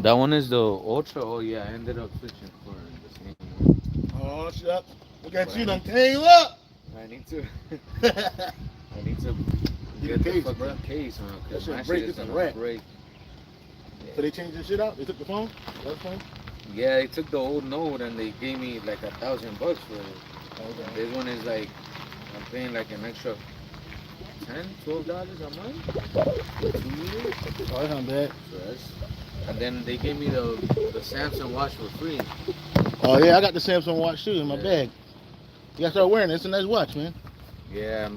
That one is the Ultra. Oh yeah, I ended up switching for the same one. Oh, shut. Look at But you, I done need, came up. I need to, I need to Get a get the case, bro. fucking case, huh? That Cause my shit shit break. is It's a gonna wrap. break. So they Yeah. changed this shit out? They took the phone? That phone? Yeah, they took the old note and they gave me like $1,000 for it. Oh, And okay. this one is like I'm paying like an extra 10, $12 a month for 2 years. Oh, that's not bad. So that's and then they gave me the Samsung watch for free. Oh, yeah, I got the Samsung watch too in my Yeah, bag. You gotta start wearing it. It's a nice watch, man. yeah.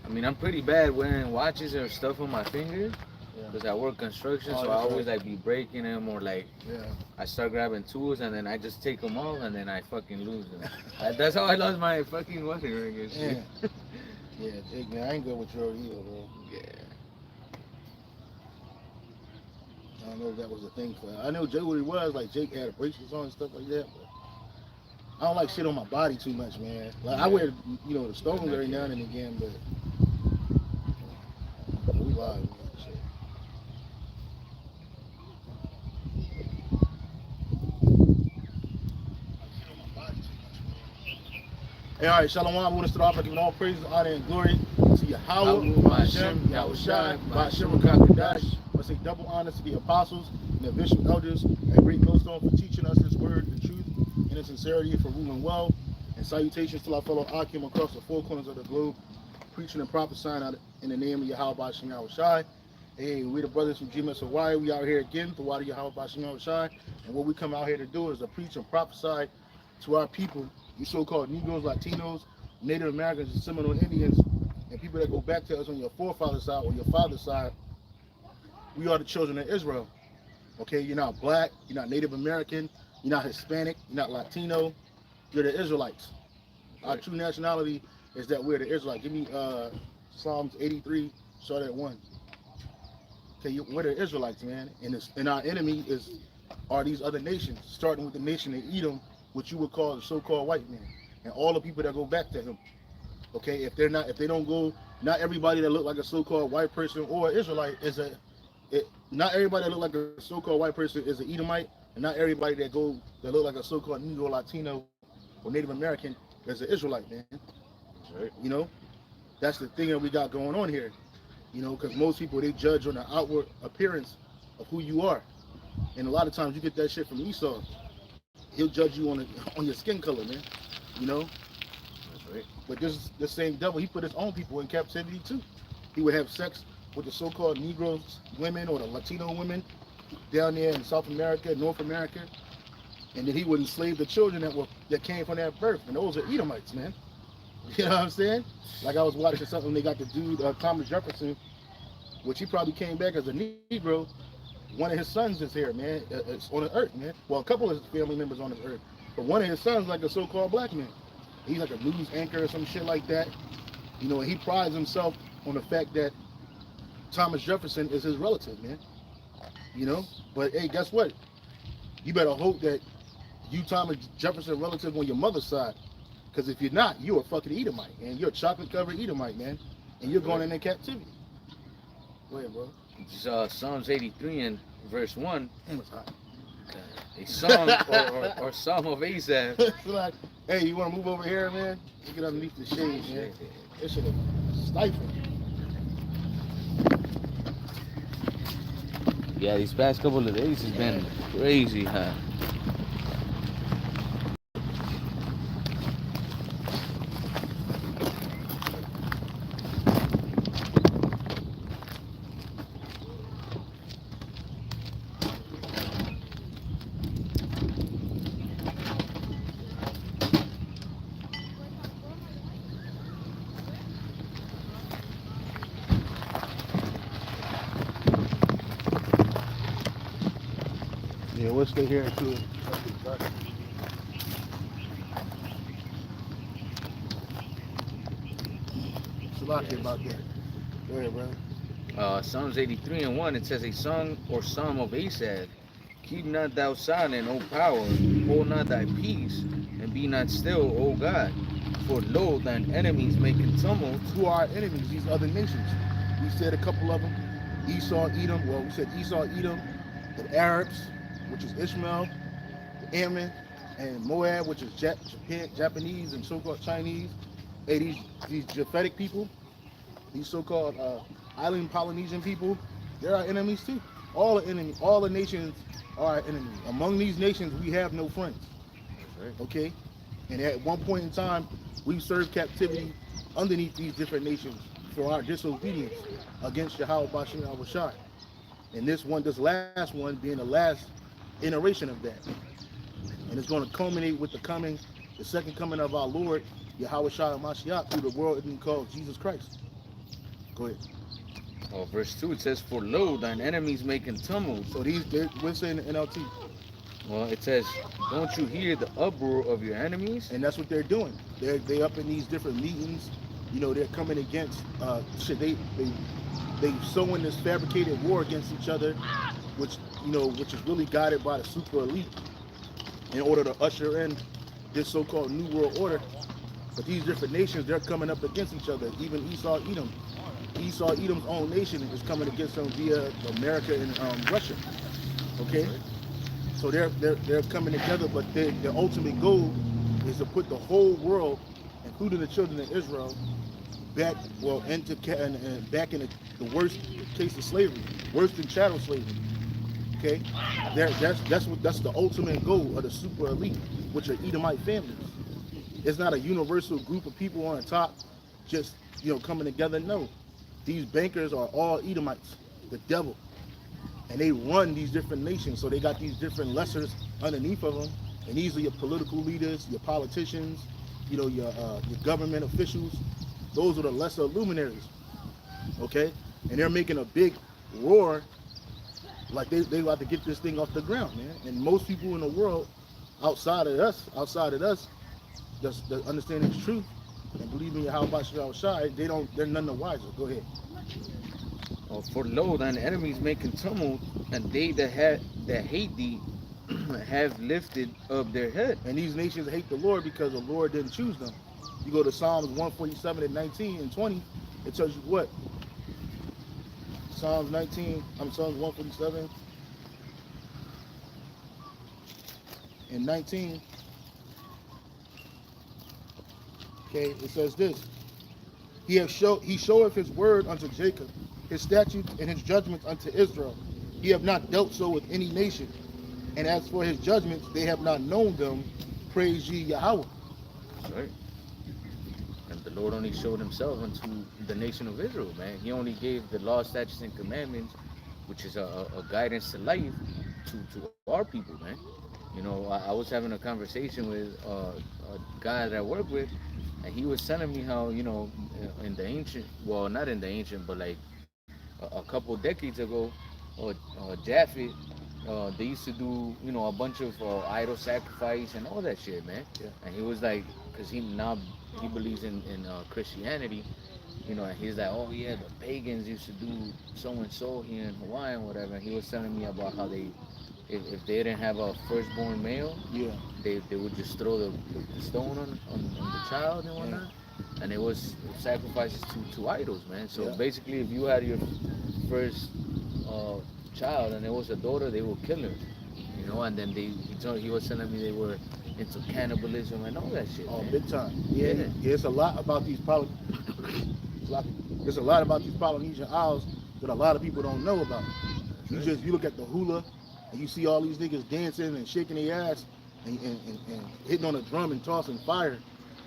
I mean, I'm pretty bad wearing watches or stuff on my finger Yeah. because I work construction, Oh, so I that's always right. like be breaking them or like Yeah. I start grabbing tools and then I just take them off and then I fucking lose them. That's how I lost my fucking wedding ring and shit. Yeah. Yeah, Jake, man, I ain't good with your either, bro. Yeah. I don't know if that was a thing for. I know Jake what he was like. Jake had bracelets on and stuff like that, but I don't like shit on my body too much, man. Like I Yeah. wear, the stones every now and again, but we live, man. Shit. Hey, all right, Shalom. I want to start off by giving all praise, honor, and glory to Yahweh, Hashem, Yahushai, Ba'ashem, Kakadash. I say double honors to the apostles and the bishop elders and great millstone for teaching us this word, the truth, and the sincerity for ruling well. And salutations to our fellow Akim across the four corners of the globe, preaching and prophesying out in the name of Yahweh Ba'ashem Yahushai. Hey, we the brothers from Gmshawaii. We out here again for Wadi Yahweh Ba'ashem Yahushai. And what we come out here to do is to preach and prophesy to our people, you so-called Negroes, Latinos, Native Americans, and Seminole Indians, and people that go back to us on your forefather's side or your father's side. We are the children of Israel. Okay, you're not black, you're not Native American, you're not Hispanic, you're not Latino. You're the Israelites. Our Right. true nationality is that we're the Israelites. Give me Psalms 83, start at 1. Okay, we're the Israelites, man, and our enemy are these other nations, starting with the nation of Edom, which you would call the so-called white man, and all the people that go back to him. Okay, if they don't go, not everybody that look like a so-called white person or Israelite not everybody that look like a so-called white person is an Edomite, and not everybody that look like a so-called Negro, Latino, or Native American is an Israelite, man. Right. You know, that's the thing that we got going on here. Because most people they judge on the outward appearance of who you are, and a lot of times you get that shit from Esau. He'll judge you on your skin color, man. You know, That's right. but this same devil, he put his own people in captivity too. He would have sex with the so-called Negroes women or the Latino women down there in South America, North America, and then he would enslave the children that came from that birth, and those are Edomites, man. You know what I'm saying? Like I was watching something they got the dude Thomas Jefferson, which he probably came back as a Negro. One of his sons is here, man. It's on the earth, man. Well, a couple of his family members on this earth, but one of his sons like a so-called black man. He's like a news anchor or some shit like that. And he prides himself on the fact that Thomas Jefferson is his relative, man. But hey, guess what? You better hope that you Thomas Jefferson relative on your mother's side, because if you're not, you're a fucking Edomite, and you're a chocolate-covered Edomite, man, and you're That's going right. into captivity. Go ahead, bro. It's, Psalms 83 and verse 1. Damn, it's hot. A song or Psalm of Asaph. It's like, hey, you want to move over here, man? You get underneath the shade, man. This shit is stifling. Yeah, these past couple of days has been crazy, huh? Yeah, we'll stay here too. It's a lot Yeah, about that. Go ahead, bro. Psalms 83 and 1, it says, a song or Psalm of Asaph. Keep not thou silent, O power, hold not thy peace, and be not still, O God. For lo, thine enemies making tumult. Who are our enemies? These other nations. We said a couple of them. Esau, Edom. Well, we said Esau, Edom, the Arabs, which is Ishmael, the Ammon, and Moab, which is Japan, Japanese and so-called Chinese. Hey, these Japhetic people, these so-called island Polynesian people, they're our enemies too. All the enemies, all the nations are our enemies. Among these nations, we have no friends. Right. Okay, and at one point in time, we served captivity underneath these different nations for our disobedience against Yahweh Bashir al-Bashar. And this last one being the last iteration of that. And it's going to culminate with the second coming of our Lord, Yahweh Shai Mashiach, through the world called Jesus Christ. Go ahead. Verse 2, it says, for lo, thine enemies making tumult. So we're saying the NLT. Well, it says, don't you hear the uproar of your enemies? And that's what they're doing. They up in these different meetings. You know, they're coming against shit. They sowing this fabricated war against each other, which is really guided by the super elite in order to usher in this so-called New World Order. But these different nations, they're coming up against each other. Even Esau-Edom. Esau-Edom's own nation is coming against them via America and Russia. Okay? So they're coming together, but their ultimate goal is to put the whole world, including the children of Israel, back into the worst case of slavery, worse than chattel slavery. Okay, that's the ultimate goal of the super elite, which are Edomite families. It's not a universal group of people on the top, just coming together. No, these bankers are all Edomites, the devil, and they run these different nations. So they got these different lessers underneath of them, and these are your political leaders, your politicians, your government officials. Those are the lesser luminaries. Okay, and they're making a big roar. Like they about to get this thing off the ground, man. And most people in the world, outside of us, just understanding the truth and believing in Yahweh Shai, they're none the wiser. Go ahead. For lo, thine enemies making tumult, and they that hate thee have lifted up their head. And these nations hate the Lord because the Lord didn't choose them. You go to Psalms 147 and 19 and 20, it tells you what? Psalms 147 and 19. Okay, it says this. He showeth his word unto Jacob, his statutes and his judgments unto Israel. He have not dealt so with any nation. And as for his judgments, they have not known them. Praise ye Yahweh. Right. And the Lord only showed himself unto the nation of Israel, man. He only gave the law, statutes, and commandments, which is a guidance to life, to our people, man. I was having a conversation with a guy that I work with, and he was telling me how, in the ancient, well, not in the ancient, but like a couple decades ago, Japheth, they used to do, a bunch of idol sacrifice and all that shit, man. Yeah. And he was like, because he believes in Christianity, and he's like, oh yeah, the pagans used to do so and so here in Hawaii and whatever. And he was telling me about how if they didn't have a firstborn male, Yeah. they would just throw the stone on the child and whatnot. Yeah. And it was sacrifices to idols, man. So basically, if you had your first child and it was a daughter, they would kill her, and then he was telling me they were into cannibalism and all that shit. Oh, man. big time. Yeah. It's a lot about these There's a lot about these Polynesian Isles that a lot of people don't know about. You look at the hula and you see all these niggas dancing and shaking their ass and hitting on a drum and tossing fire.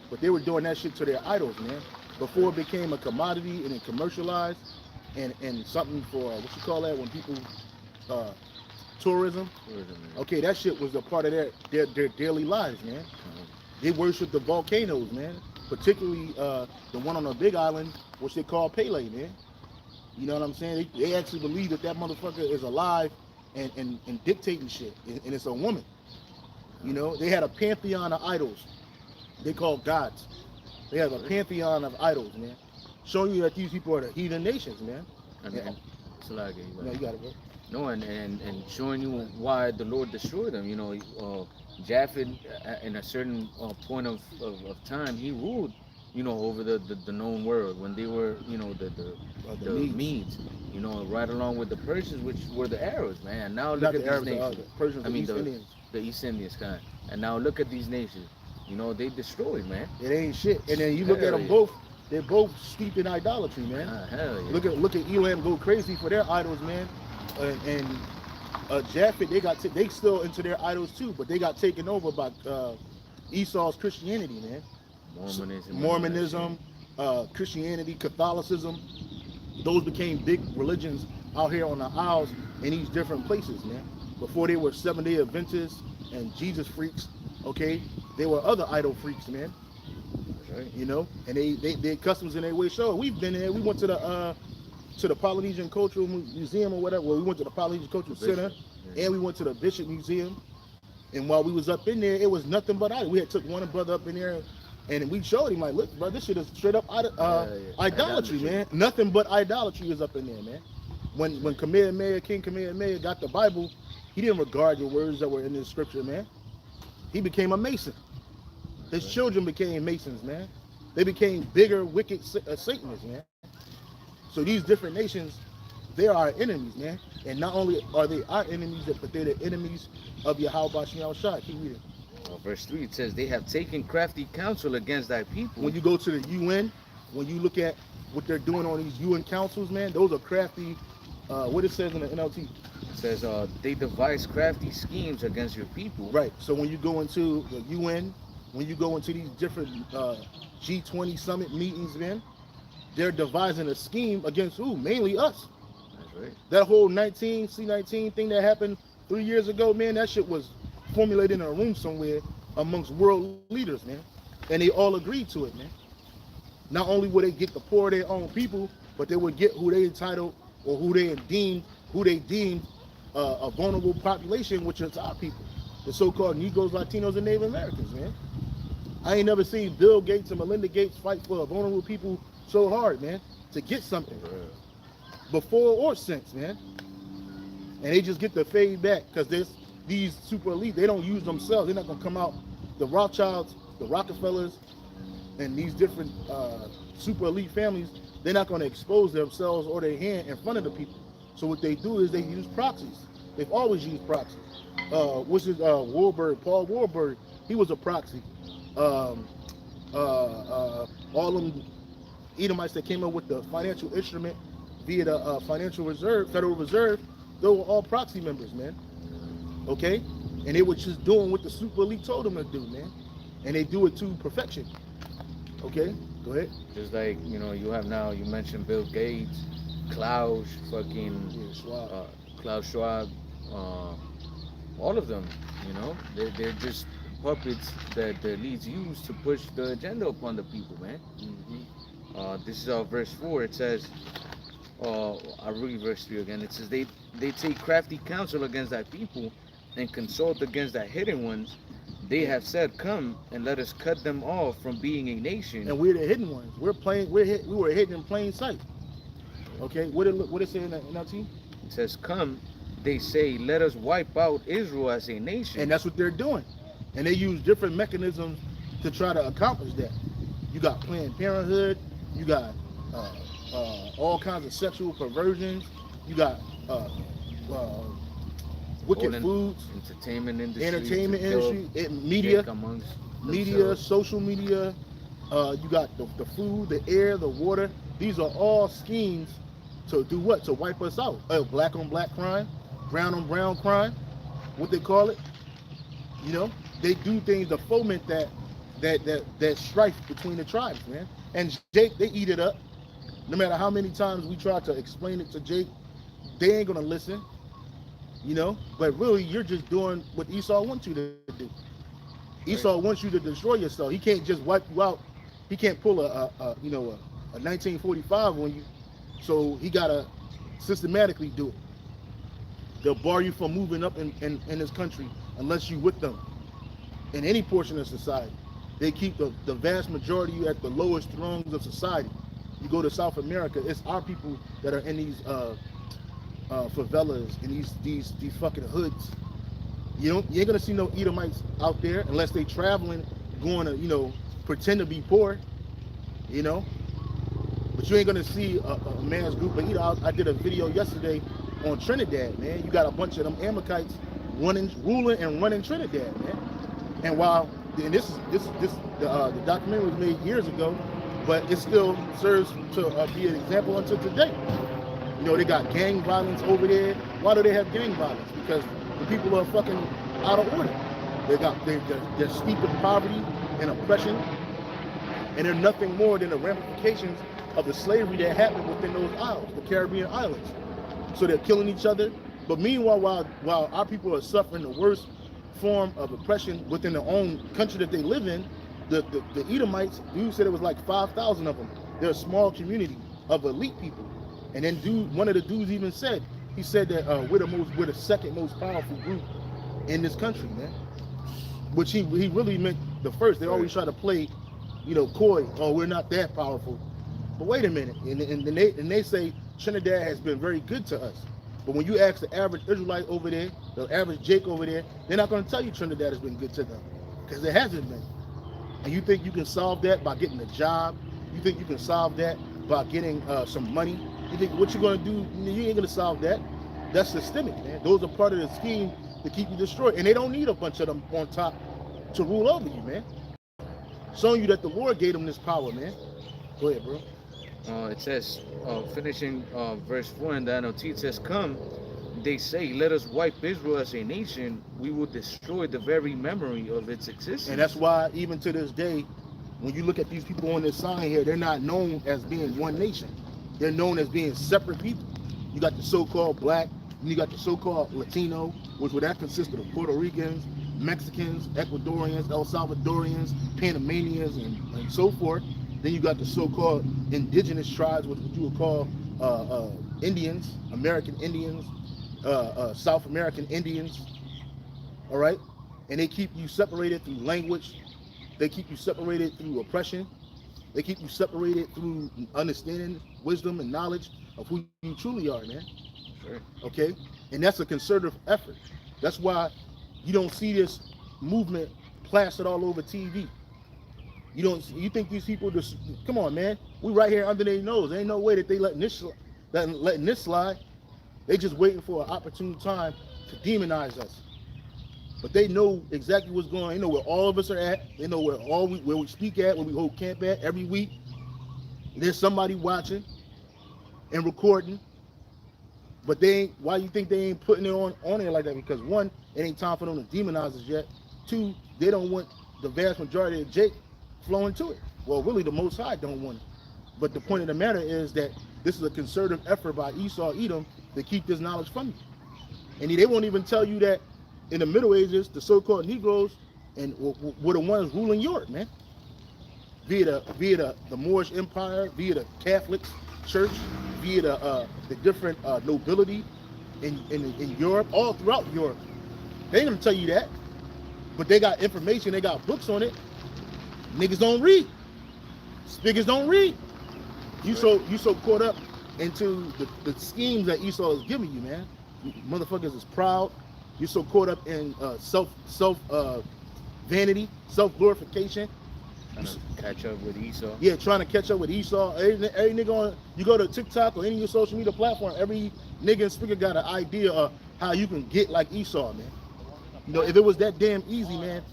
But they were doing that shit to their idols, man. Before it became a commodity and it commercialized and something for, what you call that, when people, tourism. Okay, that shit was a part of their daily lives, man. They worship the volcanoes, man. Particularly the one on the Big Island, which they call Pele, man. You know what I'm saying? They actually believe that motherfucker is alive and dictating shit, and it's a woman. They had a pantheon of idols. They called gods. They have a pantheon of idols, man. Showing you that these people are the heathen nations, man. And no, you got it, bro. No, and showing you why the Lord destroyed them. Japheth, in a certain point of time, he ruled over the known world when they were, The the Medes. Medes, right along with the Persians, which were the Arabs, man. Now look Not at the these Arabs, nations. the Persians, I the mean East Indians. the East Indians kind. And now look at these nations. They destroyed, man. It ain't shit. And then you look at Hell them yeah. both. They're both steeped in idolatry, man. Hell yeah. Look at Elam go crazy for their idols, man. And Japhet, they still into their idols too, but they got taken over by Esau's Christianity, man. Mormonism, Christianity, Catholicism. Those became big religions out here on the Isles in these different places, man. Before they were 7-day Adventists and Jesus freaks, okay, they were other idol freaks, man. Right. And their customs and their way show. We've been there. We went to the Polynesian Cultural Museum or whatever. Well, we went to the Polynesian Cultural Center, and we went to the Bishop Museum. And while we was up in there, it was nothing but idol. We had took one brother up in there, and we showed him like, look, bro, this shit is straight up idolatry, man. Nothing but idolatry is up in there, man. When King Kamehameha got the Bible, he didn't regard the words that were in the scripture, man. He became a Mason. His children became Masons, man. They became bigger, wicked Satanists, man. So these different nations, they are our enemies, man. And not only are they our enemies, but they're the enemies of Yahweh Shem Shah. Keep reading. Verse 3, it says, they have taken crafty counsel against thy people. When you go to the UN, when you look at what they're doing on these UN councils, man, those are crafty, what it says in the NLT. It says, they devise crafty schemes against your people. Right. So when you go into the UN, when you go into these different G20 summit meetings, man, they're devising a scheme against who? Mainly us. That's right. That whole C-19 thing that happened 3 years ago, man, that shit was formulated in a room somewhere amongst world leaders, man. And they all agreed to it, man. Not only would they get the poor of their own people, but they would get who they entitled or who they deemed a vulnerable population, which is our people. The so-called Negroes, Latinos, and Native Americans, man. I ain't never seen Bill Gates and Melinda Gates fight for vulnerable people so hard, man, to get something before or since, man. And they just get the fade back because these super elite, they don't use themselves. They're not gonna come out. The Rothschilds, the Rockefellers, and these different super elite families, they're not gonna expose themselves or their hand in front of the people. So what they do is they use proxies. They've always used proxies. What's his Paul Warburg, he was a proxy. All them Edomites that came up with the financial instrument via the Federal Reserve, they were all proxy members, man. Okay? And they were just doing what the super elite told them to do, man. And they do it to perfection. Okay? Go ahead. Just like, you have now, you mentioned Bill Gates, Klaus, Schwab. Klaus Schwab, all of them, they're just puppets that the elites use to push the agenda upon the people, man. This is verse 4. It says, I'll read verse 3 again. It says, they take crafty counsel against thy people and consult against thy hidden ones. They have said, come and let us cut them off from being a nation. And we're the hidden ones. We were hidden in plain sight. Okay, what it say in the NLT? It says, come, they say, let us wipe out Israel as a nation. And that's what they're doing. And they use different mechanisms to try to accomplish that. You got Planned Parenthood, you got all kinds of sexual perversions, you got wicked foods, entertainment industry, media, social media. You got the food, the air, the water. These are all schemes to do what? To wipe us out. Black on black crime, brown on brown crime, what they call it. They do things to foment that strife between the tribes, man. And Jake, they eat it up. No matter how many times we try to explain it to Jake, they ain't gonna listen. But really, you're just doing what Esau wants you to do. Esau wants you to destroy yourself. He can't just wipe you out. He can't pull a 1945 on you. So he gotta systematically do it. They'll bar you from moving up in this country unless you with them in any portion of society. They keep the vast majority of you at the lowest thrones of society. You go to South America, it's our people that are in these favelas and these fucking hoods. You ain't gonna see no Edomites out there unless they traveling, going to pretend to be poor. you know. But you ain't gonna see a man's group. But I did a video yesterday on Trinidad, man. You got a bunch of them Amalekites ruling and running Trinidad, man. And while and the documentary was made years ago, but it still serves to be an example until today. You know, they got gang violence over there. Why do they have gang violence? Because the people are fucking out of order. They're steeped in poverty and oppression, and they're nothing more than the ramifications of the slavery that happened within those isles, the Caribbean islands. So they're killing each other. But meanwhile, while our people are suffering the worst form of oppression within their own country that they live in, the Edomites, dude said it was like 5,000 of them. They're a small community of elite people. And then one of the dudes even said, he said that we're the second most powerful group in this country, man. Which he really meant the first. They always try to play, you know, coy. Oh, we're not that powerful. But wait a minute, and they say Trinidad has been very good to us. But when you ask the average Israelite over there, the average Jake over there, they're not going to tell you Trinidad has been good to them, because it hasn't been. And you think you can solve that by getting a job? You think you can solve that by getting some money? You think what you're going to do? You ain't going to solve that. That's systemic, man. Those are part of the scheme to keep you destroyed, and they don't need a bunch of them on top to rule over you, man. Showing you that the Lord gave them this power, man. Go ahead, bro. It says, finishing verse 4 in the NLT, it says, come, they say, let us wipe Israel as a nation. We will destroy the very memory of its existence. And that's why, even to this day, when you look at these people on this sign here, they're not known as being one nation. They're known as being separate people. You got the so-called black, and you got the so-called Latino, which would that consist of Puerto Ricans, Mexicans, Ecuadorians, El Salvadorians, Panamanians, and so forth. Then you got the so-called indigenous tribes, what you would call Indians, American Indians, South American Indians, all right? And they keep you separated through language. They keep you separated through oppression. They keep you separated through understanding, wisdom, and knowledge of who you truly are, man. Sure. Okay? And that's a concerted effort. That's why you don't see this movement plastered all over TV. You think these people just, come on, man. We right here under their nose. There ain't no way that they letting this slide. They just waiting for an opportune time to demonize us. But they know exactly what's going on. They know where all of us are at. They know where we speak at, where we hold camp at every week. There's somebody watching and recording. But why you think they ain't putting it on there like that? Because one, it ain't time for them to demonize us yet. Two, they don't want the vast majority of Jake flowing to it. Well, really, the Most High don't want it. But the point of the matter is that this is a concerted effort by Esau, Edom, to keep this knowledge from you. And they won't even tell you that in the Middle Ages, the so-called Negroes and were the ones ruling Europe, man. Via the Moorish Empire, via the Catholic Church, via the different nobility in Europe, all throughout Europe. They ain't gonna tell you that, but they got information, they got books on it. Niggas don't read. Spiggers don't read. You so caught up into the schemes that Esau is giving you, man. Motherfuckers is proud. You're so caught up in self vanity, self-glorification. Trying to catch up with Esau. Yeah, trying to catch up with Esau. Every nigga you go to TikTok or any of your social media platform, every nigga and speaker got an idea of how you can get like Esau, man. You know, if it was that damn easy, man,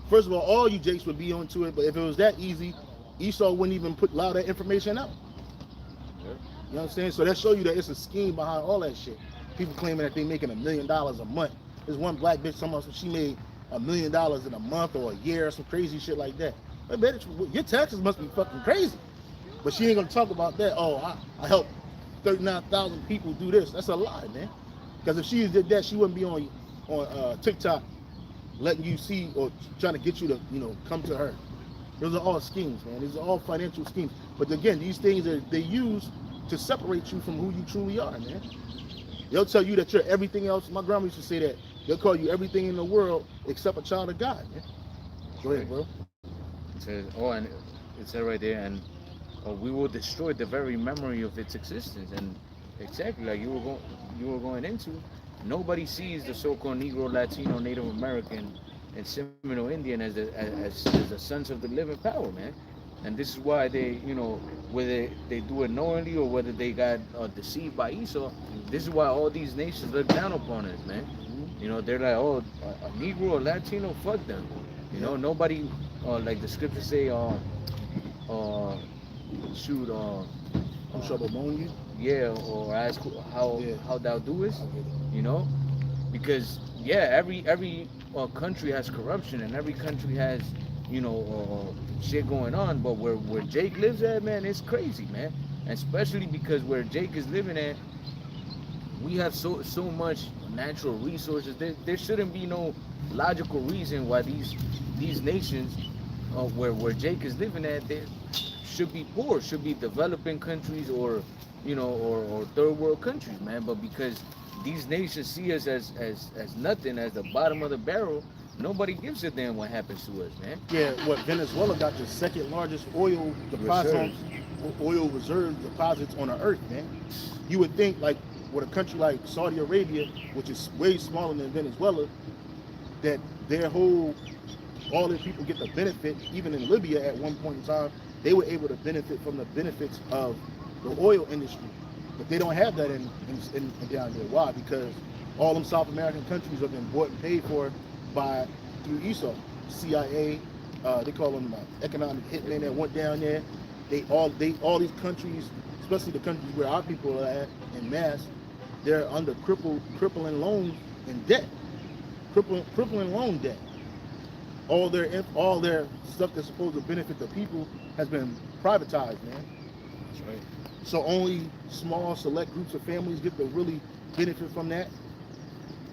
first of all you Jakes would be onto it, but if it was that easy, Esau wouldn't even allow that information out. Yep. You know what I'm saying? So that show you that it's a scheme behind all that shit. People claiming that they making $1 million a month. There's one black bitch talking about she made $1 million in a month or a year or some crazy shit like that. I bet your taxes must be fucking crazy. But she ain't gonna talk about that. Oh, I helped 39,000 people do this. That's a lie, man. Because if she did that, she wouldn't be on TikTok letting you see or trying to get you to, come to her. Those are all schemes, man. These are all financial schemes. But again, these things they use to separate you from who you truly are, man. They'll tell you that you're everything else. My grandma used to say that. They'll call you everything in the world except a child of God, man. Go ahead, bro. It says, and it said right there, and we will destroy the very memory of its existence. And exactly like you were going into, nobody sees the so-called Negro, Latino, Native American, and Seminole Indian as the sons of the living power, man. And this is why they, whether they do it knowingly or whether they got deceived by Esau. This is why all these nations look down upon us, man. They're like, oh, a Negro or Latino, fuck them. Nobody, like the scriptures say, shoot, Who shall bemoan you? yeah, or ask how Yeah. how thou doest, I get it. you know, because yeah, every country has corruption and every country has shit going on, but where Jake lives at, man, it's crazy, man, and especially because where Jake is living at, we have so much natural resources. There shouldn't be no logical reason why these nations, where Jake is living at, they should be poor, should be developing countries, or or third world countries, man. But because these nations see us as nothing, as the bottom of the barrel, nobody gives a damn what happens to us, man. Yeah, what Venezuela got the second largest oil deposit, oil reserve deposits on the earth, man. You would think like with a country like Saudi Arabia, which is way smaller than Venezuela, that all their people get the benefit. Even in Libya at one point in time, they were able to benefit from the benefits of the oil industry, but they don't have that in down there. Why? Because all them South American countries have been bought and paid for through Esau, CIA. They call them economic hitmen that went down there. All these countries, especially the countries where our people are at in mass, they're under crippling loans and debt, crippling loan debt. All their stuff that's supposed to benefit the people has been privatized, man. That's right. So only small select groups of families get to really benefit from that.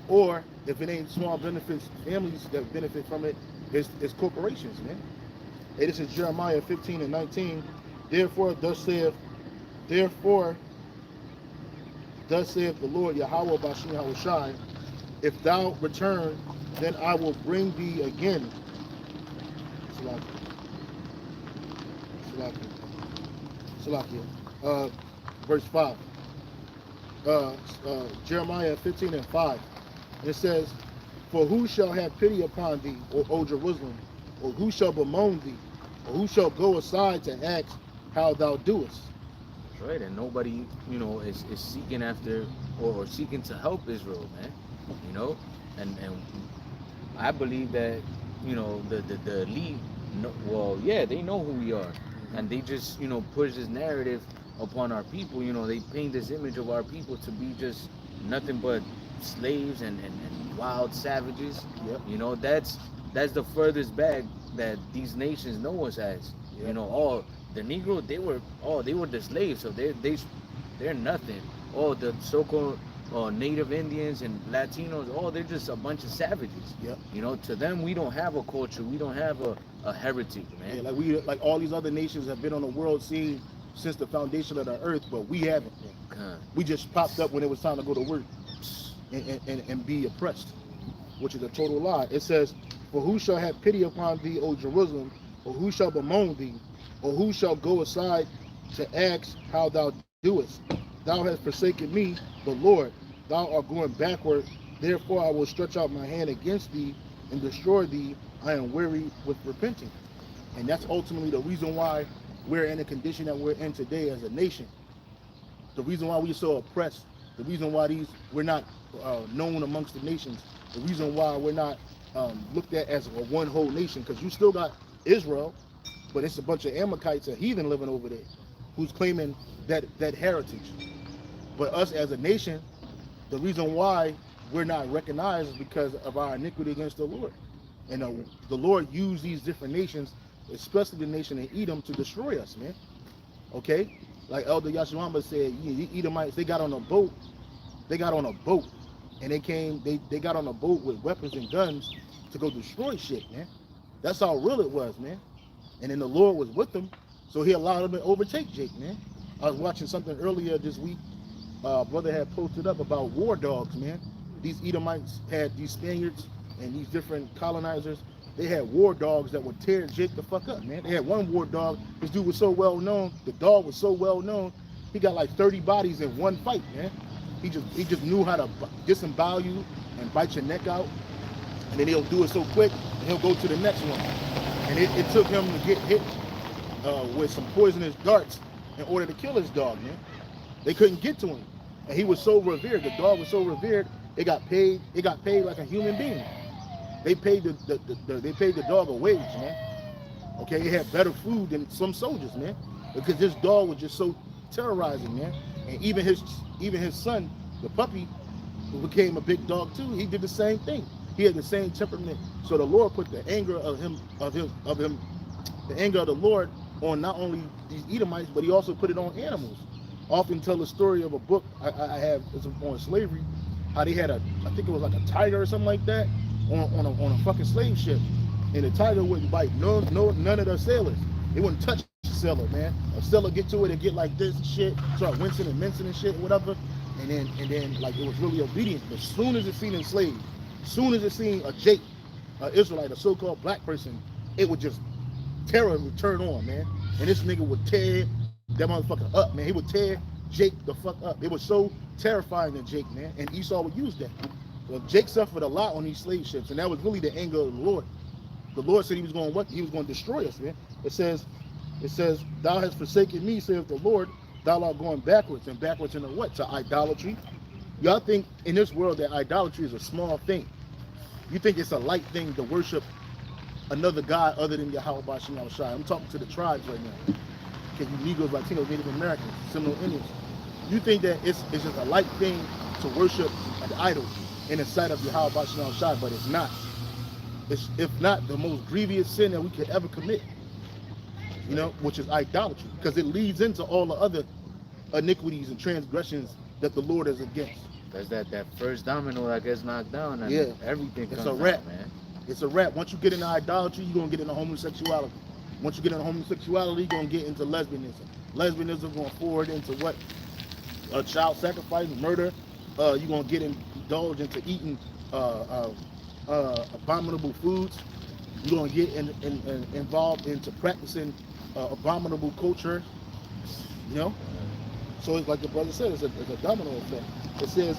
Or if it ain't small families that benefit from it, it's corporations, man. Hey, this is Jeremiah 15:19. Therefore, thus saith the Lord Yahweh Bashim Yahushai, if thou return, then I will bring thee again. Salakia. Verse 5. Jeremiah 15:5. And it says, for who shall have pity upon thee, O Jerusalem? Or who shall bemoan thee? Or who shall go aside to ask how thou doest? That's right. And nobody, is seeking after or seeking to help Israel, man. And I believe that, the elite, they know who we are. And they just, push this narrative upon our people. They paint this image of our people to be just nothing but slaves and wild savages. Yep. That's the furthest back that these nations know us as. Yep. All the Negro, they were the slaves, so they're nothing. All the so-called Native Indians and Latinos, they're just a bunch of savages. Yep. To them, we don't have a culture, we don't have a heritage, man. Yeah, like all these other nations have been on the world scene since the foundation of the earth, but we haven't. We just popped up when it was time to go to work and be oppressed, which is a total lie. It says, for who shall have pity upon thee, O Jerusalem? Or who shall bemoan thee? Or who shall go aside to ask how thou doest? Thou hast forsaken me, the Lord. Thou art going backward. Therefore I will stretch out my hand against thee and destroy thee. I am weary with repenting. And that's ultimately the reason why we're in the condition that we're in today as a nation. The reason why we're so oppressed. The reason why we're not known amongst the nations. The reason why we're not looked at as a one whole nation. Because you still got Israel, but it's a bunch of Amalekites and heathen living over there who's claiming that heritage. But us as a nation, the reason why we're not recognized is because of our iniquity against the Lord. And the Lord used these different nations, especially the nation of Edom, to destroy us, man. Okay? Like Elder Yashawamba said, the Edomites, they got on a boat. And they got on a boat with weapons and guns to go destroy shit, man. That's how real it was, man. And then the Lord was with them, so he allowed them to overtake Jake, man. I was watching something earlier this week. Brother had posted up about war dogs, man. These Edomites had these Spaniards and these different colonizers. They had war dogs that would tear Jake the fuck up, man. They had one war dog. This dude was so well known. The dog was so well known. He got like 30 bodies in one fight, man. He just knew how to disembowel you and bite your neck out. And then he'll do it so quick, and he'll go to the next one. And it took him to get hit with some poisonous darts in order to kill his dog, man. They couldn't get to him, and he was so revered. The dog was so revered. It got paid. It got paid like a human being. They paid the dog a wage, man. Okay, it had better food than some soldiers, man, because this dog was just so terrorizing, man. And even his son, the puppy, who became a big dog too, he did the same thing. He had the same temperament. So the Lord put the anger of him, the anger of the Lord on not only these Edomites, but he also put it on animals. I often tell the story of a book I have on slavery, how they had I think it was like a tiger or something like that on a fucking slave ship, and the tiger wouldn't bite none of the sailors. It wouldn't touch the sailor, man. A sailor get to it and get like this and shit, start wincing and mincing and shit, whatever, and then like it was really obedient. But as soon as it seen enslaved, as soon as it seen a Jake, an Israelite, a so-called black person, it would just terror would turn on, man. And this nigga would tear that motherfucker up, man. He would tear Jake the fuck up. It was so terrifying to Jake, man. And Esau would use that. Well, Jake suffered a lot on these slave ships, and that was really the anger of the Lord. The Lord said he was going what? He was going to destroy us, man. It says, thou hast forsaken me, saith the Lord, thou art going backwards. And backwards into what? To idolatry. Y'all think in this world that idolatry is a small thing. You think it's a light thing to worship another God other than Yahweh Bashim Al-Shai. I'm talking to the tribes right now. Okay, you Negroes, Latinos, Native Americans, Seminole Indians. You think that it's just a light thing to worship an idol in the sight of Yahweh Bashim Al-Shai, but it's not. It's, if not, the most grievous sin that we could ever commit, you know, which is idolatry, because it leads into all the other iniquities and transgressions that the Lord is against. That's that first domino that gets knocked down, and yeah, everything comes it's a wrap, out, man. It's a wrap. Once you get into idolatry, you're gonna get into homosexuality. Once you get into homosexuality, you're gonna get into lesbianism. Lesbianism going forward into what? Child sacrifice, murder. You're gonna get indulged into eating abominable foods. You're gonna get involved into practicing abominable culture. You know. So it's like the brother said, it's a domino effect. It says,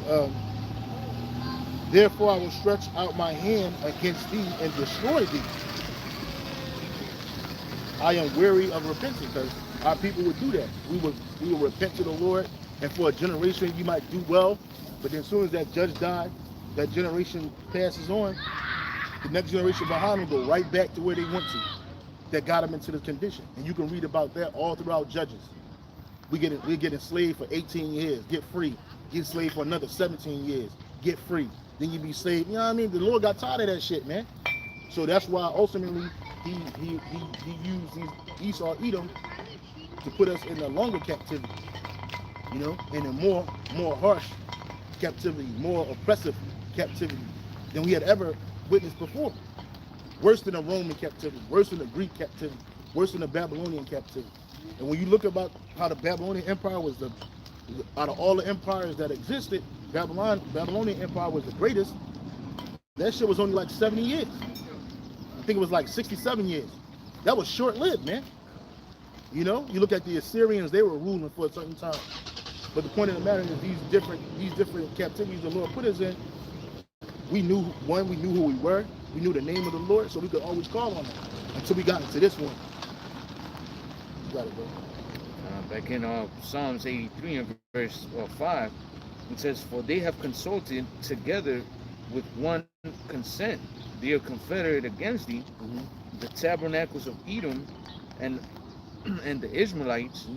therefore I will stretch out my hand against thee and destroy thee. I am weary of repenting, because our people would do that. We would repent to the Lord, and for a generation you might do well, but then as soon as that judge died, that generation passes on, the next generation behind them go right back to where they went to, that got them into the condition. And you can read about that all throughout Judges. We get enslaved for 18 years, get free. Get enslaved for another 17 years, get free. Then you be saved. You know what I mean? The Lord got tired of that shit, man. So that's why ultimately he used these Esau, Edom to put us in a longer captivity, you know, in a more harsh captivity, more oppressive captivity than we had ever witnessed before. Worse than a Roman captivity, worse than a Greek captivity, worse than a Babylonian captivity. And when you look about how the Babylonian Empire was out of all the empires that existed, Babylonian Empire was the greatest. That shit was only like 70 years. I think it was like 67 years. That was short-lived, man. You know, you look at the Assyrians, they were ruling for a certain time. But the point of the matter is these different captivities the Lord put us in, we knew who we were, we knew the name of the Lord, so we could always call on him until we got into this one. Got it, bro. Back in Psalms 83 and verse 5, it says, for they have consulted together with one consent. They are confederate against thee, the tabernacles of Edom and the Ishmaelites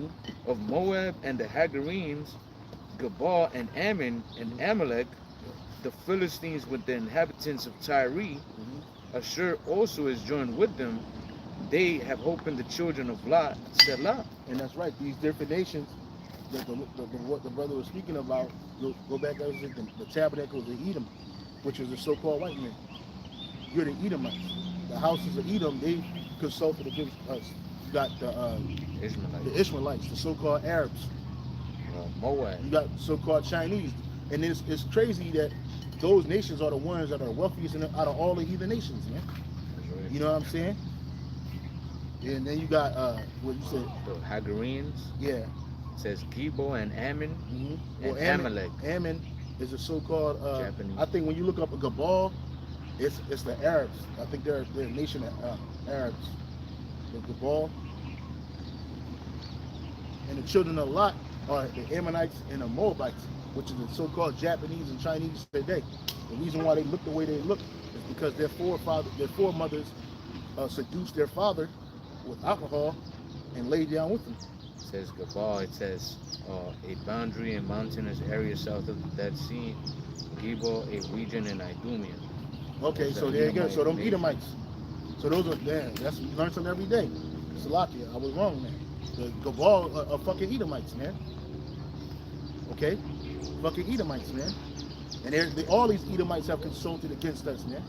of Moab and the Hagarenes, Gabal and Ammon and Amalek, the Philistines with the inhabitants of Tyre. Ashur also is joined with them. They have hope in the children of Lot, Selah. And that's right. These different nations that what the brother was speaking about, go back to the tabernacles of Edom, which is the so-called white men. You're the Edomites. The houses of Edom, they consulted against us. You got the Ishmaelites, the so-called Arabs. Moab. You got so-called Chinese. And it's crazy that those nations are the ones that are wealthiest out of all the heathen nations, man. That's right. You know what I'm saying? And then you got what you said, the Hagarenes. Yeah. It says Gebo and Ammon and Well, Amalek. Ammon is a so-called Japanese. I think when you look up a Gabal, it's the Arabs. I think they're a nation of Arabs. The Gabal. And the children of Lot are the Ammonites and the Moabites, which is the so-called Japanese and Chinese today. The reason why they look the way they look is because their foremothers seduced their father with alcohol and laid down with them. It says Gabal, it says a boundary and mountainous area south of the Dead Sea, Gibel, a region in Idumea. Okay, so there you go. So them Edomites. So those are, damn, that's, you learn something every day. Salakia, I was wrong, man. The Gabal are fucking Edomites, man. Okay? Fucking Edomites, man. And all these Edomites have consulted against us, man.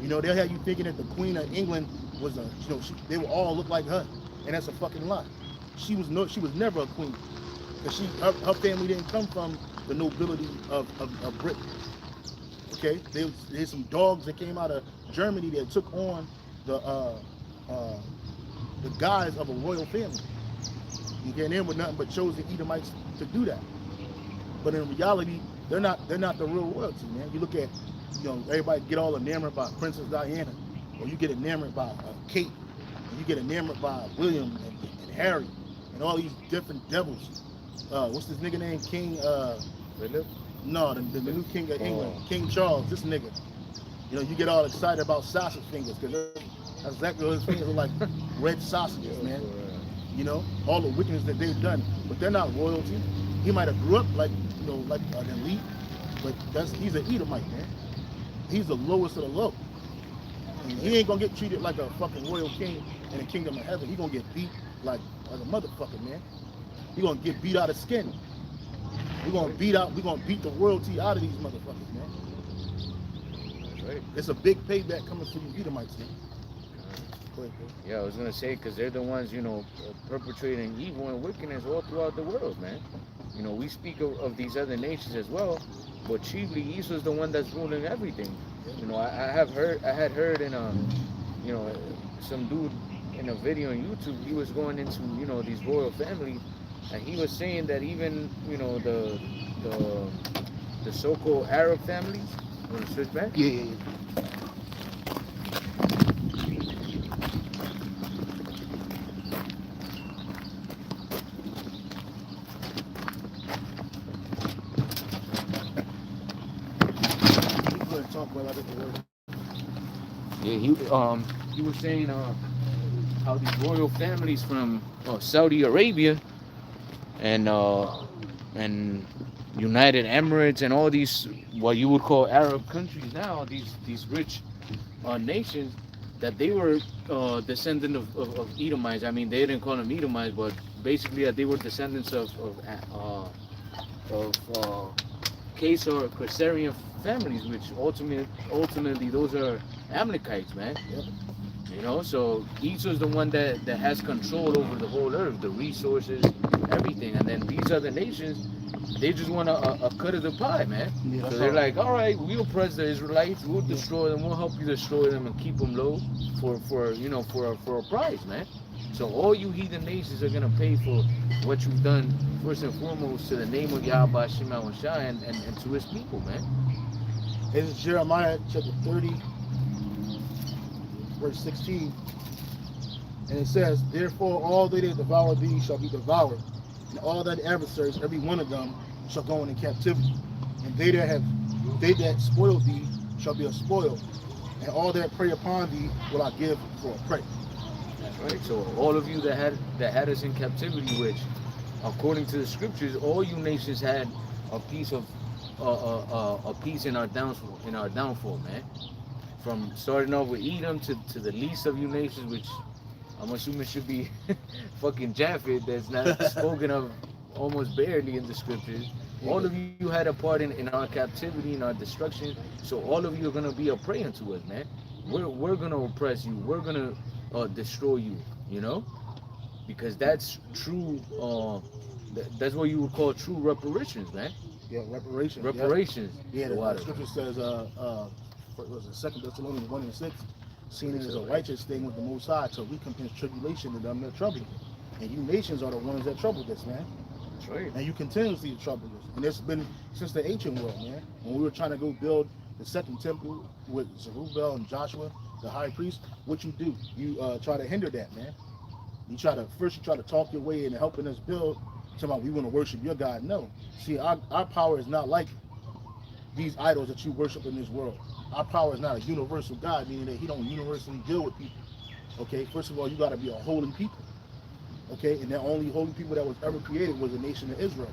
You know, they'll have you thinking that the Queen of England was a, you know, they will all look like her. And that's a fucking lie. She was never a queen. Because her family didn't come from the nobility of Britain. Okay? There's some dogs that came out of Germany that took on the guise of a royal family. Okay, and they were nothing but chosen Edomites to do that. But in reality, they're not the real royalty, man. You look at, you know, everybody get all enamored by Princess Diana, or you get enamored by Kate, and you get enamored by William and Harry, and all these different devils. What's this nigga name? King Philip? No, the new king of England, King Charles. This nigga. You know, you get all excited about sausage fingers because that's exactly what his fingers are like, red sausages, man. You know, all the wickedness that they've done, but they're not royalty. He might have grew up like, you know, like an elite, but he's an Edomite, man. He's the lowest of the low. And he ain't gonna get treated like a fucking royal king in the kingdom of heaven. He gonna get beat like a motherfucker, man. He gonna get beat out of skin. We gonna beat the royalty out of these motherfuckers, man. That's right. It's a big payback coming for you Edomites, man. Yeah, I was gonna say, because they're the ones, you know, perpetrating evil and wickedness all throughout the world, man. You know, we speak of these other nations as well, but chiefly Esau's the one that's ruling everything. You know, I had heard in you know, some dude in a video on YouTube, he was going into, you know, these royal families, and he was saying that even, you know, the so-called Arab families. You want to switch back? Yeah. Yeah, he was saying how these royal families from Saudi Arabia and United Emirates and all these what you would call Arab countries now, these rich nations, that they were descendant of Edomites. I mean, they didn't call them Edomites, but basically that they were descendants of Khazarian families, which ultimately those are Amalekites, man. Yep. You know, so Esau's the one that has control over the whole earth, the resources, everything, and then these other nations, they just want a cut of the pie, man. Yeah, so they're like, all right, we'll oppress the Israelites, we'll destroy them, we'll help you destroy them and keep them low for you know, for a prize, man. So all you heathen nations are gonna pay for what you've done, first and foremost, to the name of Yahweh Shema Shai and to his people, man. This is Jeremiah chapter 30, verse 16. And it says, therefore all they that devour thee shall be devoured, and all thine adversaries, every one of them, shall go into captivity. And they that spoil thee shall be a spoil, and all that prey upon thee will I give for a prey. That's right. So all of you that had us in captivity, which according to the scriptures, all you nations had a piece of a piece in our downfall, man. From starting off with Edom to the least of you nations, which I'm assuming should be fucking Japheth, that's not spoken of almost barely in the scriptures. All of you had a part in our captivity, in our destruction. So all of you are gonna be a prey unto us, man. We're gonna oppress you. We're gonna destroy you. You know, because that's true. That's what you would call true reparations, man. Yeah, reparations. Reparations. Yeah, the scripture says, what was it, 2 Thessalonians 1:6, seeing it as a righteous thing with the Most High to recompense tribulation to them that trouble you. And you nations are the ones that troubled us, man. That's right. And you continuously trouble us. And it's been since the ancient world, man. When we were trying to go build the second temple with Zerubbabel and Joshua, the high priest, what you do? You try to hinder that, man. You try to talk your way into helping us build. Somebody, we want to worship your God. No. See, our power is not like these idols that you worship in this world. Our power is not a universal God, meaning that he don't universally deal with people. Okay, first of all, you got to be a holy people. Okay, and the only holy people that was ever created was the nation of Israel.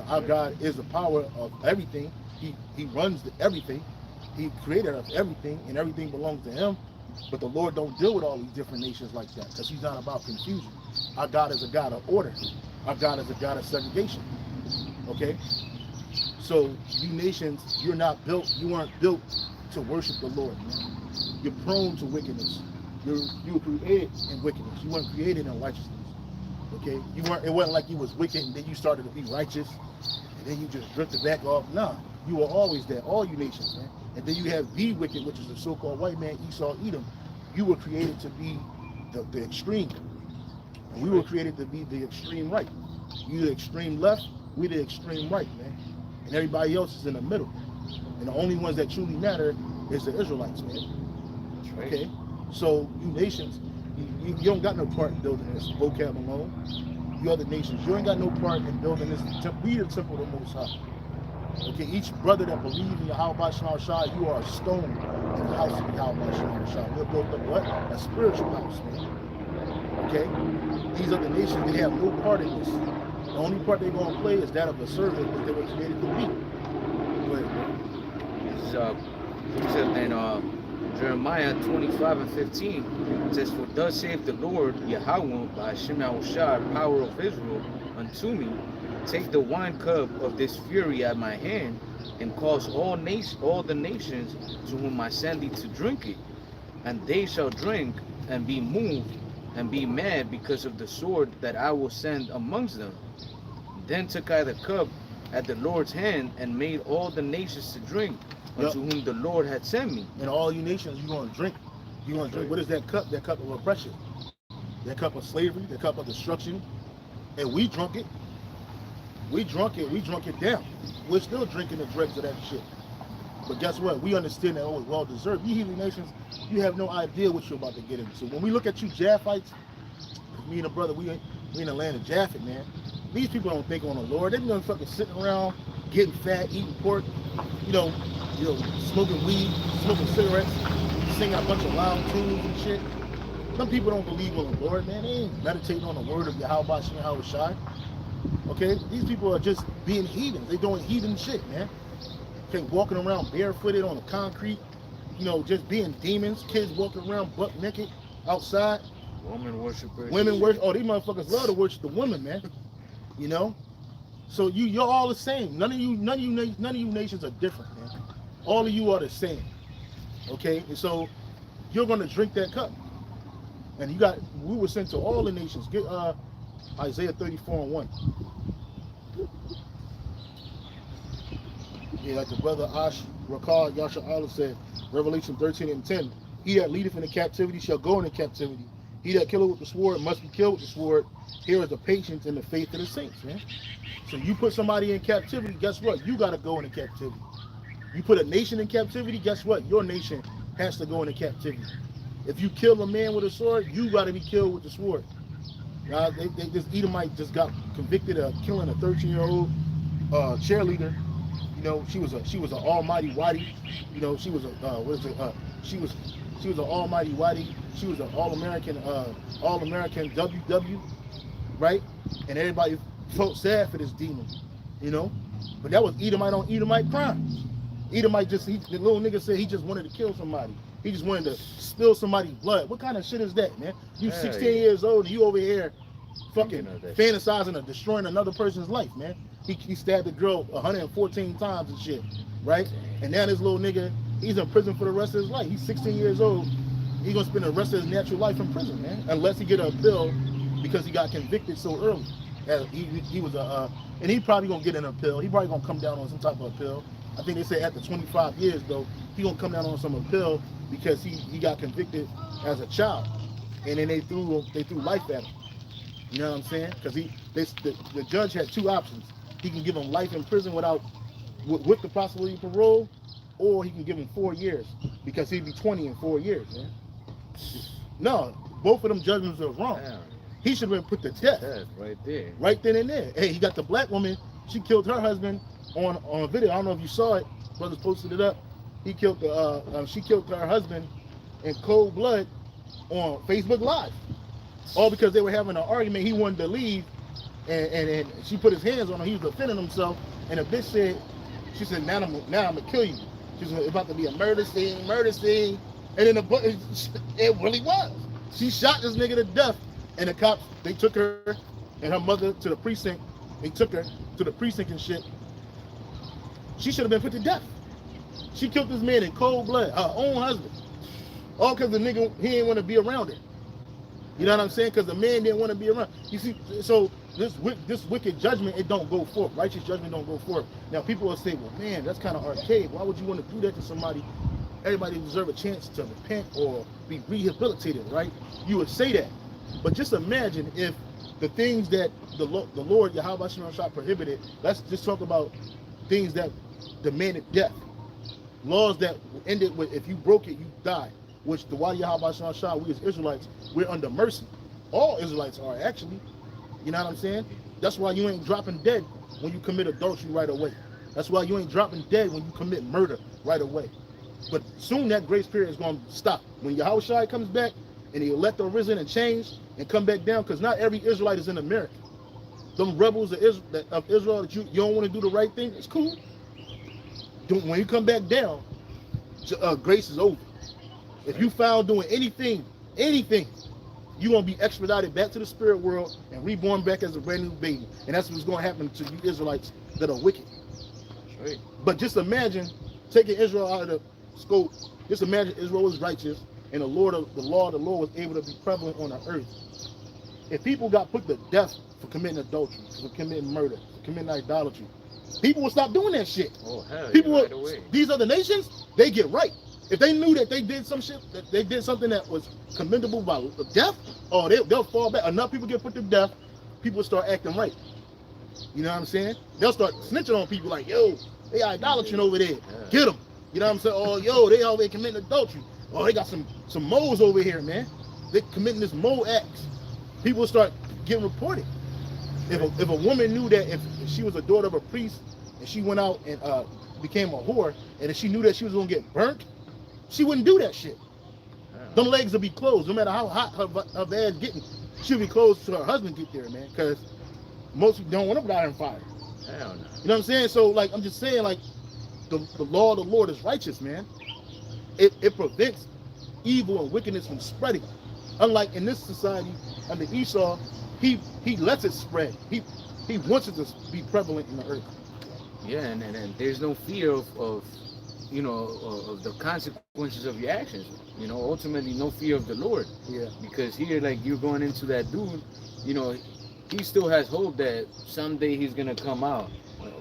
Our God is the power of everything. He runs everything. He created us everything, and everything belongs to him. But the Lord don't deal with all these different nations like that, because he's not about confusion. Our God is a God of order. Our God is a God of segregation. Okay? So you nations, you weren't built to worship the Lord, man. You're prone to wickedness. You were created in wickedness. You weren't created in righteousness. Okay? It wasn't like you was wicked and then you started to be righteous and then you just drifted back off. Nah, you were always there, all you nations, man. And then you have the wicked, which is the so-called white man, Esau, Edom. You were created to be the extreme. And we were created to be the extreme right. You the extreme left, we the extreme right, man. And everybody else is in the middle. And the only ones that truly matter is the Israelites, man. Okay? So you nations, you don't got no part in building this vocab alone. You other nations, you ain't got no part in building this temple. We the temple of the Most High. Okay, each brother that believes in Yahweh Shem Shai, you are a stone in the house of Yahweh Shem Shai. We're built up what? A spiritual house, man. Okay? These other nations, they have no part in this. The only part they're going to play is that of a servant that they were created to be. Go ahead, bro. This is in Jeremiah 25:15. It says, "For thus saith the Lord Yahweh by Shem Shai, power of Israel, unto me, take the wine cup of this fury at my hand, and cause all the nations to whom I send thee to drink it, and they shall drink and be moved and be mad because of the sword that I will send amongst them. Then took I the cup at the Lord's hand and made all the nations to drink unto whom the Lord had sent me." And all you nations, you're going to drink. You're going to drink. What is that cup? That cup of oppression. That cup of slavery. That cup of destruction. And we drunk it. We drunk it down. We're still drinking the dregs of that shit. But guess what? We understand that it was well deserved. You heathen nations, you have no idea what you're about to get into. When we look at you Japhites, me and a brother, we in the land of Japhet, man. These people don't think on the Lord. They be fucking sitting around, getting fat, eating pork, smoking weed, smoking cigarettes, singing a bunch of loud tunes and shit. Some people don't believe on the Lord, man. They ain't meditating on the word of Yahweh Shem Shai. Okay, these people are just being heathens. They doing heathen shit, man. Okay, walking around barefooted on the concrete, just being demons. Kids walking around butt naked outside. Women worshipers. Women worship. Oh, these motherfuckers love to worship the women, man. So you're all the same. None of you nations are different, man. All of you are the same. Okay, and so you're gonna drink that cup. And we were sent to all the nations. Get Isaiah 34:1. Yeah, like the brother Ash Rakal Yasha Allah said, Revelation 13:10. He that leadeth into captivity shall go into captivity. He that killeth with the sword must be killed with the sword. Here is the patience and the faith of the saints, man. So you put somebody in captivity, guess what? You got to go into captivity. You put a nation in captivity, guess what? Your nation has to go into captivity. If you kill a man with a sword, you got to be killed with the sword. Now, this Edomite just got convicted of killing a 13-year-old cheerleader. She was an almighty whitey. She was an almighty whitey. She was an all-American WW, right? And everybody felt sad for this demon, But that was Edomite on Edomite crime. Edomite the little nigga said he just wanted to kill somebody. He just wanted to spill somebody's blood. What kind of shit is that, man? You 16 years old and you over here fucking fantasizing of destroying another person's life, man. He stabbed the girl 114 times and shit, right? And now this little nigga, he's in prison for the rest of his life. He's 16 years old. He's gonna spend the rest of his natural life in prison, man, unless he get a appeal because he got convicted so early. He was and he probably gonna get an appeal. He probably gonna come down on some type of appeal. I think they say after 25 years though, he gonna come down on some appeal because he got convicted as a child, and then they threw life at him. You know what I'm saying? Because the judge had two options. He can give him life in prison with the possibility of parole, or he can give him 4 years because he'd be 20 in 4 years, man. No, both of them judgments are wrong. He should have been put to death. That's right there. Right then and there. Hey, he got the black woman. She killed her husband on a video. I don't know if you saw it. Brothers posted it up. She killed her husband in cold blood on Facebook Live. All because they were having an argument. He wanted to leave, and she put his hands on him. He was defending himself, and the bitch said, she said, now I'm gonna kill you. She said, it's about to be a murder scene. And then it really was. She shot this nigga to death, and the cops, they took her and her mother to the precinct. They took her to the precinct and shit. She should have been put to death. She killed this man in cold blood, her own husband. All because the nigga, he didn't want to be around her. You know what I'm saying? Because the man didn't want to be around. You see, so this wicked judgment, it don't go forth. Righteous judgment don't go forth. Now, people will say, well, man, that's kind of archaic. Why would you want to do that to somebody? Everybody deserve a chance to repent or be rehabilitated, right? You would say that. But just imagine if the things that the Lord, Yahweh Shah prohibited, let's just talk about things that demanded death. Laws that ended with, if you broke it, you die. Which the Wadi Yahweh Shah, we as Israelites, we're under mercy. All Israelites are actually. You know what I'm saying? That's why you ain't dropping dead when you commit adultery right away. That's why you ain't dropping dead when you commit murder right away. But soon that grace period is going to stop. When Yahweh Shai comes back and he'll let the risen and change and come back down, because not every Israelite is in America. Them rebels of Israel that you don't want to do the right thing, it's cool. When you come back down, grace is over. If you found doing anything, you're going to be extradited back to the spirit world and reborn back as a brand new baby. And that's what's going to happen to you Israelites that are wicked. Right. But just imagine taking Israel out of the scope. Just imagine Israel was righteous and the law of the Lord was able to be prevalent on the earth. If people got put to death for committing adultery, for committing murder, for committing idolatry, people would stop doing that shit. Oh, hell people yeah, right away. These other nations, they get right. If they knew that they did some shit, that they did something that was commendable by death, or they'll fall back. Enough people get put to death, people start acting right. You know what I'm saying? They'll start snitching on people like, yo, they idolatry over there. Get them. You know what I'm saying? Oh, yo, they over there committing adultery. Oh, they got some moles over here, man. They committing this mole acts. People start getting reported. If a woman knew that if she was a daughter of a priest and she went out and became a whore, and if she knew that she was gonna get burnt, she wouldn't do that shit. Them legs would be closed, no matter how hot her bad's getting. She'll be closed till her husband get there, man. Because most people don't want to put out in fire. Hell no. You know what I'm saying? So, like, I'm just saying, like, the law of the Lord is righteous, man. It prevents evil and wickedness from spreading. Unlike in this society, under Esau, he lets it spread. He wants it to be prevalent in the earth. Yeah, and there's no fear of the consequences of your actions. You know, ultimately no fear of the Lord. Yeah. Because here, like, you're going into that dude, you know, he still has hope that someday he's gonna come out,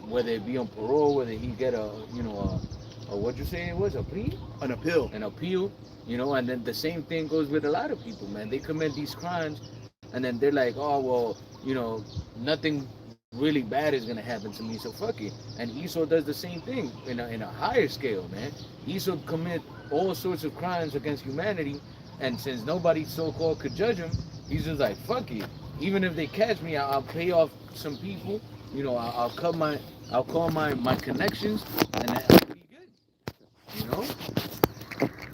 whether it be on parole, whether he get what you say it was, a plea? An appeal. An appeal, you know, and then the same thing goes with a lot of people, man. They commit these crimes, and then they're like, oh, well, you know, nothing really bad is gonna happen to me, so fuck it. And Esau does the same thing in a higher scale, man. Esau commit all sorts of crimes against humanity, and since nobody so-called could judge him, he's just like, fuck it. Even if they catch me, I'll pay off some people. You know, I'll call my connections, and that'll be good. You know,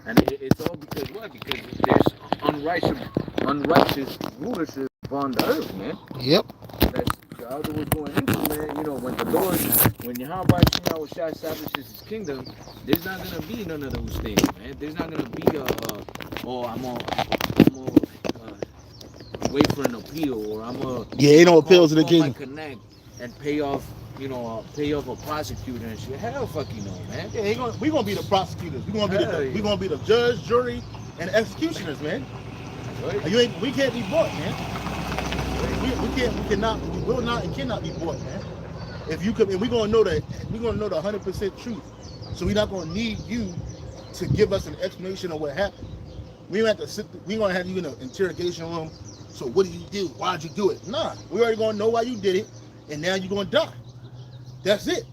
and it's all because what? Because there's unrighteous rulership on the earth, man. Yep. That's the other was going into, man. You know, when Yahweh Shah establishes his kingdom, there's not gonna be none of those things, man. There's not gonna be I'm gonna wait for an appeal, or I'm gonna ain't no appeals to the king. Connect and pay off a prosecutor and shit. Hell, fuck you know, man. Yeah, we gonna be the prosecutors. We gonna be the judge, jury, and executioners, man. Right. We can't be bought, man. We will not and cannot be bought, man. If you could, and we're gonna know the 100% truth. So we're not gonna need you to give us an explanation of what happened. We don't have to we're gonna have you in an interrogation room. So what did you do? Why'd you do it? Nah, we already gonna know why you did it, and now you're gonna die. That's it.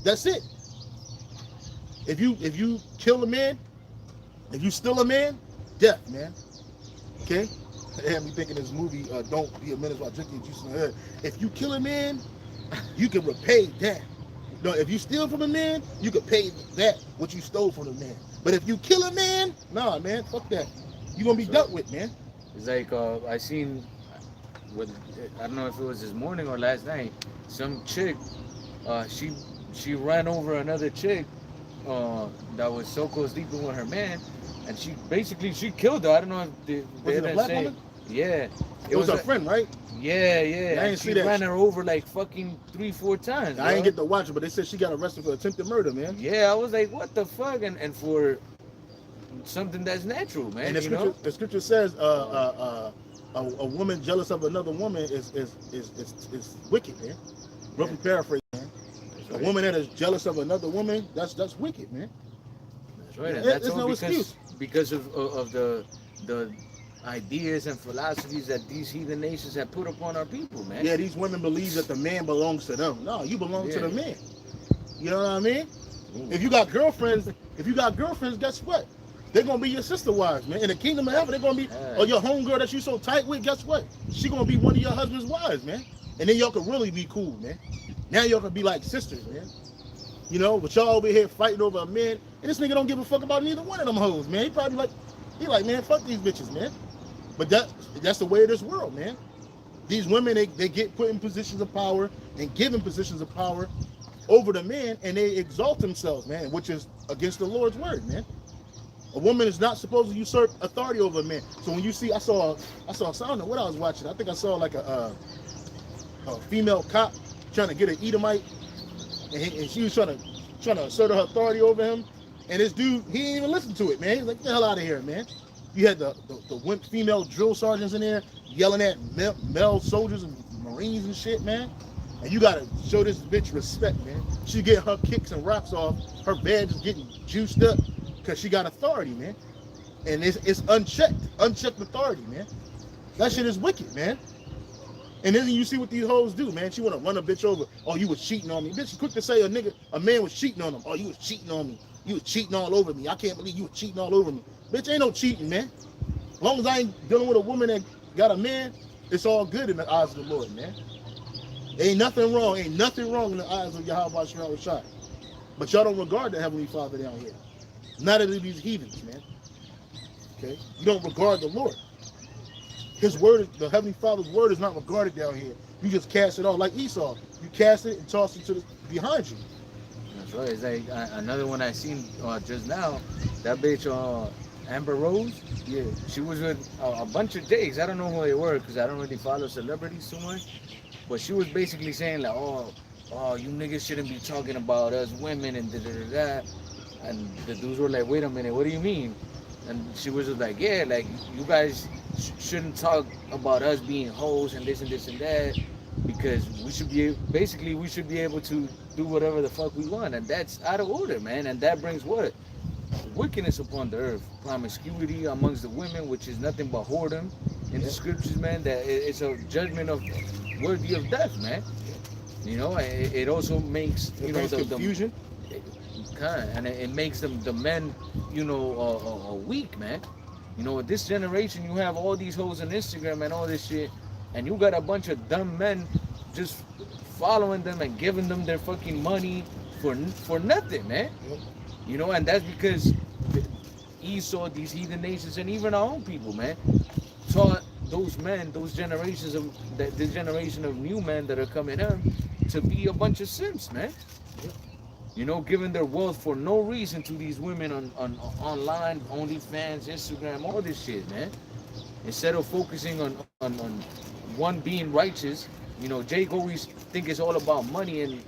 That's it. If you kill a man, if you steal a man, death, man. Okay? It had me thinking this movie, Don't Be a Menace While Drinking Juice in the Hood. If you kill a man, you can repay that. No, if you steal from a man, you can pay that what you stole from the man. But if you kill a man, nah, man, fuck that. You're gonna be dealt with, man. It's like I seen, I don't know if it was this morning or last night. Some chick, she ran over another chick, that was so close sleeping with her man, and she killed her. I don't know if they Was it a didn't black say. woman? Yeah, It was her friend, right? Yeah, I yeah. didn't And see she that ran shit. her over like fucking 3-4 times. I didn't bro. get to watch it, but they said she got arrested for attempted murder, man. Yeah, I was like, what the fuck? And for something that's natural, man. And the you scripture, know? the scripture says, a woman jealous of another woman is wicked, man. Roughly paraphrase, man. That's A right. woman that is jealous of another woman, that's wicked, man. That's right. And There- that's there's all no because excuse. of the ideas and philosophies that these heathen nations have put upon our people, man. Yeah, these women believe that the man belongs to them. No, you belong to the Yeah. man. You know what I mean? Ooh. If you got girlfriends, guess what? They're gonna be your sister wives, man. In the kingdom of heaven, they're gonna be, or your homegirl that you so tight with, guess what? She gonna be one of your husband's wives, man. And then y'all can really be cool, man. Now y'all can be like sisters, man. You know, but y'all over here fighting over a man, and this nigga don't give a fuck about neither one of them hoes, man. He probably like, man, fuck these bitches, man. But that's the way of this world, man. These women, they get put in positions of power and given positions of power over the man, and they exalt themselves, man, which is against the Lord's word, man. A woman is not supposed to usurp authority over a man. So when you see, I saw, I don't know what I was watching. I think I saw like a female cop trying to get an Edomite, and she was trying to assert her authority over him. And this dude, he didn't even listen to it, man. He's like, get the hell out of here, man. You had the female drill sergeants in there yelling at male soldiers and Marines and shit, man. And you gotta show this bitch respect, man. She getting her kicks and rocks off. Her badge is getting juiced up because she got authority, man. And it's unchecked authority, man. That shit is wicked, man. And then you see what these hoes do, man. She wanna run a bitch over. Oh, you was cheating on me. Bitch, quick to say a man was cheating on him. Oh, you was cheating on me. You was cheating all over me. I can't believe you was cheating all over me. Bitch, ain't no cheating, man. As long as I ain't dealing with a woman that got a man, it's all good in the eyes of the Lord, man. Ain't nothing wrong in the eyes of Yahweh Shema Shai. But y'all don't regard the Heavenly Father down here. Not of these heathens, man. Okay? You don't regard the Lord. His word, the Heavenly Father's word, is not regarded down here. You just cast it off like Esau. You cast it and toss it behind you. That's right. It's like another one I seen just now. That bitch, Amber Rose. Yeah. She was with a bunch of jakes. I don't know who they were because I don't really follow celebrities too much. But she was basically saying like, oh, you niggas shouldn't be talking about us women and da da da da. And the dudes were like, wait a minute, what do you mean? And she was just like, yeah, like you guys shouldn't talk about us being hoes and this and this and that, because we should be able to do whatever the fuck we want, and that's out of order, man. And that brings what? Wickedness upon the earth, promiscuity amongst the women, which is nothing but whoredom in the scriptures, man. That it's a judgment of worthy of death, man. You know, it also makes the confusion. And it makes the men, weak, man. You know, this generation, you have all these hoes on Instagram and all this shit, and you got a bunch of dumb men just following them and giving them their fucking money for nothing, man. Yep. You know, and that's because Esau, these heathen nations, and even our own people, man, taught those men, this generation of new men that are coming up, to be a bunch of simps, man. Yep. You know, giving their wealth for no reason to these women on online, OnlyFans, Instagram, all this shit, man. Instead of focusing on one being righteous, Jake always think it's all about money and,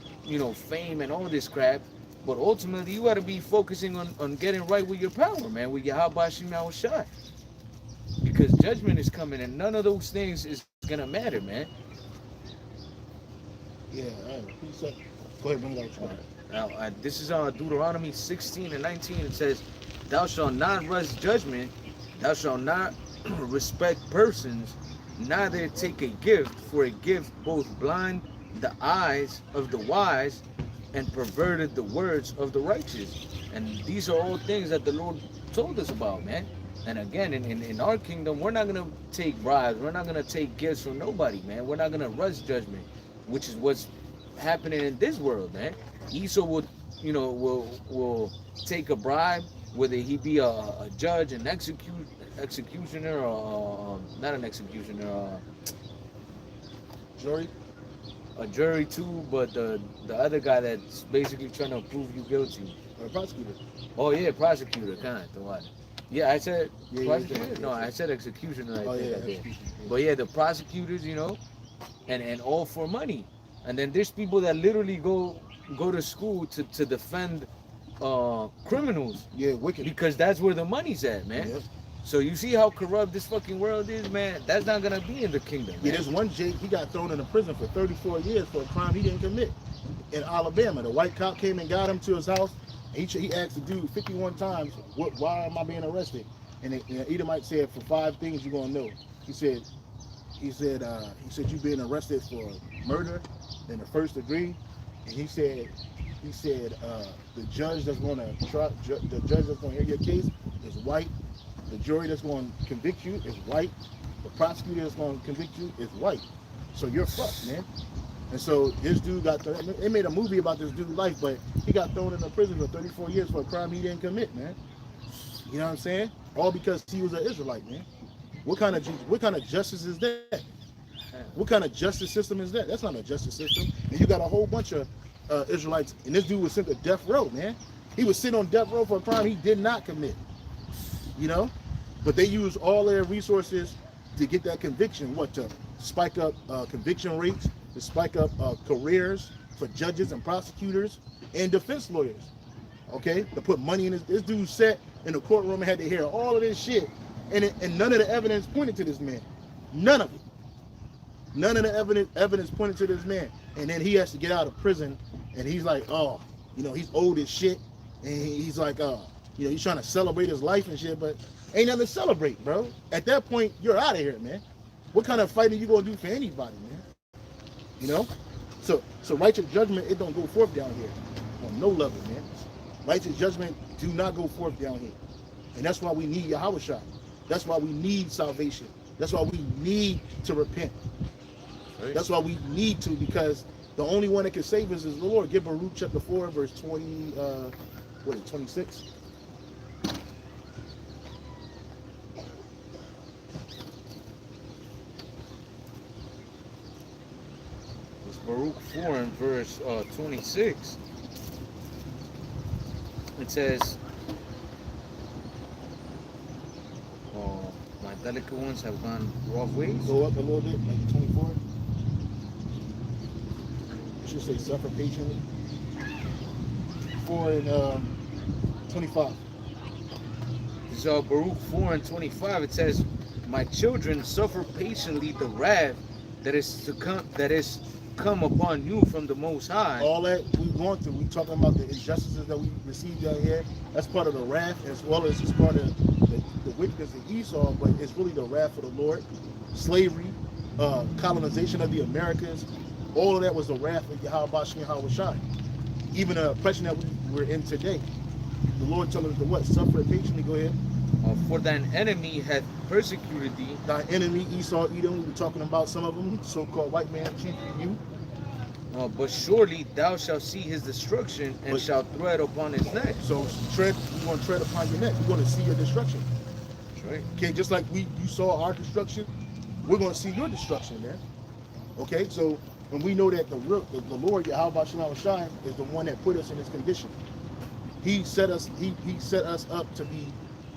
fame and all this crap. But ultimately, you got to be focusing on getting right with your power, man, with your Yahweh Shai. Because judgment is coming, and none of those things is going to matter, man. Yeah, go ahead, bring it out. Now, this is Deuteronomy 16 and 19. It says, thou shalt not rush judgment, thou shalt not respect persons, neither take a gift, for a gift both blind the eyes of the wise and perverted the words of the righteous. And these are all things that the Lord told us about, man. And again, in our kingdom, we're not gonna take bribes. We're not gonna take gifts from nobody, man. We're not gonna rush judgment, which is what's happening in this world, man. Esau will, will take a bribe, whether he be a judge, an executioner, or not an executioner, Jury. a jury too, but the other guy that's basically trying to prove you guilty. Or a prosecutor. Oh yeah, prosecutor, kind of what? Yeah, I said prosecutor. Yeah. No, I said executioner. I Oh think yeah, I did. execution. But yeah, the prosecutors, and all for money. And then there's people that literally go to school to defend criminals Yeah, wicked. because that's where the money's at, man. Yep. So you see how corrupt this fucking world is, man. That's not gonna be in the kingdom. Yeah, Man. there's one Jake, he got thrown into prison for 34 years for a crime he didn't commit in Alabama. The white cop came and got him to his house. He asked the dude 51 times, why am I being arrested? And Edomite said, for 5 things you're gonna know. He said you've been arrested for murder in the 1st degree. And he said the judge that's gonna hear your case is white. The jury that's going to convict you is white. The prosecutor that's going to convict you is white. So you're fucked, man. And so this dude they made a movie about this dude's life, but he got thrown into prison for 34 years for a crime he didn't commit, man. You know what I'm saying? All because he was an Israelite, man. What kind of justice is that? What kind of justice system is that? That's not a justice system. And you got a whole bunch of Israelites, and this dude was sent to death row, man. He was sitting on death row for a crime he did not commit. But they use all their resources to get that conviction. To spike up conviction rates, to spike up careers for judges and prosecutors and defense lawyers. Okay, to put money in this dude sat in the courtroom and had to hear all of this shit, and none of the evidence pointed to this man. None of it. None of the evidence pointed to this man. And then he has to get out of prison, and he's like, he's old as shit, and he's like, he's trying to celebrate his life and shit, but ain't nothing to celebrate, bro. At that point, you're out of here, man. What kind of fighting you gonna do for anybody, man? So righteous judgment, it don't go forth down here on no level, man. Righteous judgment do not go forth down here, and that's why we need Yahushua. That's why we need salvation. That's why we need to repent. Right. That's why we need to, because the only one that can save us is the Lord. Give Baruch chapter 4, verse 26. Baruch 4 and verse 26. It says, my delicate ones have gone rough ways. Go up a little bit, like 24. It should say suffer patiently. 4 and 25. This is Baruch 4 and 25. It says, my children suffer patiently the wrath that is come upon you from the Most High. All that we going through, we talking about the injustices that we received down here. That's part of the wrath, as well as it's part of the wickedness of Esau, but it's really the wrath of the Lord. Slavery, colonization of the Americas, all of that was the wrath of Yahweh Shai. Even the oppression that we're in today. The Lord telling us to what? Suffer it patiently. Go ahead. For thine enemy hath persecuted thee. Thine enemy, Esau, Edom, we were talking about some of them, so-called white man chiefing you. But surely thou shalt see his destruction and shalt tread upon his neck. So we're going to tread upon your neck. We're going to see your destruction. That's right. Okay, just like you saw our destruction, we're going to see your destruction, man. Okay, so when we know that the Lord, Yahweh Shai, is the one that put us in this condition. He set us up to be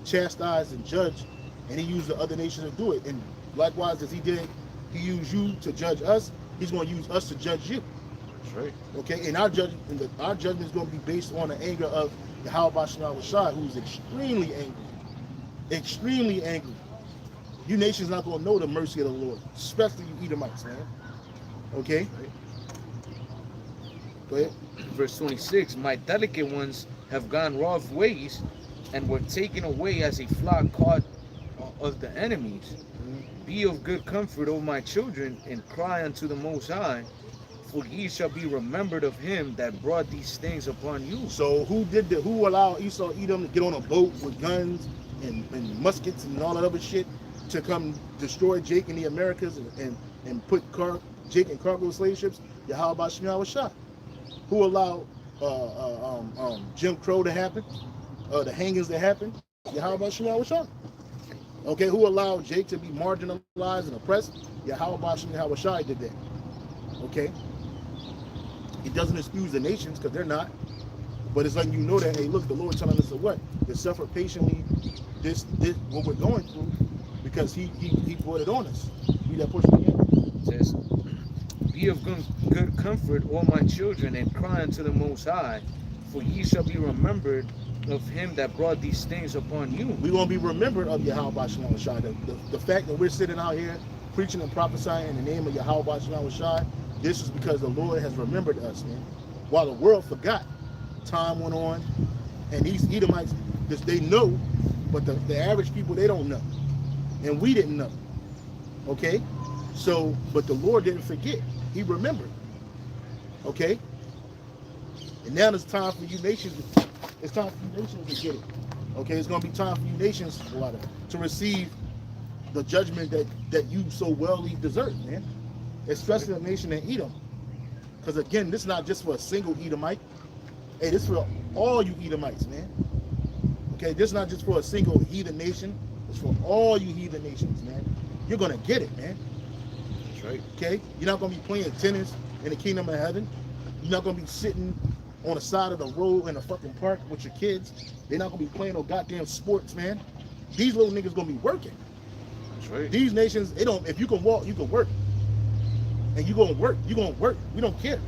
chastised and judged, and he used the other nations to do it. And likewise, as he used you to judge us, he's going to use us to judge you. That's right. Okay, and our judgment is going to be based on the anger of Yahweh Shai, who's extremely angry. Extremely angry. You nations not going to know the mercy of the Lord, especially you Edomites, man. Okay? Right. Go ahead. Verse 26, my delicate ones have gone rough ways and were taken away as a flock caught of the enemies. Be of good comfort, O my children, and cry unto the Most High, for ye shall be remembered of him that brought these things upon you. So who allowed Esau Edom to get on a boat with guns and muskets and all that other shit to come destroy Jake and the Americas and put Jake in cargo slave ships? Yahweh Shem Yahushua. Who allowed Jim Crow to happen? The hangings to happen? Yahweh Shem Yahushua. Okay, who allowed Jake to be marginalized and oppressed? Yahweh Shem Yahushua did that. Okay? It doesn't excuse the nations because they're not. But it's letting you know that, hey, look, the Lord telling us to what? To suffer patiently this what we're going through because he brought it on us. Read that portion again. It says, be of good comfort, all my children, and cry unto the Most High, for ye shall be remembered of him that brought these things upon you. We're going to be remembered of Yahweh Shem Yahushua. The fact that we're sitting out here preaching and prophesying in the name of Yahweh Shem Yahushua, this is because the Lord has remembered us, man. While the world forgot, time went on, and these Edomites, they know, but the average people, they don't know. And we didn't know. Okay? So, but the Lord didn't forget. He remembered. Okay? And now it's time for you nations. It's time for you nations to get it. Okay? It's going to be time for you nations to receive the judgment that you so wellly deserve, man. Especially the nation in Edom. Because again, this is not just for a single Edomite. Hey, this is for all you Edomites, man. Okay, this is not just for a single heathen nation. It's for all you heathen nations, man. You're going to get it, man. That's right. Okay? You're not going to be playing tennis in the kingdom of heaven. You're not going to be sitting on the side of the road in a fucking park with your kids. They're not going to be playing no goddamn sports, man. These little niggas going to be working. That's right. These nations, they don't, if you can walk, you can work. And you're going to work. You're going to work. We don't care.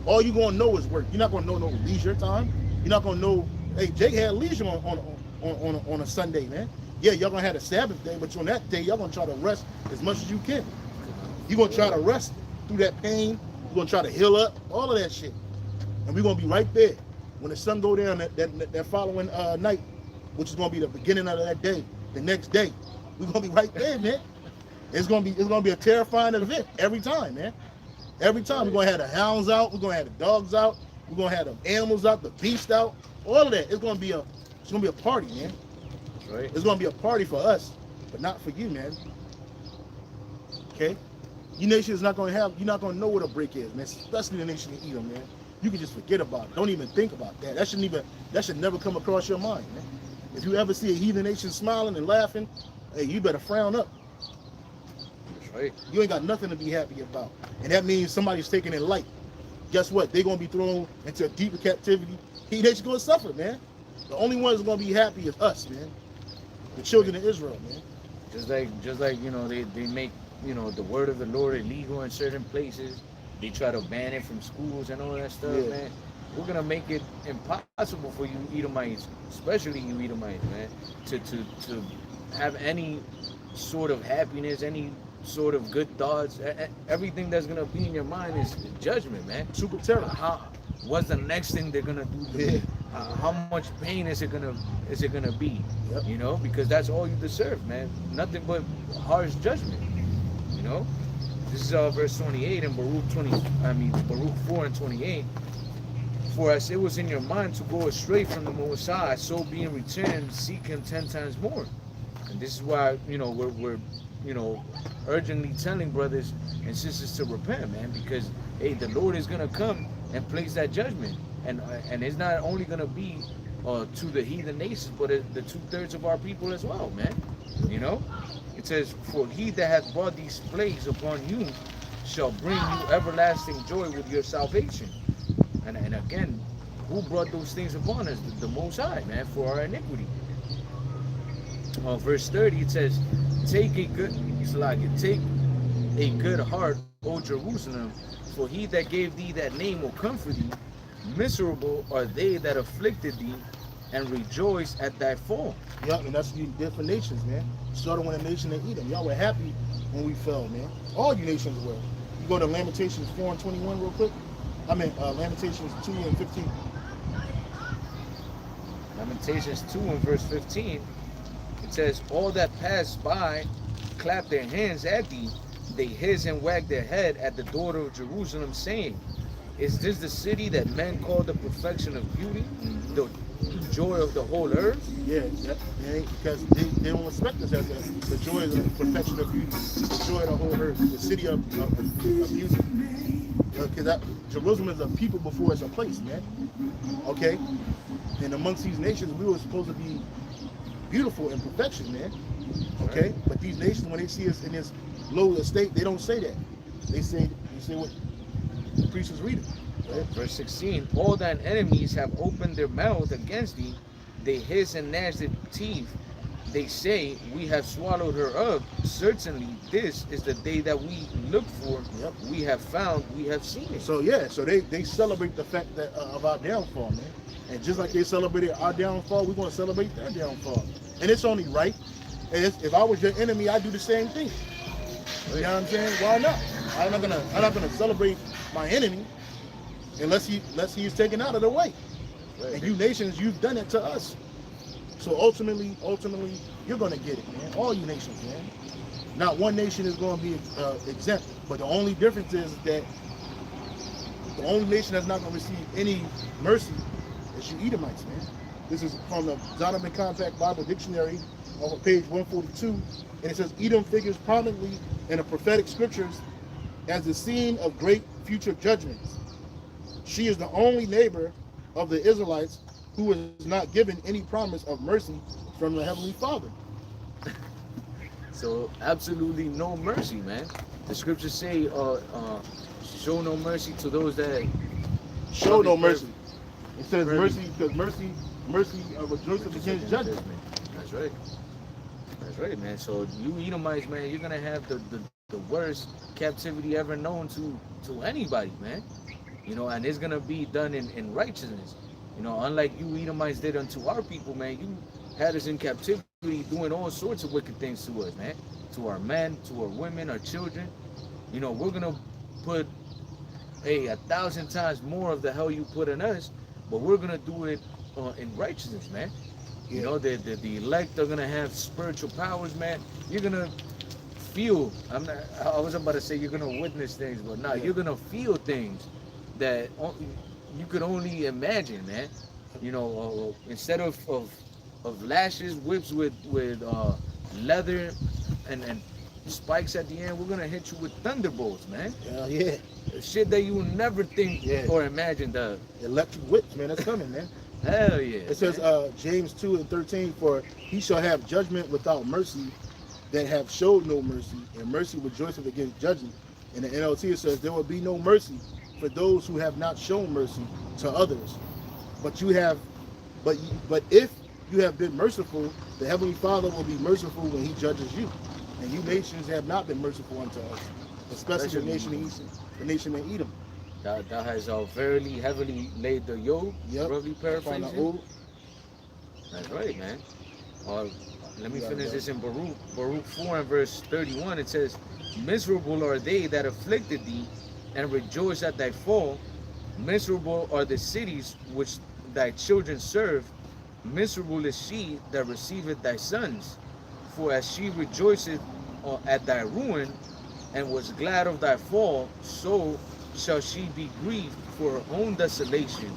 All you're going to know is work. You're not going to know no leisure time. You're not going to know, hey, Jake had leisure on a Sunday, man. Yeah, y'all going to have a Sabbath day, but on that day, y'all going to try to rest as much as you can. You're going to try to rest through that pain. You're going to try to heal up, all of that shit. And we're going to be right there. When the sun go down that following night, which is going to be the beginning of that day, the next day, we're going to be right there, man. It's gonna be a terrifying event every time, man. Every time we're gonna have the hounds out, we're gonna have the dogs out, we're gonna have the animals out, the beast out, all of that. It's gonna be a party, man. That's right. It's gonna be a party for us, but not for you, man. Okay? You nation is not gonna you're not gonna know what a break is, man. Especially the nation of Edom, man. You can just forget about it. Don't even think about that. That should never come across your mind, man. If you ever see a heathen nation smiling and laughing, hey, you better frown up. Right. You ain't got nothing to be happy about. And that means somebody's taking it light. Guess what? They're going to be thrown into a deeper captivity. They're just going to suffer, man. The only ones that's going to be happy is us, man. The children of Israel, man. Just like you know, they make, you know, the word of the Lord illegal in certain places. They try to ban it from schools and all that stuff, yeah. Man. We're going to make it impossible for you Edomites, especially you Edomites, man, to have any sort of happiness, any sort of good thoughts. Everything that's gonna be in your mind is judgment, man. Super terrible. What's the next thing they're gonna do to me? How much pain is it gonna be? Yep. You know, because that's all you deserve, man. Nothing but harsh judgment. You know, this is verse 28 in Baruch 4 and 28. For as it was in your mind to go astray from the Most High, so being returned, seek Him 10 times more. And this is why, you know, we're you know, urgently telling brothers and sisters to repent, man, because hey, the Lord is gonna come and place that judgment, and it's not only gonna be to the heathen nations, but the 2/3 of our people as well, man. You know, it says, "For he that hath brought these plagues upon you shall bring you everlasting joy with your salvation." And again, who brought those things upon us? The Most High, man, for our iniquity. Verse 30, it says, Take a good heart, O Jerusalem, for he that gave thee that name will comfort thee. Miserable are they that afflicted thee, and rejoice at thy fall. Yeah, and that's you different nations, man. Starting with a nation of Edom. Y'all were happy when we fell, man. All you nations were. You go to Lamentations 4 and 21 real quick. Lamentations 2 and 15. Lamentations 2 and verse 15. It says, all that pass by clap their hands at thee. They hiss and wag their head at the daughter of Jerusalem, saying, is this the city that men call the perfection of beauty? joy of the whole earth. Yeah, yep. Because they don't respect us as the joy of the perfection of beauty, the joy of the whole earth, the city of beauty. Because Jerusalem is a people before it's a place, man. Okay? And amongst these nations, we were supposed to be beautiful in perfection, man. Okay? Right. But these nations, when they see us in this low estate, they don't say that. They say what the priest is reading. Right? Verse 16, all thine enemies have opened their mouth against thee. They hiss and gnash their teeth. They say, we have swallowed her up. Certainly, this is the day that we look for. Yep. We have found, we have seen it. So yeah, so they celebrate the fact that of our downfall, man. And just like they celebrated our downfall, we're going to celebrate their downfall. And it's only right. And if I was your enemy, I'd do the same thing. You know what I'm saying? Why not? I'm not gonna celebrate my enemy unless he is taken out of the way. Right. And you nations, you've done it to us. So ultimately, you're gonna get it, man. All you nations, man. Not one nation is going to be exempt. But the only difference is that the only nation that's not going to receive any mercy is you Edomites, man. This is from the Zondervan Compact Bible Dictionary on page 142. And it says, Edom figures prominently in the prophetic scriptures as the scene of great future judgments. She is the only neighbor of the Israelites who is not given any promise of mercy from the Heavenly Father. So absolutely no mercy, man. The scriptures say, show no mercy to those that show no mercy. It says mercy because mercy rejoices against judgment. That's right. That's right, man. So you Edomites, man, you're gonna have the worst captivity ever known to anybody, man. You know, and it's gonna be done in righteousness. You know, unlike you Edomites did unto our people, man. You had us in captivity doing all sorts of wicked things to us, man. To our men, to our women, our children. You know, we're gonna put 1,000 times more of the hell you put in us, but we're gonna do it in righteousness, man. You know, the elect are gonna have spiritual powers, man. You're gonna feel. I was about to say you're gonna witness things, but no, you're gonna feel things that you could only imagine, man. You know, instead of lashes, whips with leather and spikes at the end, we're gonna hit you with thunderbolts, man. Yeah. Shit that you would never think or imagine. The electric whips, man, that's coming, man. Hell yeah. It says James 2:13, for he shall have judgment without mercy that have showed no mercy, and mercy rejoiceth against judgment. In the NLT it says there will be no mercy for those who have not shown mercy to others. But if you have been merciful, the Heavenly Father will be merciful when he judges you. And you nations have not been merciful unto us, especially the nation in East, the nation in Edom. Thou has verily heavily laid the yoke, roughly paraphrasing. That's right, man. Let me finish this in Baruch 4 and verse 31. It says, miserable are they that afflicted thee, and rejoice at thy fall. Miserable are the cities which thy children serve. Miserable is she that receiveth thy sons. For as she rejoiceth at thy ruin, and was glad of thy fall, so shall she be grieved for her own desolation.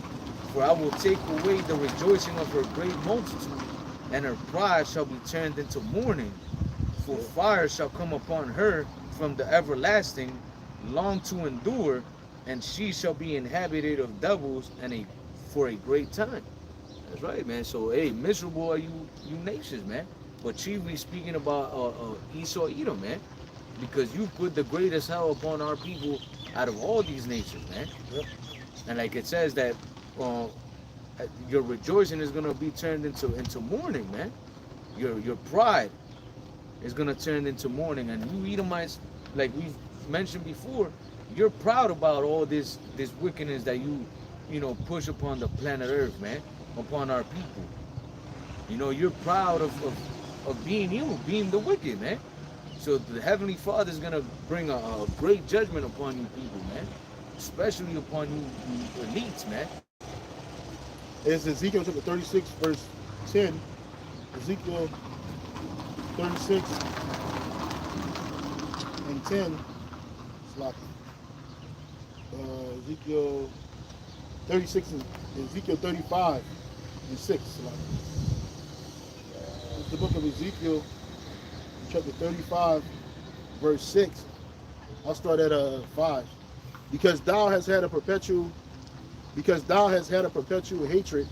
For I will take away the rejoicing of her great multitude, and her pride shall be turned into mourning. For fire shall come upon her from the everlasting, long to endure, and she shall be inhabited of devils for a great time. That's right, man. So, miserable are you nations, man. But chiefly speaking about Esau, Edom, man, because you put the greatest hell upon our people out of all these nations, man. Yep. And like it says that your rejoicing is gonna be turned into mourning, man. Your pride is gonna turn into mourning, and you Edomites, like we've mentioned before, you're proud about all this wickedness that you push upon the planet Earth, man, upon our people. You know, you're proud of being the wicked, man. So the Heavenly Father is gonna bring a great judgment upon you people, man, especially upon you elites, man. It's Ezekiel chapter 36, verse 10. Ezekiel 36 and 10. It's like Ezekiel 36 and Ezekiel 35 and 6. It's the book of Ezekiel, chapter 35, verse 6. I'll start at 5. Because thou hast had a perpetual hatred,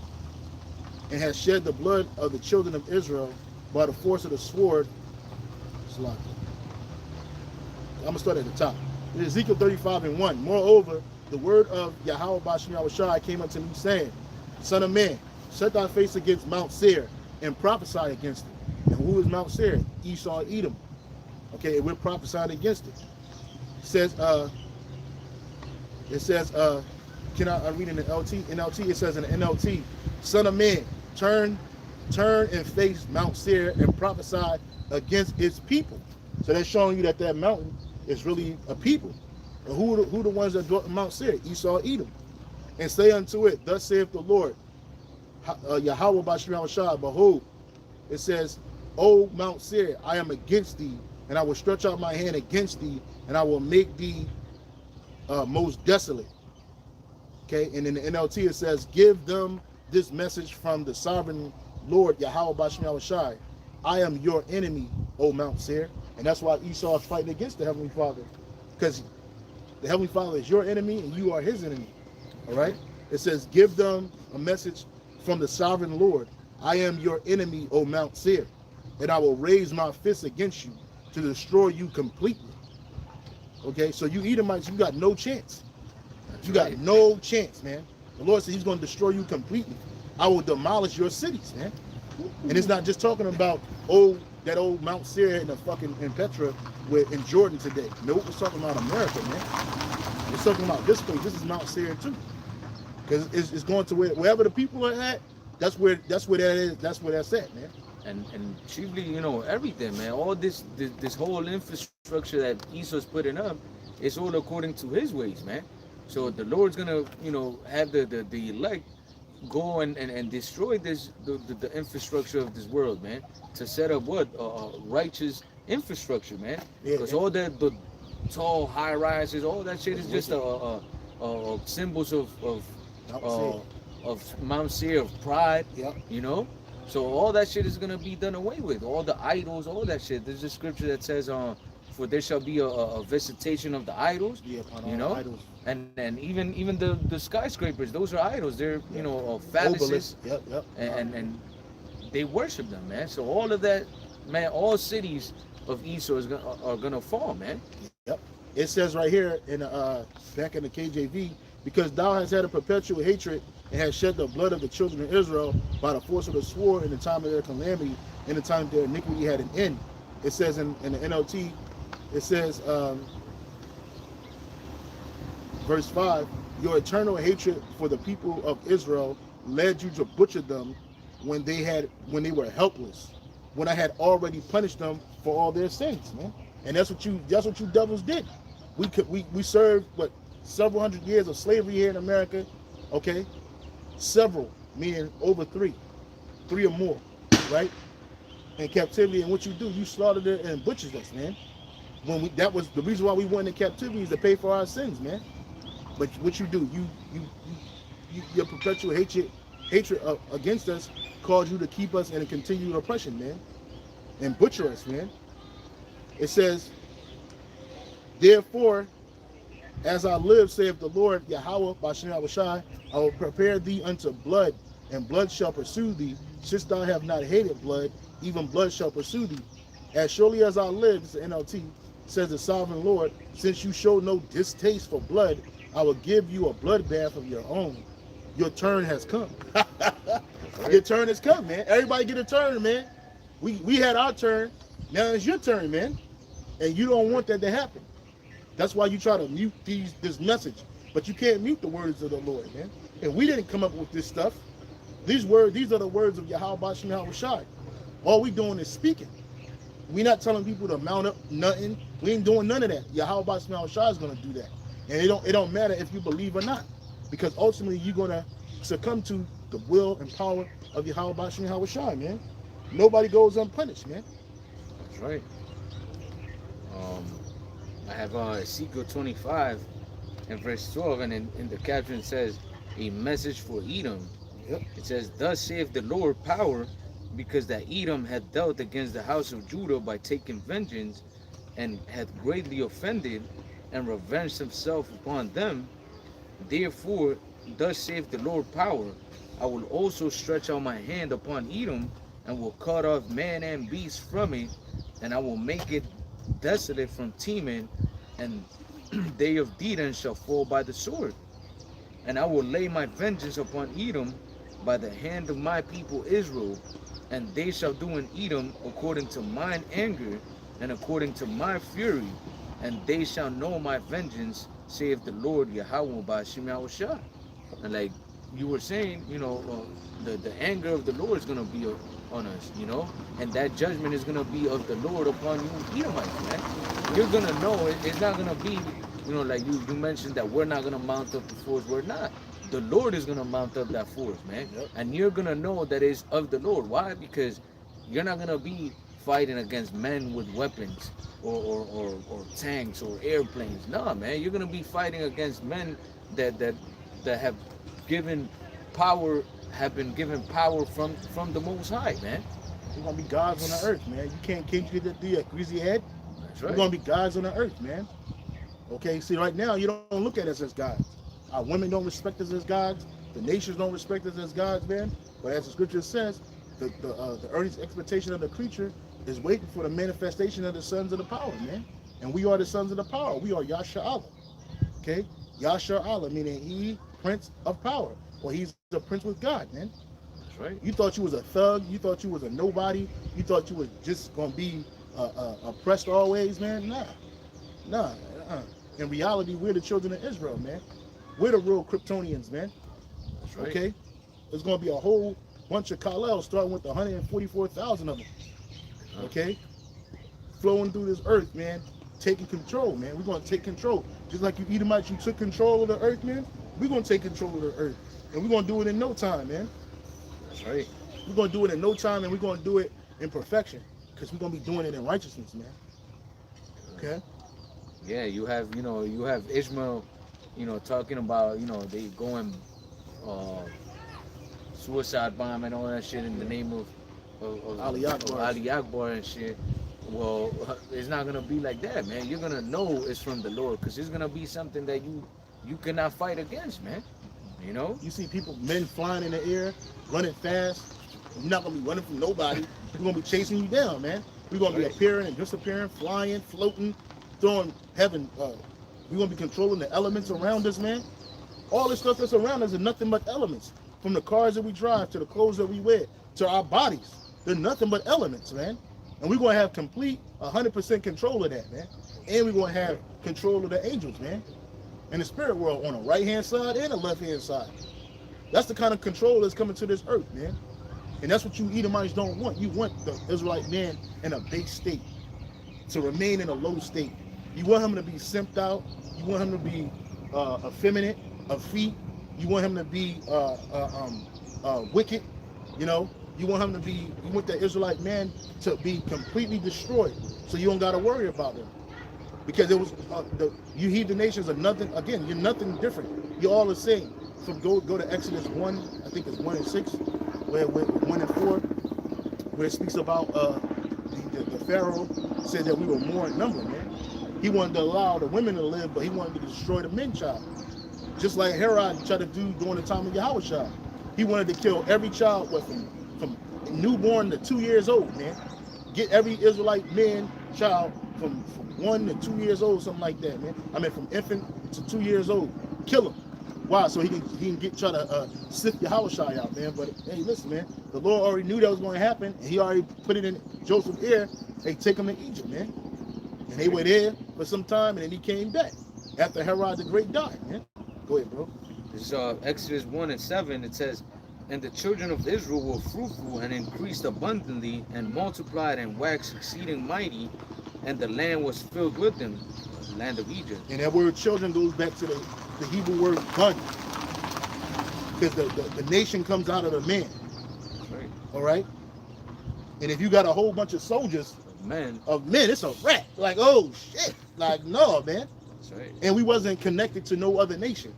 and hast shed the blood of the children of Israel by the force of the sword. I'm gonna start at the top. In Ezekiel 35 and 1. Moreover, the word of Yahweh Bashem Yahushai came unto me, saying, Son of man, set thy face against Mount Seir and prophesy against it. And who is Mount Seir? Esau, Edom. Okay, and we're prophesying against it. It says, can I read in the NLT? It says in the NLT, Son of man, turn and face Mount Seir and prophesy against its people. So that's showing you that that mountain is really a people. And who the ones that dwelt in Mount Seir? Esau, Edom. And say unto it, thus saith the Lord, Yahweh Bashem Yahushai, behold, it says, O Mount Seir, I am against thee, and I will stretch out my hand against thee, and I will make thee most desolate. Okay, and in the NLT it says, give them this message from the sovereign Lord Yahweh Bashem Yahushai, I am your enemy, O Mount Seir. And that's why Esau is fighting against the Heavenly Father, because the Heavenly Father is your enemy and you are his enemy. All right, it says, give them a message from the sovereign Lord, I am your enemy, O Mount Seir, and I will raise my fist against you to destroy you completely. Okay, so you Edomites, you got no chance. You got no chance, man. The Lord said he's going to destroy you completely. I will demolish your cities, man. And it's not just talking about that old Mount Seir in Petra in Jordan today. Nope, it's talking about America, man. It's talking about this place. This is Mount Seir too. Because it's going to wherever the people are at, that's where that is, that's where that's at, man. And chiefly, you know, everything, man. All this whole infrastructure that Esau's putting up is all according to his ways, man. So the Lord's gonna, you know, have the elect go and destroy the infrastructure of this world, man, to set up what righteous infrastructure, man. Because all the tall high rises, all that shit is just symbols of Mount Seir, of pride, you know. So all that shit is gonna be done away with. All the idols, all that shit. There's a scripture that says, for there shall be a visitation of the idols, you know, idols. And even the skyscrapers, those are idols. They're you know phalluses, and they worship them, man. So all of that, man, all cities of Esau are gonna fall, man. Yep. It says right here in back in the KJV, because thou hast had a perpetual hatred and hast shed the blood of the children of Israel by the force of the sword in the time of their calamity, in the time their iniquity had an end. It says in the NLT, it says, verse 5, your eternal hatred for the people of Israel led you to butcher them when they were helpless, when I had already punished them for all their sins, man. And that's what you devils did. We served several hundred years of slavery here in America, okay? Several, meaning over three or more, right? In captivity, and what you do, you slaughtered it and butchered us, man. That was the reason why we went into captivity, is to pay for our sins, man. But what you do, your perpetual hatred against us caused you to keep us in a continued oppression, man, and butcher us, man. It says, therefore, as I live, saith the Lord Yahweh Bashem Yahushai, I will prepare thee unto blood, and blood shall pursue thee. Since thou have not hated blood, even blood shall pursue thee. As surely as I live, this is NLT, says the sovereign Lord, since you show no distaste for blood, I will give you a bloodbath of your own. Your turn has come. Your turn has come, man. Everybody get a turn, man. We had our turn. Now it's your turn, man. And you don't want that to happen. That's why you try to mute this message. But you can't mute the words of the Lord, man. And we didn't come up with this stuff. These are the words of Yahweh Bashem Yahushai. All we doing is speaking. We're not telling people to mount up nothing. We ain't doing none of that. Yahweh Bashem Yahushai is going to do that. And it don't matter if you believe or not. Because ultimately you're going to succumb to the will and power of Yahweh Bashem Yahushai, man. Nobody goes unpunished, man. That's right. I have Ezekiel 25 and verse 12, and in the caption says, a message for Edom. Yep. It says, thus saith the Lord power, because that Edom hath dealt against the house of Judah by taking vengeance, and hath greatly offended, and revenged himself upon them. Therefore, thus saith the Lord power, I will also stretch out my hand upon Edom, and will cut off man and beast from it, and I will make it desolate from Teman, and they of Dedan shall fall by the sword. And I will lay my vengeance upon Edom by the hand of my people Israel, and they shall do in Edom according to mine anger and according to my fury, and they shall know my vengeance, saith the Lord Yahweh by Shem Yahushua. And like you were saying, the anger of the Lord is going to be on us, and that judgment is going to be of the Lord upon you Edomites, man. You're going to know it's not going to be, like you mentioned that we're not going to mount up the force. We're not. The Lord is going to mount up that force, man. Yep. And you're going to know that it's of the Lord. Why? Because you're not going to be fighting against men with weapons or tanks or airplanes. No, man. You're going to be fighting against men that have given power, have been given power from the Most High, man. We're gonna be gods on the earth, man. Can't you get the greasy head? That's right. We're gonna be gods on the earth, man. Okay, see, right now you don't look at us as gods. Our women don't respect us as gods. The nations don't respect us as gods, man. But as the scripture says, the earnest expectation of the creature is waiting for the manifestation of the sons of the power, man. And we are the sons of the power. We are Yasha Okay, Yasha Allah, meaning he, Prince of Power, or he's a prince with God, man. That's right. You thought you was a thug. You thought you was a nobody. You thought you was just gonna be oppressed always, man. Nah. In reality, we're the children of Israel, man. We're the real Kryptonians, man. That's right. Okay, there's gonna be a whole bunch of Kal-El, starting with 144,000 of them. Okay, flowing through this earth, man, taking control, man. We're gonna take control, just like you Edomites. You took control of the earth, man. We're gonna take control of the earth, and we're gonna do it in no time, man. That's right. We're gonna do it in no time, and we're gonna do it in perfection, because we're gonna be doing it in righteousness, man. Okay. Yeah, you have Ishmael, talking about, they going suicide bomb and all that shit in the name of Ali Akbar. Ali Akbar and shit. Well, it's not gonna be like that, man. You're gonna know it's from the Lord, because it's gonna be something that you cannot fight against, man. You see people, men flying in the air, running fast. You're not gonna be running from nobody. We're gonna be chasing you down, man. We're gonna be appearing and disappearing, flying, floating, throwing heaven. We're gonna be controlling the elements around us, man. All this stuff that's around us is nothing but elements. From the cars that we drive to the clothes that we wear to our bodies, they're nothing but elements, man. And we're gonna have complete 100% control of that, man. And we're gonna have control of the angels, man. In the spirit world, on the right-hand side and the left-hand side. That's the kind of control that's coming to this earth, man. And that's what you Edomites don't want. You want the Israelite man in a base state, to remain in a low state. You want him to be simped out. You want him to be effeminate, effete. You want him to be wicked. You want him to be. You want the Israelite man to be completely destroyed, so you don't got to worry about him. Because it was you heathen nations are nothing. Again, you're nothing different. You're all the same. So go to Exodus 1. I think it's 1 and 6, where 1 and 4, where it speaks about the Pharaoh said that we were more in number, man. He wanted to allow the women to live, but he wanted to destroy the men child. Just like Herod tried to do during the time of Yahushua. He wanted to kill every child from newborn to 2 years old, man. Get every Israelite man child from 1 to 2 years old, something like that, man. I mean, from infant to 2 years old. Kill him. Why? So he can try to sift Yahushua out, man. But hey, listen, man. The Lord already knew that was going to happen, and he already put it in Joseph's ear. Hey, take him to Egypt, man. And they were there for some time, and then he came back after Herod the Great died, man. Go ahead, bro. This is Exodus 1 and 7. It says, and the children of Israel were fruitful and increased abundantly and multiplied and waxed exceeding mighty, and the land was filled with them, the land of Egypt. And that word children goes back to the Hebrew word bun. Because the nation comes out of the man. That's right. All right? And if you got a whole bunch of soldiers of men, it's a wrap. Like, oh shit. Like, no, man. That's right. And we wasn't connected to no other nation.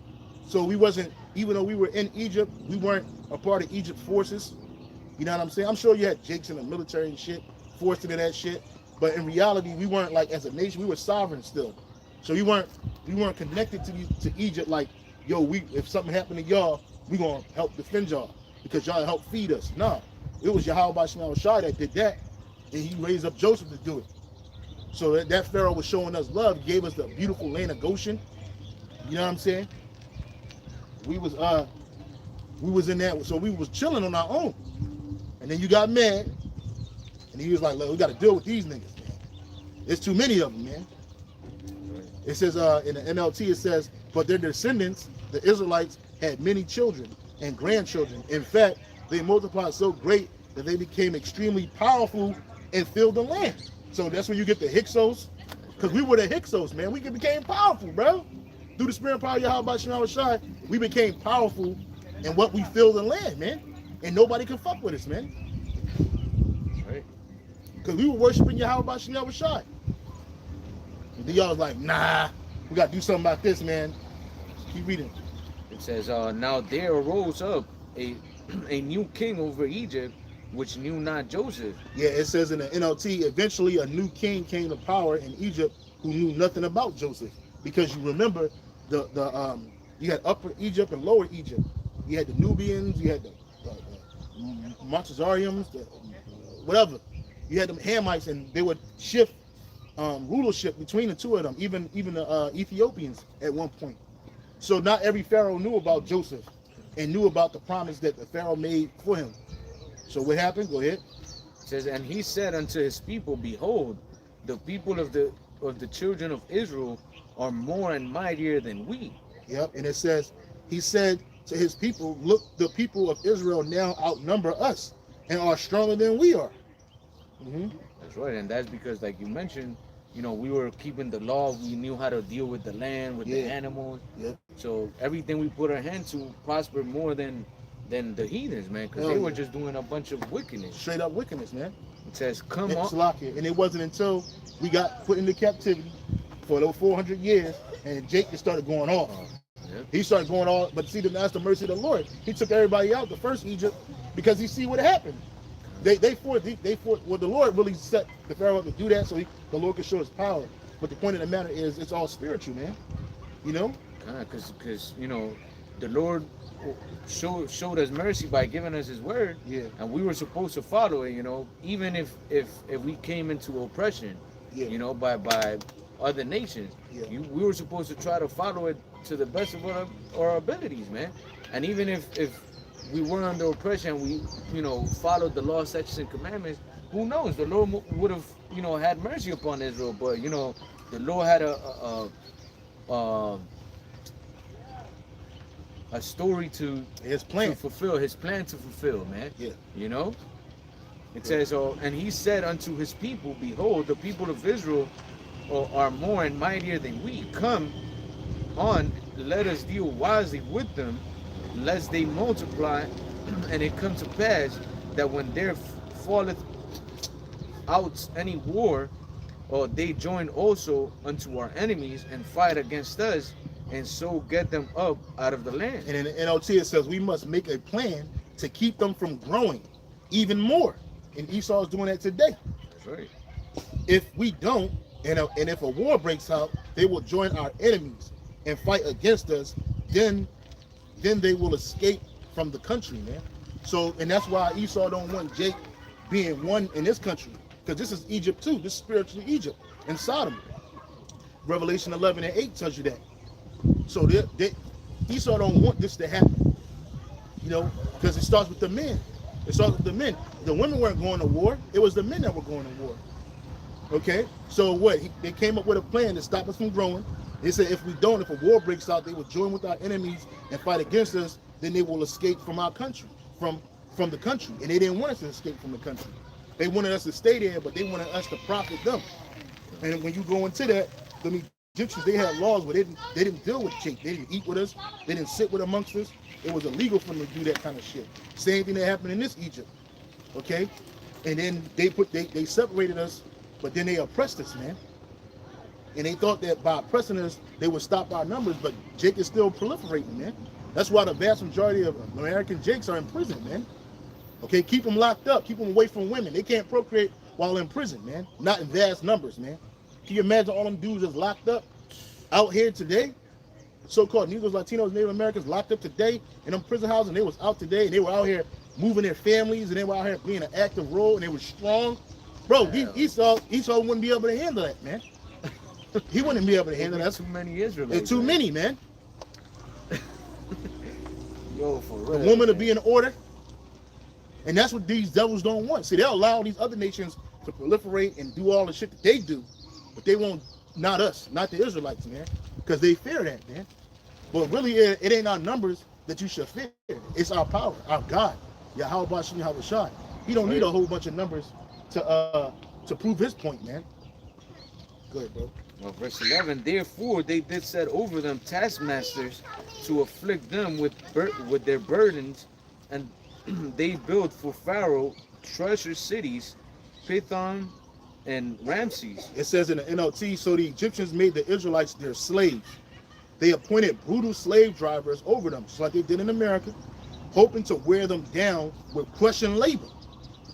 So we wasn't, even though we were in Egypt, we weren't a part of Egypt's forces. You know what I'm saying? I'm sure you had Jakes in the military and shit, forced into that shit. But in reality, we weren't like, as a nation, we were sovereign still. So we weren't connected to Egypt like, yo, if something happened to y'all, we gonna help defend y'all because y'all help feed us. Nah, it was Yahweh Shai that did that, and he raised up Joseph to do it. So that Pharaoh was showing us love, gave us the beautiful land of Goshen. You know what I'm saying? We was in that, so we was chilling on our own. And then you got mad, and he was like, look, we got to deal with these niggas, man. There's too many of them, man. It says in the NLT, it says, but their descendants, the Israelites, had many children and grandchildren. In fact, they multiplied so great that they became extremely powerful and filled the land. So that's where you get the Hyksos, because we were the Hyksos, man. We became powerful, bro. Through the spirit and power of Yahweh Shai, we became powerful in what we filled the land, man. And nobody can fuck with us, man. Right. Because we were worshiping Yahweh Shai. And then y'all was like, nah, we got to do something about this, man. Just keep reading. It says, now there arose up a new king over Egypt, which knew not Joseph. Yeah, it says in the NLT, eventually a new king came to power in Egypt who knew nothing about Joseph. Because you remember, you had Upper Egypt and Lower Egypt. You had the Nubians, you had the Montezarians, whatever. You had them Hamites, and they would shift rulership between the two of them, even the Ethiopians at one point. So not every Pharaoh knew about Joseph and knew about the promise that the Pharaoh made for him. So what happened? Go ahead. It says, and he said unto his people, behold, the people of the children of Israel are more and mightier than we. Yep, and it says, he said to his people, look, the people of Israel now outnumber us and are stronger than we are. Mm-hmm. That's right, and that's because, like you mentioned, we were keeping the law. We knew how to deal with the land, with the animals. Yeah. So everything we put our hand to prospered more than the heathens, man, because they were just doing a bunch of wickedness. Straight up wickedness, man. It says, come on. And it wasn't until we got put into captivity for those 400 years, and Jake just started going off. Yep. He started going off, but see, that's the mercy of the Lord. He took everybody out, the first Egypt, because he see what happened. They fought. Well, the Lord really set the Pharaoh up to do that, so the Lord could show his power. But the point of the matter is, it's all spiritual, man. Because the Lord showed us mercy by giving us His word, and we were supposed to follow it. Even if we came into oppression, by other nations, we were supposed to try to follow it to the best of our abilities, man. And even if we were under oppression, we followed the law, statutes, and commandments, who knows? The Lord would have had mercy upon Israel, but the Lord had a story to fulfill, his plan to fulfill, man. It says, and he said unto his people, behold, the people of Israel are more and mightier than we. Come on, let us deal wisely with them, lest they multiply. And it come to pass that when there falleth out any war, or they join also unto our enemies and fight against us, and so get them up out of the land. And in the NLT it says we must make a plan to keep them from growing even more. And Esau is doing that today. That's right. If we don't, and if a war breaks out, they will join our enemies and fight against us. Then they will escape from the country, man. So, and that's why Esau don't want Jake being one in this country, because this is Egypt too. This is spiritual Egypt and Sodom. Revelation 11:8 tells you that. So Esau don't want this to happen, because it starts with the men. It starts with the men. The women weren't going to war. It was the men that were going to war. Okay? So what? They came up with a plan to stop us from growing. They said if a war breaks out, they will join with our enemies and fight against us. Then they will escape from our country, from the country. And they didn't want us to escape from the country. They wanted us to stay there, but they wanted us to profit them. And when you go into that, the Egyptians, they had laws where they didn't deal with Jake. They didn't eat with us. They didn't sit with amongst us. It was illegal for them to do that kind of shit. Same thing that happened in this Egypt. Okay? And then they separated us, but then they oppressed us, man. And they thought that by oppressing us, they would stop our numbers, but Jake is still proliferating, man. That's why the vast majority of American jakes are in prison, man. Okay, keep them locked up, keep them away from women. They can't procreate while in prison, man. Not in vast numbers, man. Can you imagine all them dudes that's locked up out here today? So-called Negroes, Latinos, Native Americans locked up today in them prison houses, and they was out today, and they were out here moving their families, and they were out here playing an active role, and they were strong. Bro, Esau wouldn't be able to handle that, man. He wouldn't be able to handle that. Too many Israelites. There's too many, man. Yo, for real. The woman to be in order. And that's what these devils don't want. See, they'll allow these other nations to proliferate and do all the shit that they do, but they won't, not us, not the Israelites, man, because they fear that, man. But really, it ain't our numbers that you should fear. It's our power, our God. Yahweh Bashim Yahushua. He don't need a whole bunch of numbers to prove his point, man. Go ahead, bro. Well, verse 11, therefore they did set over them taskmasters to afflict them with their burdens, and they built for Pharaoh treasure cities, Pithom and Ramses. It says in the NLT, so the Egyptians made the Israelites their slaves. They appointed brutal slave drivers over them, just like they did in America, hoping to wear them down with crushing labor.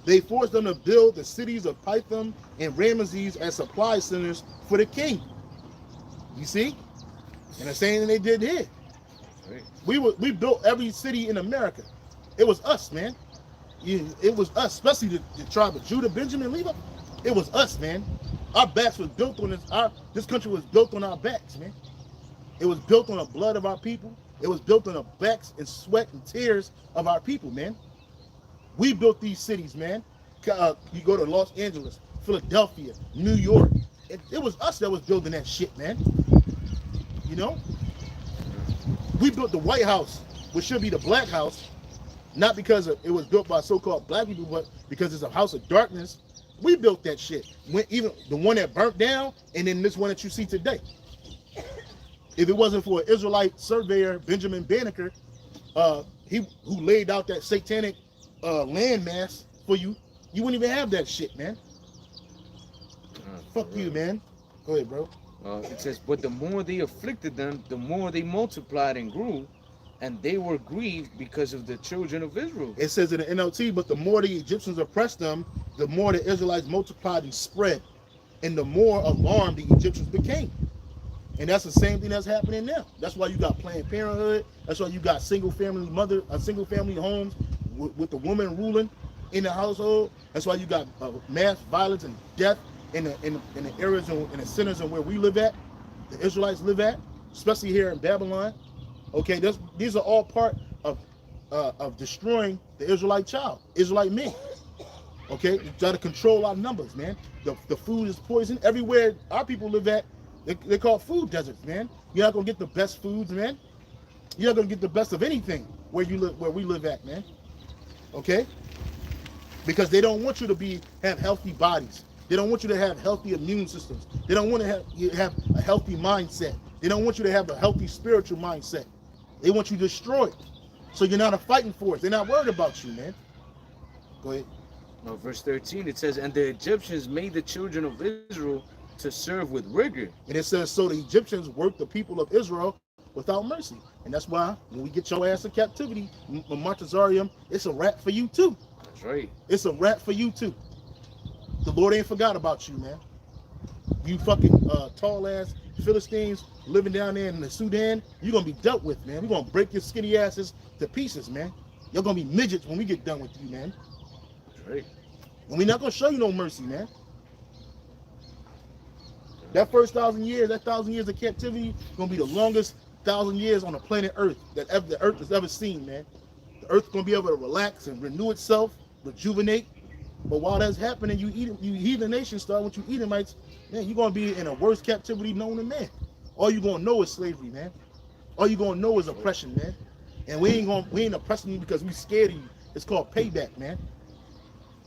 They forced them to build the cities of Pithom and Ramesses as supply centers for the king. You see? And the same thing they did here. Right. We built every city in America. It was us, man. It was us, especially the tribe of Judah, Benjamin, Levi. It was us, man. Our backs was built on this. This country was built on our backs, man. It was built on the blood of our people. It was built on the backs and sweat and tears of our people, man. We built these cities, man. You go to Los Angeles, Philadelphia, New York. It was us that was building that shit, man. You know? We built the White House, which should be the Black House, not because it was built by so-called black people, but because it's a house of darkness. We built that shit. Even the one that burnt down, and then this one that you see today. If it wasn't for an Israelite surveyor, Benjamin Banneker, who laid out that satanic landmass for you, you wouldn't even have that shit, man. Fuck you, man. Go ahead, bro. It says, but the more they afflicted them, the more they multiplied and grew, and they were grieved because of the children of Israel. It says in the NLT, but the more the Egyptians oppressed them, the more the Israelites multiplied and spread, and the more alarmed the Egyptians became. And that's the same thing that's happening now. That's why you got Planned Parenthood. That's why you got single family homes with the woman ruling in the household. That's why you got mass violence and death in the areas and in the centers and where we live at, the Israelites live at, especially here in Babylon. Okay, these are all part of destroying the Israelite child, Israelite men. Okay, you try to control our numbers, man. The food is poison everywhere. Our people live at. They're called food deserts, man. You're not gonna get the best foods, man. You're not gonna get the best of anything where we live at, man. Okay? Because they don't want you to have healthy bodies. They don't want you to have healthy immune systems. They don't want to have a healthy mindset. They don't want you to have a healthy spiritual mindset. They want you destroyed. So you're not a fighting force. They're not worried about you, man. Go ahead. Now, verse 13, it says, and the Egyptians made the children of Israel to serve with rigor. And it says, so the Egyptians worked the people of Israel without mercy. And that's why when we get your ass in captivity, Montezarium, it's a wrap for you too. That's right. It's a wrap for you too. The Lord ain't forgot about you, man. You fucking tall ass Philistines living down there in the Sudan, you're gonna be dealt with, man. We're gonna break your skinny asses to pieces, man. You're gonna be midgets when we get done with you, man. That's right. And we're not gonna show you no mercy, man. That first 1,000 years, that 1,000 years of captivity is gonna be the longest 1,000 years on the planet Earth that the Earth has ever seen, man. The Earth's gonna be able to relax and renew itself, rejuvenate. But while that's happening, you heathen nations start with you Edomites, man, you're gonna be in a worse captivity known to man. All you're gonna know is slavery, man. All you're gonna know is oppression, man. And we ain't oppressing you because we scared of you. It's called payback, man.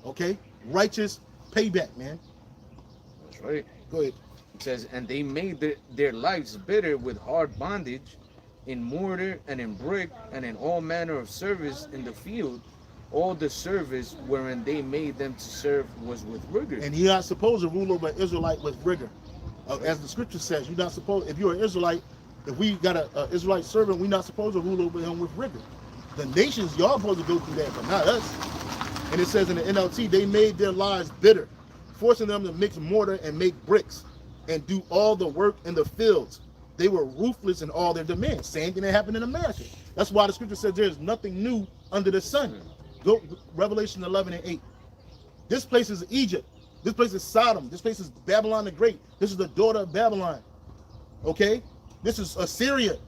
Okay? Righteous payback, man. That's right. Go ahead. It says, and they made their lives bitter with hard bondage, in mortar and in brick, and in all manner of service in the field. All the service wherein they made them to serve was with rigor. And you're not supposed to rule over an Israelite with rigor. As the scripture says, you're not supposed, if you're an Israelite, If we got a Israelite servant, we're not supposed to rule over him with rigor. The nations, y'all supposed to go through that, but not us. And it says in the NLT, they made their lives bitter, forcing them to mix mortar and make bricks and do all the work in the fields. They were ruthless in all their demands. Same thing that happened in America. That's why the scripture says there's nothing new under the sun. Go Revelation 11 and 8. This place is Egypt. This place is Sodom. This place is Babylon the Great. This is the daughter of Babylon. Okay? This is Assyria.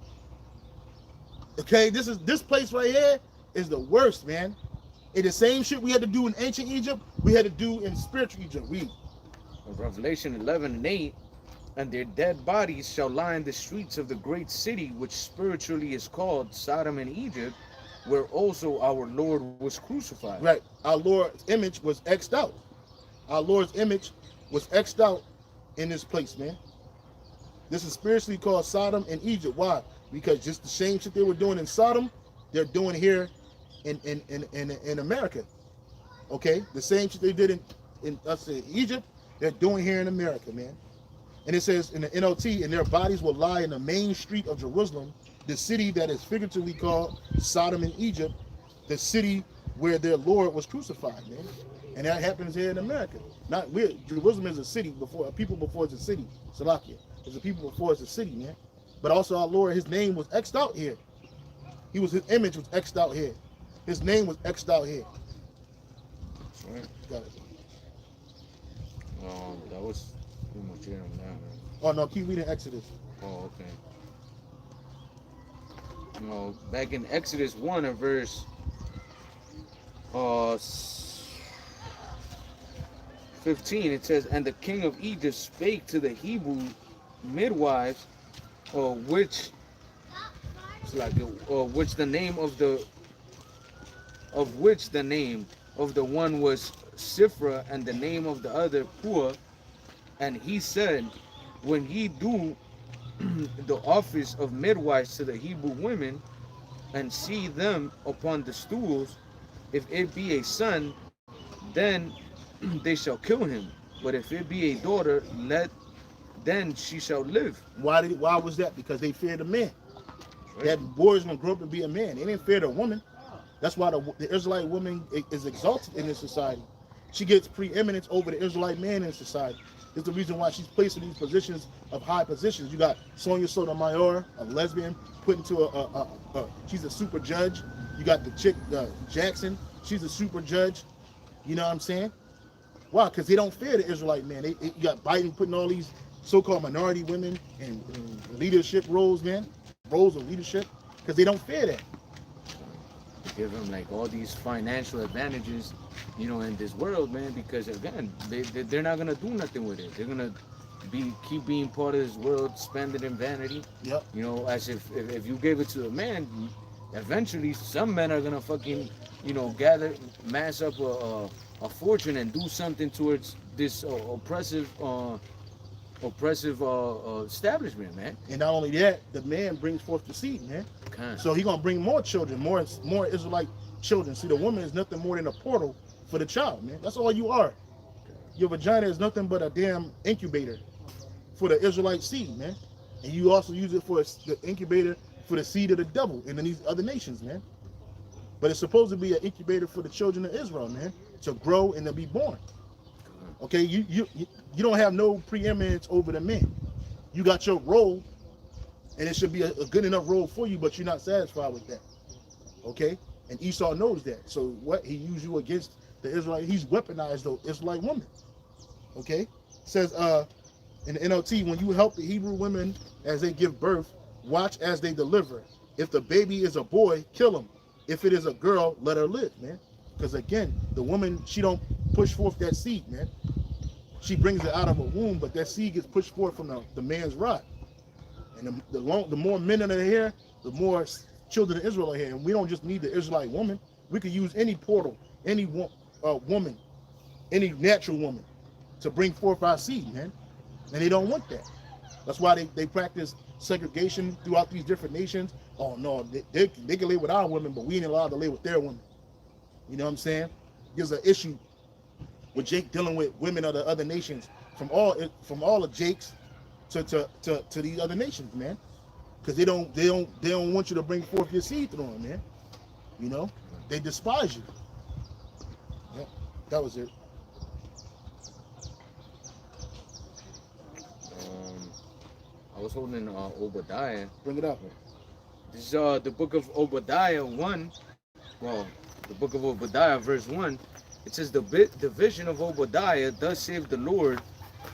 Okay? This place right here is the worst, man. And the same shit we had to do in ancient Egypt, we had to do in spiritual Egypt. Revelation 11 and 8. And their dead bodies shall lie in the streets of the great city, which spiritually is called Sodom and Egypt, where also our Lord was crucified. Right. Our Lord's image was X'd out. Our Lord's image was X'd out in this place, man. This is spiritually called Sodom and Egypt. Why? Because just the same shit they were doing in Sodom, they're doing here in America. Okay? The same shit they did in Egypt, they're doing here in America, man. And it says in the NLT, and their bodies will lie in the main street of Jerusalem, the city that is figuratively called Sodom and Egypt, the city where their Lord was crucified, man. And that happens here in America. Jerusalem is a city before a people before it's a city. Salakia. It's a people before it's a city, man. But also our Lord, his name was X'd out here. His image was X'd out here. His name was X'd out here. Right. Got it. That was pretty much it on that, man. Oh no, keep reading Exodus. Oh, okay. Back in Exodus 1 and verse 15, it says, and the king of Egypt spake to the Hebrew midwives, which the name of the one was Sifra, and the name of the other Pua. And he said, when ye do the office of midwives to the Hebrew women, and see them upon the stools, if it be a son, then they shall kill him. But if it be a daughter, then she shall live. Why was that? Because they feared a man. Right. That boys gonna grow up and be a man. They didn't fear the woman. That's why the Israelite woman is exalted in this society. She gets preeminence over the Israelite man in society. It's the reason why she's placed in these positions of high positions. You got Sonia Sotomayor, a lesbian, put into she's a super judge. You got the chick Jackson, she's a super judge. You know what I'm saying? Why? Because they don't fear the Israelite man. You got Biden putting all these so-called minority women in leadership roles, man, roles of leadership, because they don't fear that. Give them like all these financial advantages, in this world, man, because again, they're not gonna do nothing with it. They're gonna keep being part of this world, spend it in vanity. Yep. As if you gave it to a man, eventually some men are gonna fucking, mass up a fortune and do something towards this oppressive establishment, man. And not only that, the man brings forth the seed, man. So he's gonna bring more children, more Israelite children. See, the woman is nothing more than a portal for the child, man. That's all you are. Your vagina is nothing but a damn incubator for the Israelite seed, man. And you also use it for the incubator for the seed of the devil in these other nations, man. But it's supposed to be an incubator for the children of Israel, man, to grow and to be born. Okay, you don't have no preeminence over the men. You got your role, and it should be a good enough role for you, but you're not satisfied with that. Okay, and Esau knows that. So what he used you against the Israelite? He's weaponized the Israelite woman. Okay, it says in the NLT, when you help the Hebrew women as they give birth, watch as they deliver. If the baby is a boy, kill him. If it is a girl, let her live, man. Because again, the woman, she don't push forth that seed, man. She brings it out of a womb, but that seed gets pushed forth from the man's rod. And the more men that are here, the more children of Israel are here. And we don't just need the Israelite woman. We could use any portal, any woman, any natural woman to bring forth our seed, man. And they don't want that. That's why they practice segregation throughout these different nations. Oh no, they can live with our women, but we ain't allowed to live with their women. You know what I'm saying? There's an issue with Jake dealing with women of the other nations, from all of Jake's to these other nations, man. because they don't want you to bring forth your seed through them, man. You know, they despise you. Yeah, that was it. I was holding Obadiah. Bring it up. This is the book of Obadiah 1. Well, the book of Obadiah, verse 1. It says, the vision of Obadiah, thus saith the Lord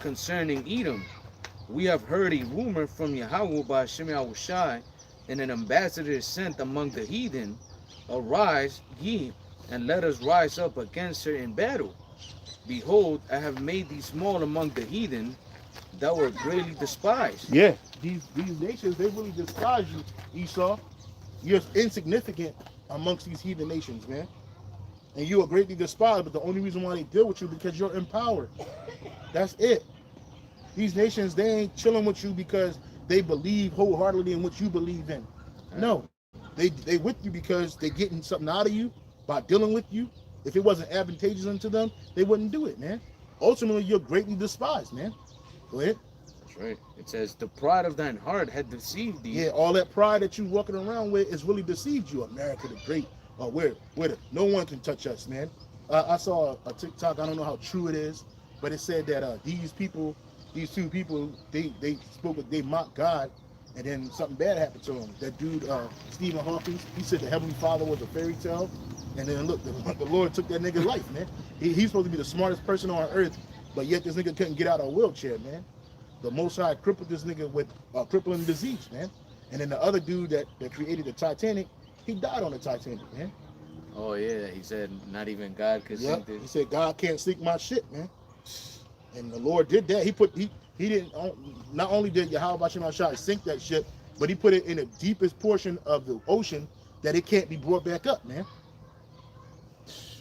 concerning Edom. We have heard a rumor from Yahweh by Hashem Yahushai, and an ambassador is sent among the heathen. Arise, ye, and let us rise up against her in battle. Behold, I have made thee small among the heathen, thou art greatly despised. Yeah, these nations, they really despise you, Esau. You're insignificant amongst these heathen nations, man. And you are greatly despised, but the only reason why they deal with you because you're empowered. That's it. These nations, they ain't chilling with you because they believe wholeheartedly in what you believe in. No, they with you because they're getting something out of you by dealing with you. If it wasn't advantageous unto them, they wouldn't do it, man. Ultimately, you're greatly despised, man. Go ahead. That's right. It says, the pride of thine heart had deceived thee. Yeah, all that pride that you walking around with is really deceived you. America the Great. No one can touch us, man. I saw a TikTok. I don't know how true it is, but it said that these two people, they mocked God, and then something bad happened to them. That dude, Stephen Hawking, he said the Heavenly Father was a fairy tale, and then look, the Lord took that nigga's life, man. He's supposed to be the smartest person on earth, but yet this nigga couldn't get out of a wheelchair, man. The Most High crippled this nigga with crippling disease, man. And then the other dude that created the Titanic, he died on the Titanic, man. Oh yeah, he said not even God could sink this. He said God can't sink my shit, man. And the Lord did that. He didn't. Not only did Yahweh Shai sink that shit, but he put it in the deepest portion of the ocean that it can't be brought back up, man.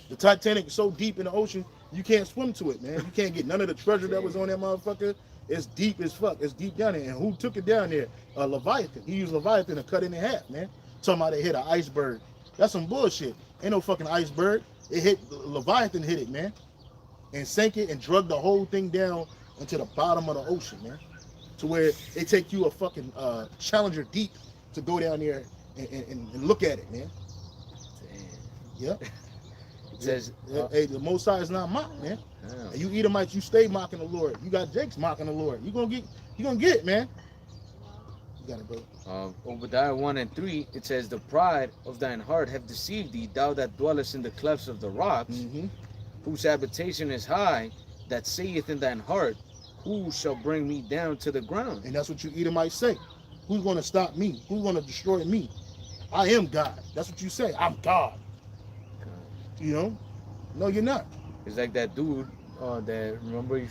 The Titanic is so deep in the ocean, you can't swim to it, man. You can't get none of the treasure that was on that motherfucker. It's deep as fuck. It's deep down there. And who took it down there? Leviathan. He used Leviathan to cut it in half, man. Talking about they hit an iceberg. That's some bullshit. Ain't no fucking iceberg. It hit Leviathan, hit it, man, and sank it and drug the whole thing down into the bottom of the ocean, man, to where it take you a fucking Challenger deep to go down there and look at it, man. Damn. Yep. It says, hey, the Most High is not mocked, man. And you Edomites, you stay mocking the Lord. You got Jake's mocking the Lord. You gonna get it, man. You gotta go. Obadiah 1 and 3, it says, the pride of thine heart have deceived thee, thou that dwellest in the clefts of the rocks, whose habitation is high, that saith in thine heart, who shall bring me down to the ground? And that's what you Edomites say. Who's gonna stop me? Who's gonna destroy me? I am God. That's what you say. I'm God. You know? No, you're not. It's like that dude that, remember,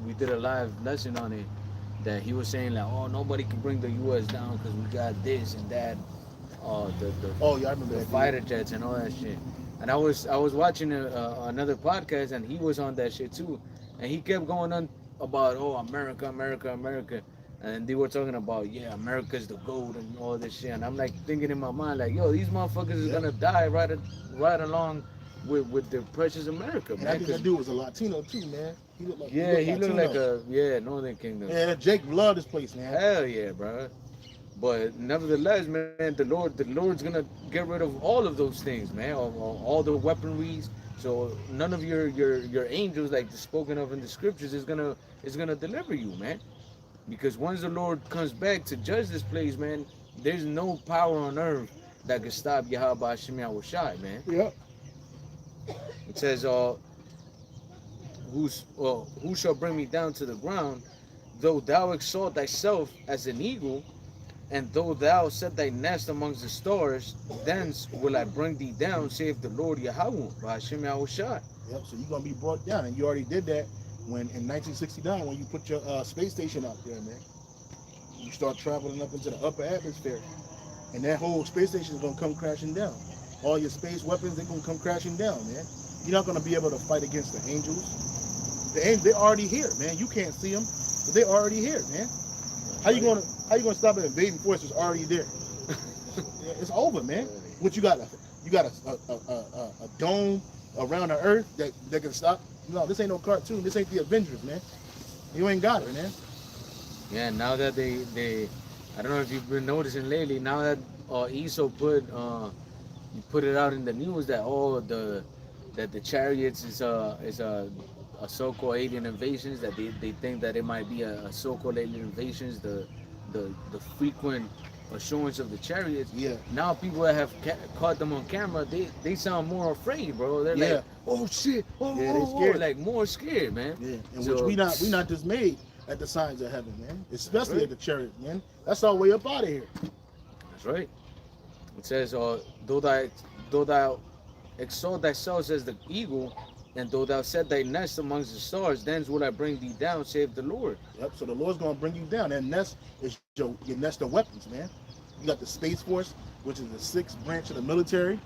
we did a live lesson on it, that he was saying like, oh, nobody can bring the U.S. down because we got this and that, I remember the fighter jets and all that shit. And I was watching another podcast, and he was on that shit too, and he kept going on about, oh, America, America, America, and they were talking about, yeah, America's the gold and all this shit, and I'm like thinking in my mind like, yo, these motherfuckers is gonna die right along with the precious America, and man. I think that dude was a Latino too, man. He looked like Northern Kingdom. Yeah, Jake loved this place, man. Hell yeah, bro. But nevertheless, man, the Lord's gonna get rid of all of those things, man. All the weaponries. So none of your angels, like spoken of in the scriptures, is gonna deliver you, man. Because once the Lord comes back to judge this place, man, there's no power on earth that can stop Yahweh Hashem Yahushai, man. Yeah. It says, who shall bring me down to the ground? Though thou exalt thyself as an eagle, and though thou set thy nest amongst the stars, thence will I bring thee down, saith the Lord Yahweh, by Hashem Yahushai. Yep, so you're going to be brought down, and you already did that when in 1969 when you put your space station out there, man. You start traveling up into the upper atmosphere, and that whole space station is going to come crashing down. All your space weapons, they're going to come crashing down, man. You're not going to be able to fight against the angels. They're already here, man. You can't see them, but they're already here, man. How you gonna stop an invading force that's already there? It's over, man. What you got? You got a dome around the earth that can stop? No, this ain't no cartoon. This ain't the Avengers, man. You ain't got it, man. Yeah, now that they I don't know if you've been noticing lately. Now that ESO put it out in the news that that the chariots is a so-called alien invasions, that they think that it might be a so-called alien invasions, the frequent assurance of the chariots. Yeah. Now people that have caught them on camera, they sound more afraid, bro. They're Yeah. like, oh shit, oh, Yeah, they oh, scared. like more scared, man. Yeah, and So- which we not dismayed at the signs of heaven, man. Especially right. at the chariot, man. That's our way up out of here. That's right. It says, though thou exalt thyself as the eagle, and though thou set thy nest amongst the stars, then will I bring thee down, saith the Lord. Yep. So the Lord's gonna bring you down. And nest is your nest of weapons, man. You got the Space Force, which is the sixth branch of the military.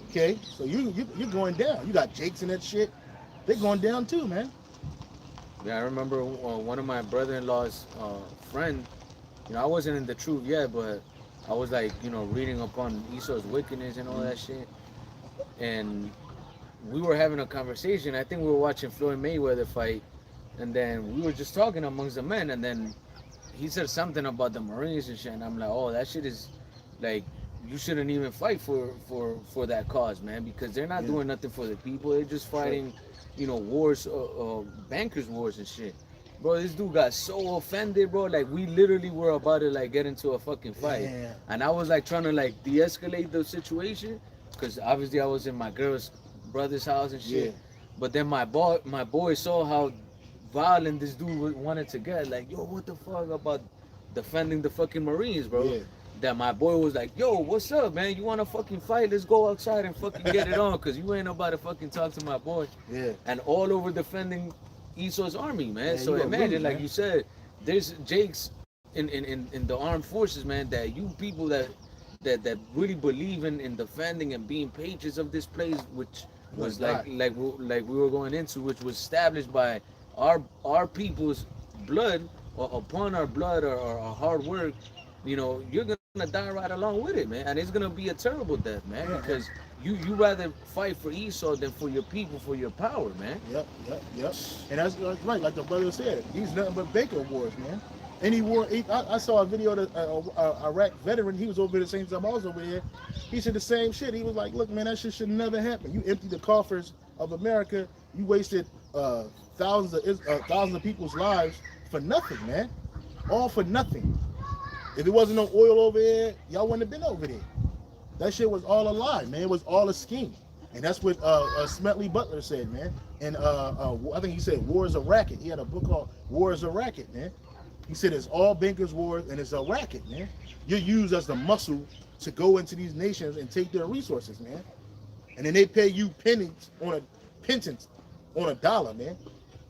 Okay, so you're going down. You got Jakes and that shit. They're going down too, man. Yeah, I remember one of my brother-in-law's friend. I wasn't in the truth yet, but I was like, reading upon Esau's wickedness and all that shit. And we were having a conversation. I think we were watching Floyd Mayweather fight, and then we were just talking amongst the men, and then he said something about the Marines and shit, and I'm like, oh, that shit is like, you shouldn't even fight for that cause, man, because they're not doing nothing for the people. They're just fighting, wars, bankers wars and shit. Bro, this dude got so offended, bro. Like, we literally were about to like get into a fucking fight, Yeah. and I was like trying to like de-escalate the situation, because obviously I was in my girl's brother's house and shit. Yeah. But then my boy saw how violent this dude wanted to get. Like, yo, what the fuck about defending the fucking Marines, bro? Yeah. That my boy was like, yo, what's up, man? You want to fucking fight? Let's go outside and fucking get it on, because you ain't about to fucking talk to my boy. Yeah. And all over defending Esau's army, man. Yeah, So you gonna imagine, lose, like man. you said, there's Jakes in the armed forces, man, that you people that really believe in defending and being patriots of this place, which was like we were going into, which was established by our people's blood, or upon our blood, or our hard work. You're gonna die right along with it, man, and it's gonna be a terrible death, man, because you rather fight for Esau than for your people, for your power, man. Yep. And that's right, like the brother said. These nothing but banker wars, man. Any war, I saw a video of an Iraq veteran. He was over there the same time I was over here. He said the same shit. He was like, "Look, man, that shit should never happen. You emptied the coffers of America. You wasted thousands of people's lives for nothing, man. All for nothing. If it wasn't no oil over here, y'all wouldn't have been over there. That shit was all a lie, man. It was all a scheme." And that's what Smedley Butler said, man. And I think he said war is a racket. He had a book called War is a Racket, man. He said it's all bankers' wars and it's a racket, man. You're used as the muscle to go into these nations and take their resources, man. And then they pay you pennies on a dollar, man.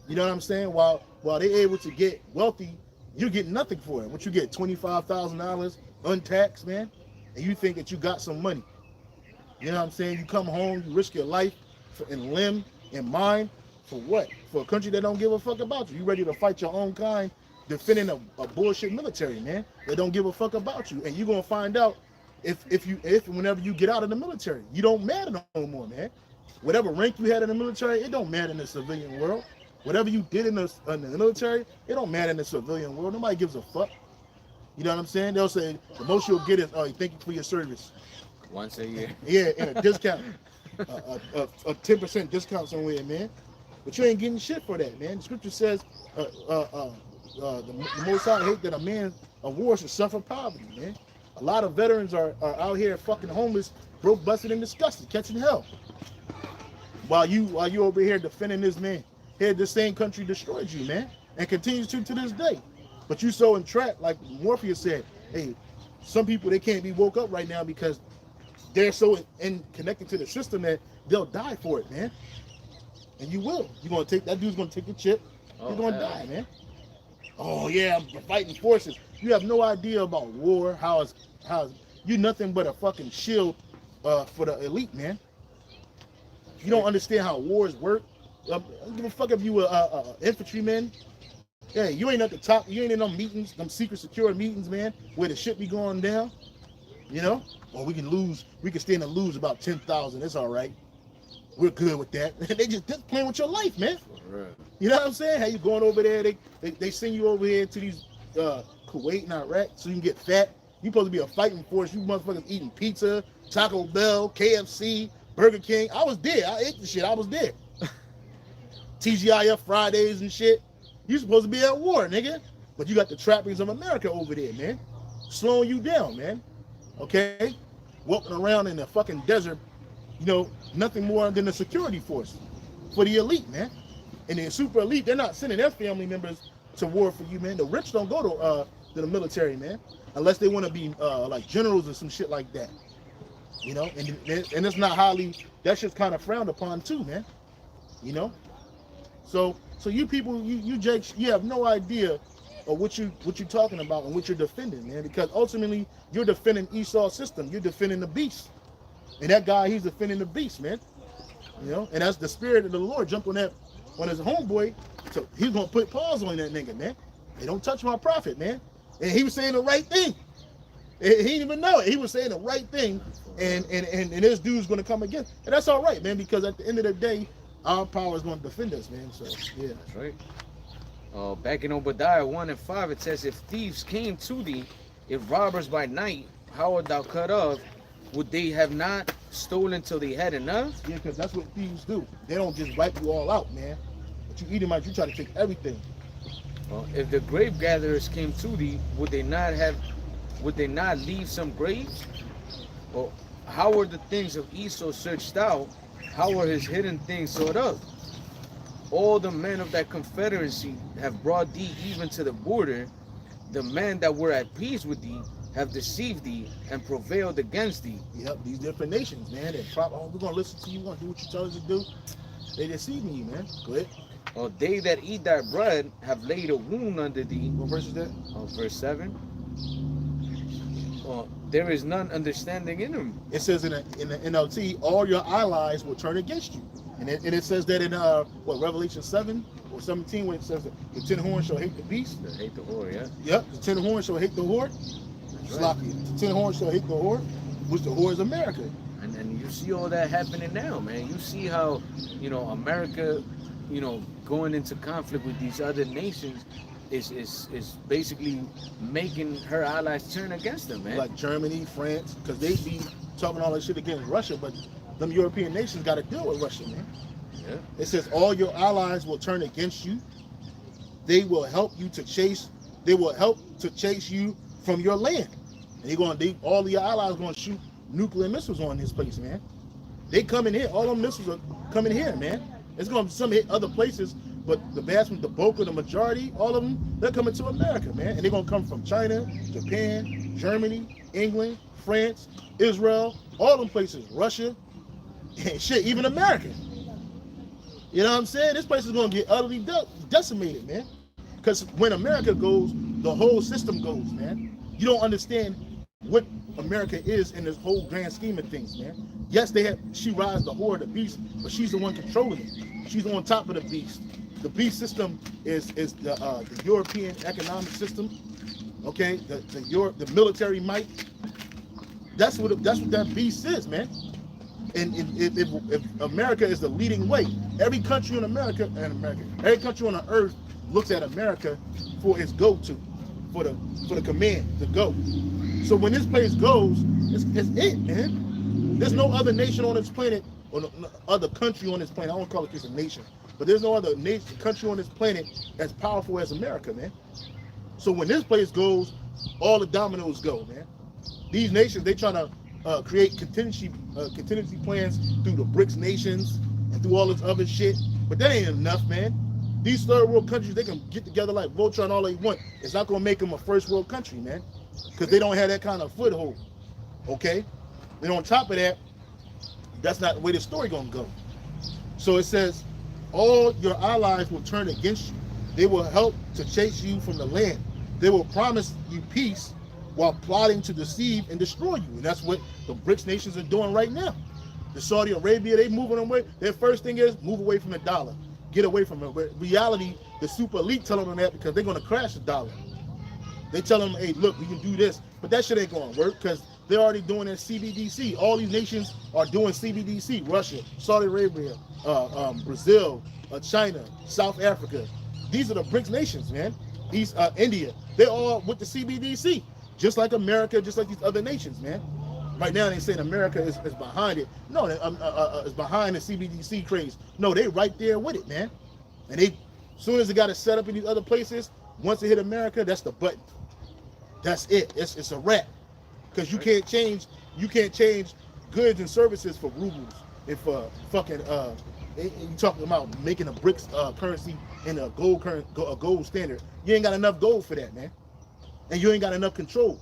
You know what I'm saying? While they're able to get wealthy, you're getting nothing for it. What you get, $25,000 untaxed, man, and you think that you got some money. You know what I'm saying? You come home, you risk your life and limb and mind for what? For a country that don't give a fuck about you. You ready to fight your own kind, defending a bullshit military, man. They don't give a fuck about you, and you're gonna find out if whenever you get out of the military, you don't matter no more, man. Whatever rank you had in the military, it don't matter in the civilian world. Whatever you did in the military, it don't matter in the civilian world. Nobody gives a fuck. You know what I'm saying? They'll say the most you'll get is, "Oh, thank you for your service." Once a year. Yeah, and a discount, a 10% discount somewhere, man. But you ain't getting shit for that, man. The scripture says, the Most High hate that a man of war should suffer poverty, man. A lot of veterans are out here fucking homeless, broke, busted, and disgusted, catching hell. While you over here defending this man, here this same country destroyed you, man, and continues to this day. But you so entrapped, like Morpheus said, hey, some people, they can't be woke up right now because they're so connected to the system that they'll die for it, man. And you will. That dude's gonna take the chip. You're gonna die, man. Oh yeah, I'm fighting forces. You have no idea about war. How you nothing but a fucking shield for the elite, man. You don't understand how wars work. I don't give a fuck if you a infantryman. Yeah, you ain't at the top. You ain't in them meetings, them secret secure meetings, man, where the shit be going down. You know, or we can stand and lose about 10,000. It's all right. We're good with that. They just playing with your life, man. Right. You know what I'm saying? How you going over there? They send you over here to these Kuwait and Iraq so you can get fat. You supposed to be a fighting force. You motherfuckers eating pizza, Taco Bell, KFC, Burger King. I was there. I ate the shit. I was there. TGIF Fridays and shit. You supposed to be at war, nigga. But you got the trappings of America over there, man. Slowing you down, man. Okay? Walking around in the fucking desert, you know, nothing more than a security force for the elite, man. And the super elite, they're not sending their family members to war for you, man. The rich don't go to the military, man, unless they want to be like generals or some shit like that. You know, and it's not highly, that shit's kind of frowned upon too, man. You know? So you people, you Jakes, you have no idea of what you're talking about and what you're defending, man, because ultimately you're defending Esau's system. You're defending the beast. And that guy, he's defending the beast, man. You know, and that's the spirit of the Lord jumped on his homeboy. So he's gonna put pause on that nigga, man. They don't touch my prophet, man. And he was saying the right thing. He didn't even know it. He was saying the right thing, and this dude's gonna come again. And that's all right, man, because at the end of the day, our power is gonna defend us, man. So yeah. That's right. Back in Obadiah 1:5, it says, if thieves came to thee, if robbers by night, how art thou cut off? Would they have not stolen till they had enough? Yeah, because that's what thieves do. They don't just wipe you all out, man. But you eat them out, you try to take everything. If the grave gatherers came to thee, would they not leave some graves? Or how were the things of Esau searched out? How were his hidden things sought up? All the men of that confederacy have brought thee even to the border. The men that were at peace with thee have deceived thee and prevailed against thee. Yep, these different nations, man. We're gonna listen to you, we're gonna do what you tell us to do. They deceiving you, man. Go ahead. They that eat thy bread have laid a wound under thee. What verse is that? Verse 7. There is none understanding in them. It says in the NLT, all your allies will turn against you. And it says that in Revelation 7 or 17, when it says that the 10 horns shall hate the beast. They hate the whore, yeah. Yep, the 10 horns shall hate the whore. Right. The 10 horns shall hate the whore, which the whore is America. And you see all that happening now, man. You see how, you know, America, you know, going into conflict with these other nations is basically making her allies turn against them, man. Like Germany, France, because they be talking all that shit against Russia, but them European nations got to deal with Russia, man. Yeah. It says all your allies will turn against you. They will help you to chase. They will help to chase you from your land. And all of your allies going to shoot nuclear missiles on this place, man. They coming here. All them missiles are coming here, man. It's going to some hit other places, but the bulk of the majority, all of them, they're coming to America, man. And they're going to come from China, Japan, Germany, England, France, Israel, all them places, Russia, and shit, even America. You know what I'm saying? This place is going to get utterly decimated, man. Because when America goes, the whole system goes, man. You don't understand what America is in this whole grand scheme of things, man. Yes, she rides the whore, the beast, but she's the one controlling it. She's on top of the beast. The beast system is the European economic system, okay? The military might. That's what that beast is, man. And if America is the leading way, every country every country on the earth looks at America for its go-to, for the command to go. So when this place goes, it's it, man. There's no other nation on this planet, or no other country on this planet. I don't call it just a nation, but there's no other country on this planet as powerful as America, man. So when this place goes, all the dominoes go, man. These nations, they trying to create contingency plans through the BRICS nations and through all this other shit, but that ain't enough, man. These third world countries, they can get together like Voltron all they want. It's not gonna make them a first world country, man, because they don't have that kind of foothold. Okay, and on top of that, that's not the way the story gonna go. So it says, all your allies will turn against you. They will help to chase you from the land. They will promise you peace while plotting to deceive and destroy you. And that's what the BRICS nations are doing right now. The Saudi Arabia, they moving away. Their first thing is move away from the dollar. Get away from it. But reality, the super elite telling them that because they're going to crash the dollar. They tell them, hey, look, we can do this. But that shit ain't going to work because they're already doing their CBDC. All these nations are doing CBDC. Russia, Saudi Arabia, Brazil, China, South Africa. These are the BRICS nations, man. India. They all with the CBDC, just like America, just like these other nations, man. Right now they saying America is behind it. No, it's behind the CBDC craze. No, they right there with it, man. And they, as soon as they got it set up in these other places, once it hit America, that's the button. That's it. It's a wrap. Because you can't change goods and services for rubles and for fucking you talking about making a BRICS currency in a gold standard. You ain't got enough gold for that, man. And you ain't got enough control.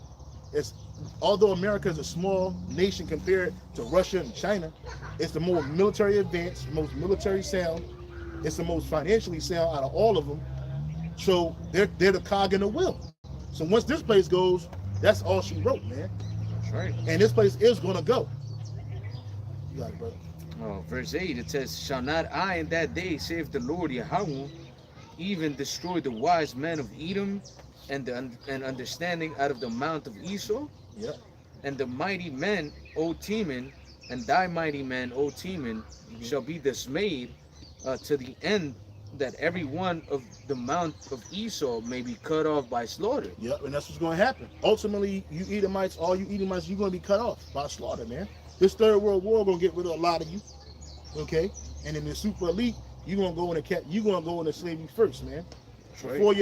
Although America is a small nation compared to Russia and China, it's the more military advanced, most military sound. It's the most financially sound out of all of them. So they're the cog in the wheel. So once this place goes, that's all she wrote, man. That's right. And this place is gonna go. You got it, brother. Oh, verse 8, it says, shall not I in that day, saith the Lord Yahweh, even destroy the wise men of Edom and understanding out of the mount of Esau? Yeah. And the mighty men, O Teman, and thy mighty men, O Teman, shall be dismayed to the end that every one of the mount of Esau may be cut off by slaughter. Yep, and that's what's going to happen. Ultimately, you Edomites, all you Edomites, you're going to be cut off by slaughter, man. This third world war going to get rid of a lot of you, okay? And in the super elite, you're going to go into slavery first, man. Right. Before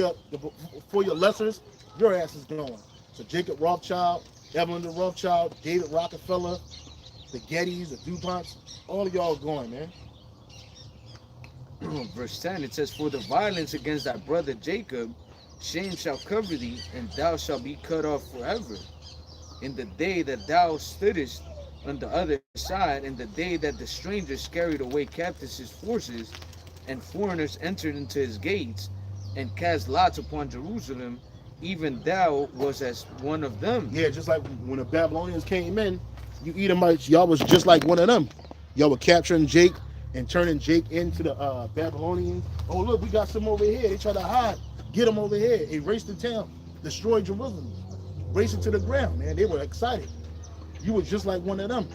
your lessers, your ass is going. So Jacob Rothschild, Evelyn the Rothschild, David Rockefeller, the Gettys, the DuPonts, all of y'all going, man. Verse 10, it says, for the violence against thy brother Jacob, shame shall cover thee, and thou shalt be cut off forever. In the day that thou stoodest on the other side, in the day that the strangers carried away captives his forces, and foreigners entered into his gates, and cast lots upon Jerusalem, even thou was as one of them. Yeah, just like when the Babylonians came in, you Edomites, y'all was just like one of them. Y'all were capturing Jake and turning Jake into the Babylonians. Oh, look, we got some over here. They try to hide. Get them over here. Erase the town. Destroy Jerusalem. Race it to the ground, man. They were excited. You were just like one of them.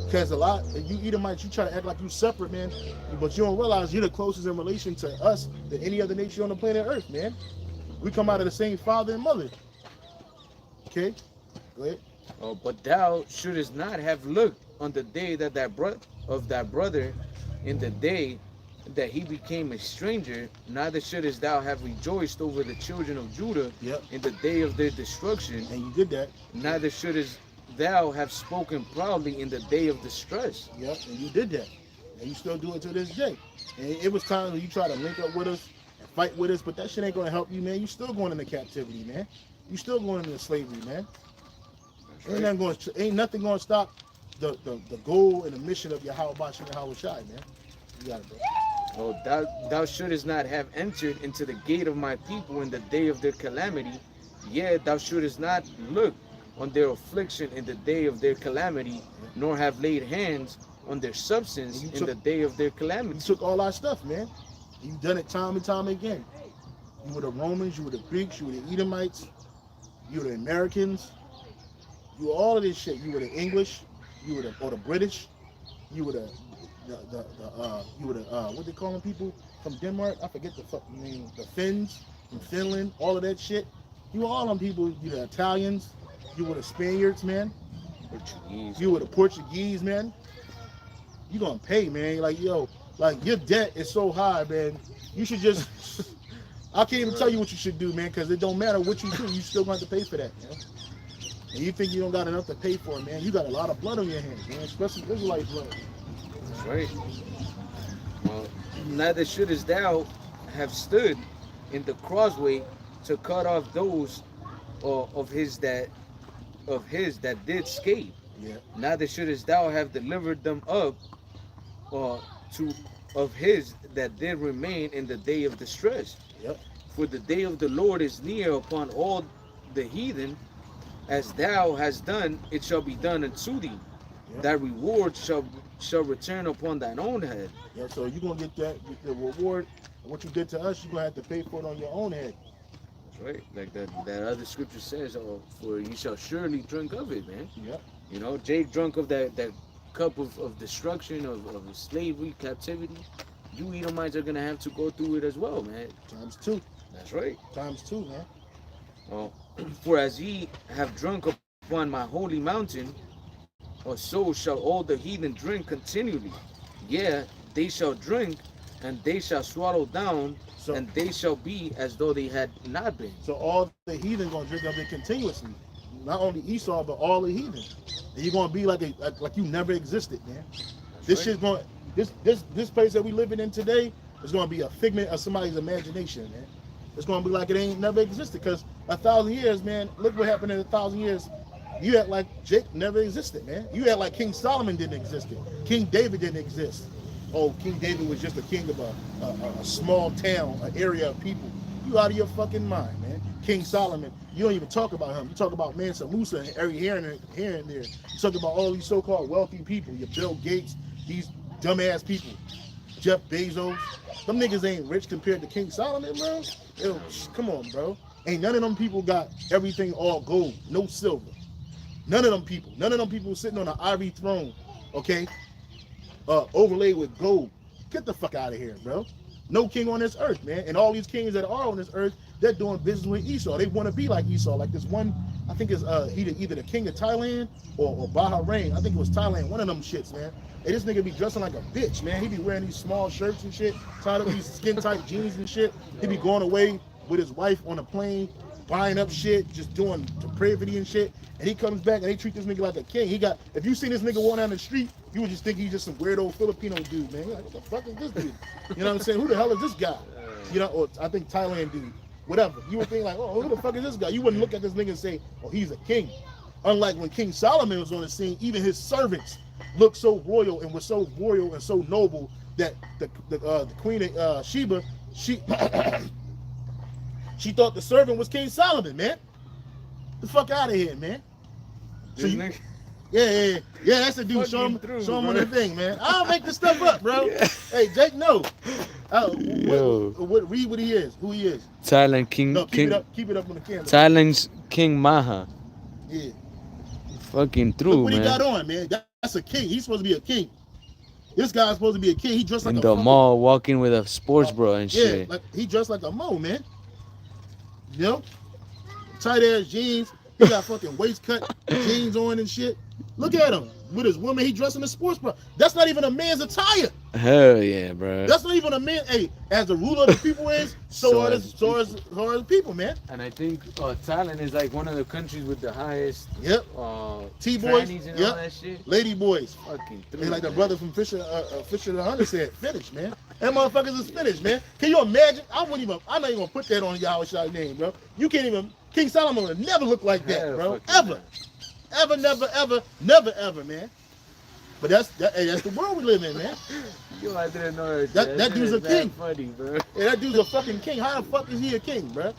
Because a lot of you Edomites, you try to act like you separate, man. But you don't realize you're the closest in relation to us than any other nation on the planet Earth, man. We come out of the same father and mother. Okay? Go ahead. Oh, but thou shouldest not have looked on the day that thy brother, in the day that he became a stranger, neither shouldest thou have rejoiced over the children of Judah in the day of their destruction. And you did that. Neither shouldest thou have spoken proudly in the day of distress. Yep, and you did that. And you still do it to this day. And it was times when you try to link up with us and fight with us, but that shit ain't gonna help you, man. You still going into captivity, man. You still going into slavery, man. Right. Ain't nothing gonna stop the goal and the mission of Yahweh Bash and Yahweh Shai, man. You got it, bro. Oh, thou shouldest not have entered into the gate of my people in the day of their calamity. Yea, thou shouldest not look on their affliction in the day of their calamity, nor have laid hands on their substance in the day of their calamity. You took all our stuff, man. You've done it time and time again. You were the Romans, you were the Greeks, you were the Edomites, you were the Americans, you were all of this shit. You were the English, you were the British, you were the what they call them people from Denmark? I forget the fucking name. The Finns from Finland, all of that shit. You were all them people. You were the Italians, you were the Spaniards, man. Portuguese. You were the Portuguese, man. You gonna pay, man. Like, yo, like your debt is so high, man. You should just I can't even tell you what you should do, man, because it don't matter what you do, you still gonna have to pay for that, man. And you think you don't got enough to pay for it, man. You got a lot of blood on your hands, man, especially Israelite blood. That's right. Well, neither shouldest thou have stood in the crossway to cut off those of his that did escape. Yeah. Neither shouldest thou have delivered them up of his that did remain in the day of distress. Yep. For the day of the Lord is near upon all the heathen. As thou hast done, it shall be done unto thee. Yep. Thy reward shall return upon thine own head. Yeah, so you're gonna get the reward. What you did to us, you're gonna have to pay for it on your own head. That's right. Like that other scripture says, for you shall surely drink of it, man. Yep. You know, Jake drunk of that cup of destruction, of slavery, captivity. you Edomites are gonna have to go through it as well, man. Times two. That's right. Times two, man. Oh, for as ye have drunk upon my holy mountain, or so shall all the heathen drink continually. Yeah, they shall drink, and they shall swallow down, So, and they shall be as though they had not been. so all the heathen gonna drink of it continuously. Not only Esau, but all the heathen. And you're gonna be like you never existed, man. This shit's going. This place that we living in today is gonna be a figment of somebody's imagination, man. It's gonna be like it ain't never existed. Cause 1,000 years, man. Look what happened in 1,000 years. You act like Jake never existed, man. You act like King Solomon didn't exist. King David didn't exist. Oh, King David was just a king of a small town, an area of people. You out of your fucking mind, man. King Solomon, you don't even talk about him. You talk about Mansa Musa and every here and there. You talk about all these so-called wealthy people, your Bill Gates, these dumbass people, Jeff Bezos. Them niggas ain't rich compared to King Solomon, bro. Ew, come on, bro. Ain't none of them people got everything all gold, no silver. None of them people sitting on an ivory throne, okay, overlaid with gold. Get the fuck out of here, bro. No king on this earth, man. And all these kings that are on this earth, they're doing business with Esau. They want to be like Esau. Like this one, I think is either the king of Thailand or Bahrain. I think it was Thailand. One of them shits, man. Hey, this nigga be dressing like a bitch, man. He be wearing these small shirts and shit, tied up these skin tight jeans and shit. He be going away with his wife on a plane, buying up shit, just doing depravity and shit. And he comes back and they treat this nigga like a king. If you see this nigga walking down the street, you would just think he's just some weirdo Filipino dude, man. You're like, what the fuck is this dude? You know what I'm saying? Who the hell is this guy? You know, or I think Thailand dude, whatever. You would think like, oh, who the fuck is this guy? You wouldn't look at this nigga and say, oh, he's a king. Unlike when King Solomon was on the scene, even his servants looked so royal and were so royal and so noble that the queen of Sheba, she she thought the servant was King Solomon, man. The fuck out of here, man. So yeah, that's the dude. Show him on the thing, man. I don't make this stuff up, bro. Yeah. Hey, Jake, no. Read what he is, who he is. Thailand King. No, keep it up on the camera. Thailand's King Maha. Yeah. Fucking true, Look what man. he got on, man. That's a king. He's supposed to be a king. This guy's supposed to be a king. He dressed like in a the mall, walking with a sports bra and shit. Yeah, like he dressed like a mo, man. You know, tight ass jeans. He got fucking waist cut jeans on and shit. Look at him with his woman. He dressed in a sports bra. That's not even a man's attire. Hell yeah, bro. That's not even a man. Hey, as the ruler of the people is, so are the people, man. And I think Thailand is like one of the countries with the highest. Yep. T-boys. And yep. All that shit. Lady boys. Fucking. They like the brother from Fisher the Hunter said, finish, man. That motherfuckers is finished, man. Can you imagine? I'm not even gonna put that on Yahweh Shai's name, bro. You can't even. King Solomon would never look like that, bro. Ever. Ever, never, ever, man. But that's the world we live in, man. Yo, I didn't know that dude's a king. Funny, bro. Yeah, that dude's a fucking king. How the fuck is he a king, bro?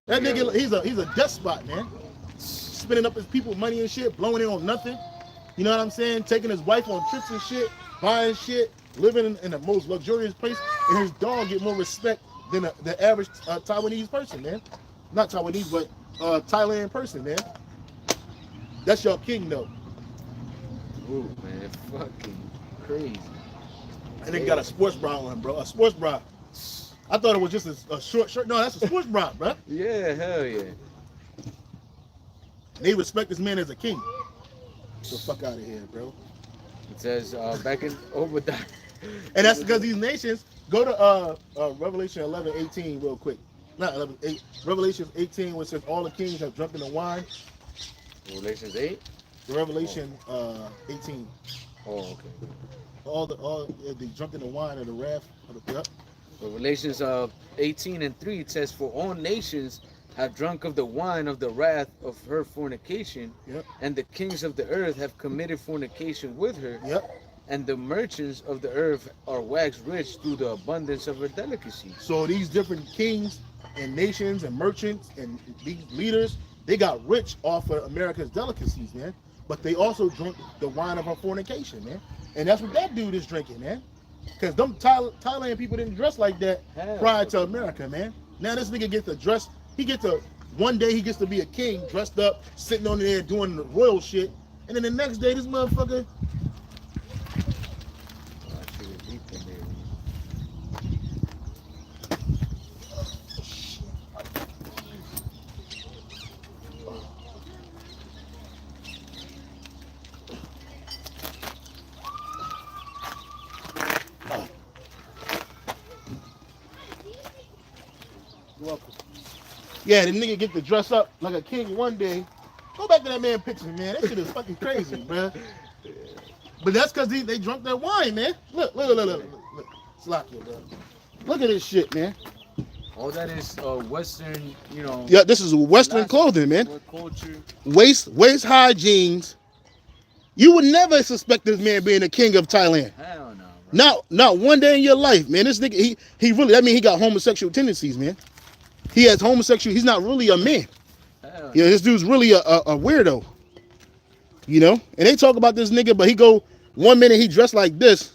That nigga, he's a despot, man. Spending up his people money and shit, blowing it on nothing. You know what I'm saying? Taking his wife on trips and shit, buying shit, living in the most luxurious place, and his dog get more respect than the average Taiwanese person, man. Not Taiwanese, but Thailand person, man. That's your king, though. Ooh, man, fucking crazy. And they got a sports bra on, bro. A sports bra. I thought it was just a short shirt. No, that's a sports bra, bro. Yeah, hell yeah. And they respect this man as a king. Get the fuck out of here, bro. It says back in Obadiah. And that's because these nations, go to Revelation 11:18 real quick. Not 11:8. Revelation 18, where it says all the kings have drunk in the wine. Revelations 8? Revelation 18. Oh, okay. They drunk in the wine of the wrath of the yep. Revelations 18:3, it says, for all nations have drunk of the wine of the wrath of her fornication, yep. And the kings of the earth have committed fornication with her, yep. And the merchants of the earth are waxed rich through the abundance of her delicacies. So these different kings and nations and merchants and these leaders, they got rich off of America's delicacies, man. But they also drink the wine of her fornication, man. And that's what that dude is drinking, man. Because them Thailand people didn't dress like that prior to America, man. Now this nigga gets to dress, one day he gets to be a king, dressed up, sitting on there doing the royal shit. And then the next day this motherfucker. welcome. Yeah, the nigga get to dress up like a king one day. Go back to that man picture, man. That shit is fucking crazy, bro. But that's because they drunk that wine, man. Look. Slocky, bro. Look at this shit, man. All that is Western, you know. Yeah, this is Western clothing, man. Culture. Waist high jeans. You would never suspect this man being the king of Thailand. Hell no, bro. Not one day in your life, man. This nigga, he really, I mean, he got homosexual tendencies, man. He has homosexual, he's not really a man. Hell You know, this dude's really a weirdo. You know? And they talk about this nigga, but he go, 1 minute he dressed like this.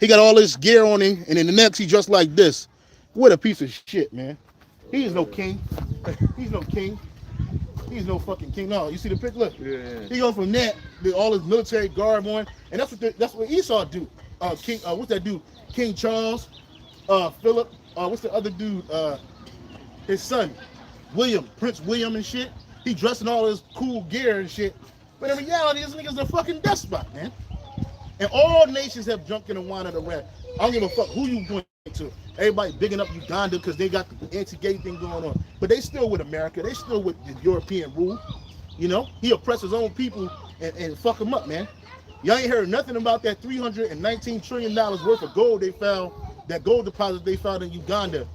He got all this gear on him, and then the next he dressed like this. What a piece of shit, man. He is no king. He's no king. He's no fucking king. No, you see the picture? Look. Yeah. He go from that with all his military garb on, and that's what Esau do. King, what's that dude? King Charles, Philip. What's the other dude? His son, William, Prince William and shit. He dressing all his cool gear and shit. But in reality, this nigga's a fucking despot, man. And all nations have drunk in the wine of the wrath. I don't give a fuck who you going to. Everybody bigging up Uganda because they got the anti-gay thing going on. But they still with America. They still with the European rule. You know? He oppressed his own people and fuck them up, man. Y'all ain't heard nothing about that $319 trillion worth of gold they found, that gold deposit they found in Uganda.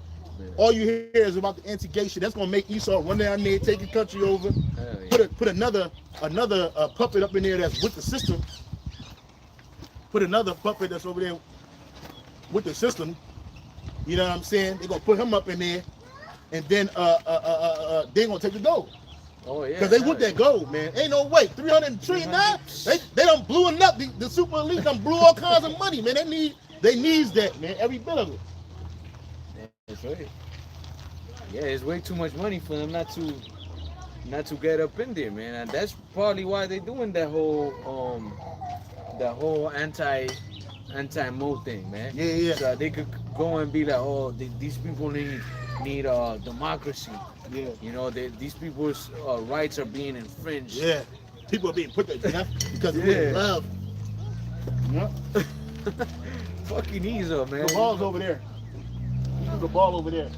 All you hear is about the anti-gay shit. That's gonna make Esau run down there, take the country over, put another puppet up in there that's with the system. Put another puppet that's over there with the system. You know what I'm saying? They're gonna put him up in there, and then they're gonna take the gold. Oh yeah. Because they want that gold, man. Ain't no way. 300 trillion now. They done blew it up. The super elite done blew all kinds of money, man. They needs that, man. Every bit of it. That's right. Yeah, it's way too much money for them not to get up in there, man. And that's probably why they're doing that whole anti-mo thing, man. Yeah. So they could go and be like, oh, these people need democracy. Yeah. You know, these people's rights are being infringed. Yeah. People are being put to death because of love. Yeah. Fucking easy, man. The ball's over there. The ball over there.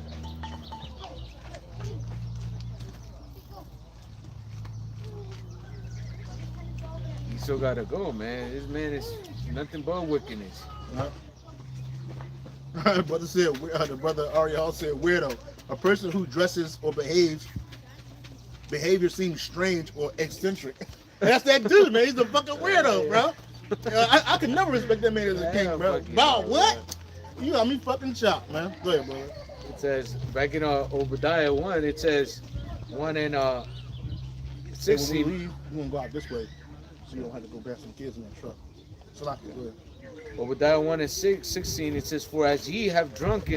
You still gotta go, man. This man is nothing but wickedness. Brother said, the brother Ariel said, weirdo. A person who dresses or behavior seems strange or eccentric. That's that dude, man. He's a fucking weirdo, bro. I could never respect that man as a king, bro. Wow, what? You got me fucking chopped, man. Go ahead, brother. It says back in Obadiah 1, it says 1 and 16. Hey, when we leave, we're gonna go out this way, so you don't have to go back some kids in that truck. So like it, go ahead. Obadiah 1 and 16, it says, for as ye have drunk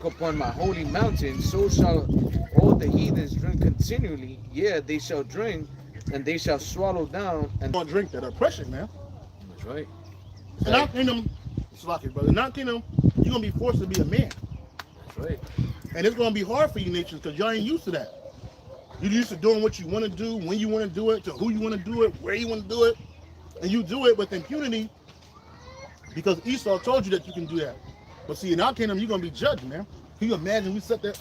upon my holy mountain, so shall all the heathens drink continually. Yeah, they shall drink, and they shall swallow down. And gonna drink that oppression, man. That's right. In our kingdom, it's like it, brother. In our kingdom, you're gonna be forced to be a man. That's right. And it's gonna be hard for you nations because y'all ain't used to that. You're used to doing what you want to do, when you want to do it, to who you want to do it, where you want to do it, and you do it with impunity because Esau told you that you can do that. But see, in our kingdom, you're gonna be judged, man. Can you imagine we set that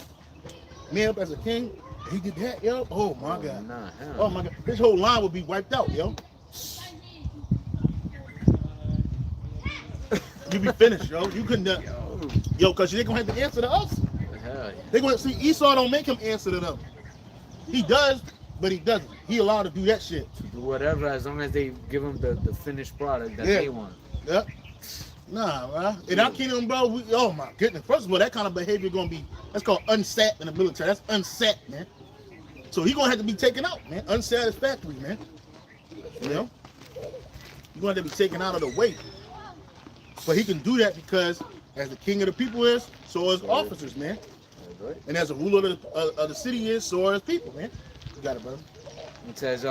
man up as a king and he did that, yo? Oh my God. Oh my God. This whole line would be wiped out, yo. You be finished, yo. You couldn't, yo, because they're gonna have to answer to us. They're gonna see Esau don't make him answer to them. He does, but he doesn't. He allowed to do that shit. To do whatever, as long as they give him the finished product that they want. Yep. Nah, bro. In our kingdom, bro, oh my goodness. First of all, that kind of behavior gonna be, that's called unsat in the military. That's unsat, man. So he gonna have to be taken out, man. Unsatisfactory, man. You know? You're gonna have to be taken out of the way. But he can do that because as the king of the people is, so is officers, man. Right. And as a ruler of the city is, so are his people, man. You got it, brother. It says,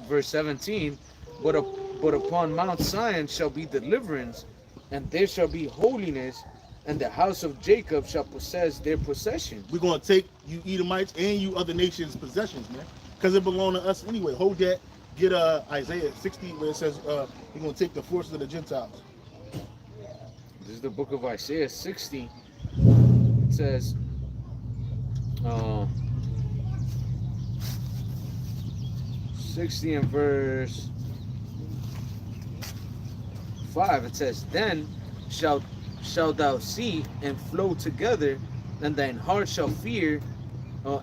verse 17, but upon Mount Zion shall be deliverance, and there shall be holiness, and the house of Jacob shall possess their possession. We're going to take you Edomites and you other nations' possessions, man. Because it belongs to us anyway. Hold that. Get Isaiah 60 where it says we're going to take the forces of the Gentiles. This is the book of Isaiah 60. It says, 60 and verse 5, it says, then shalt thou see and flow together, and thine heart shall fear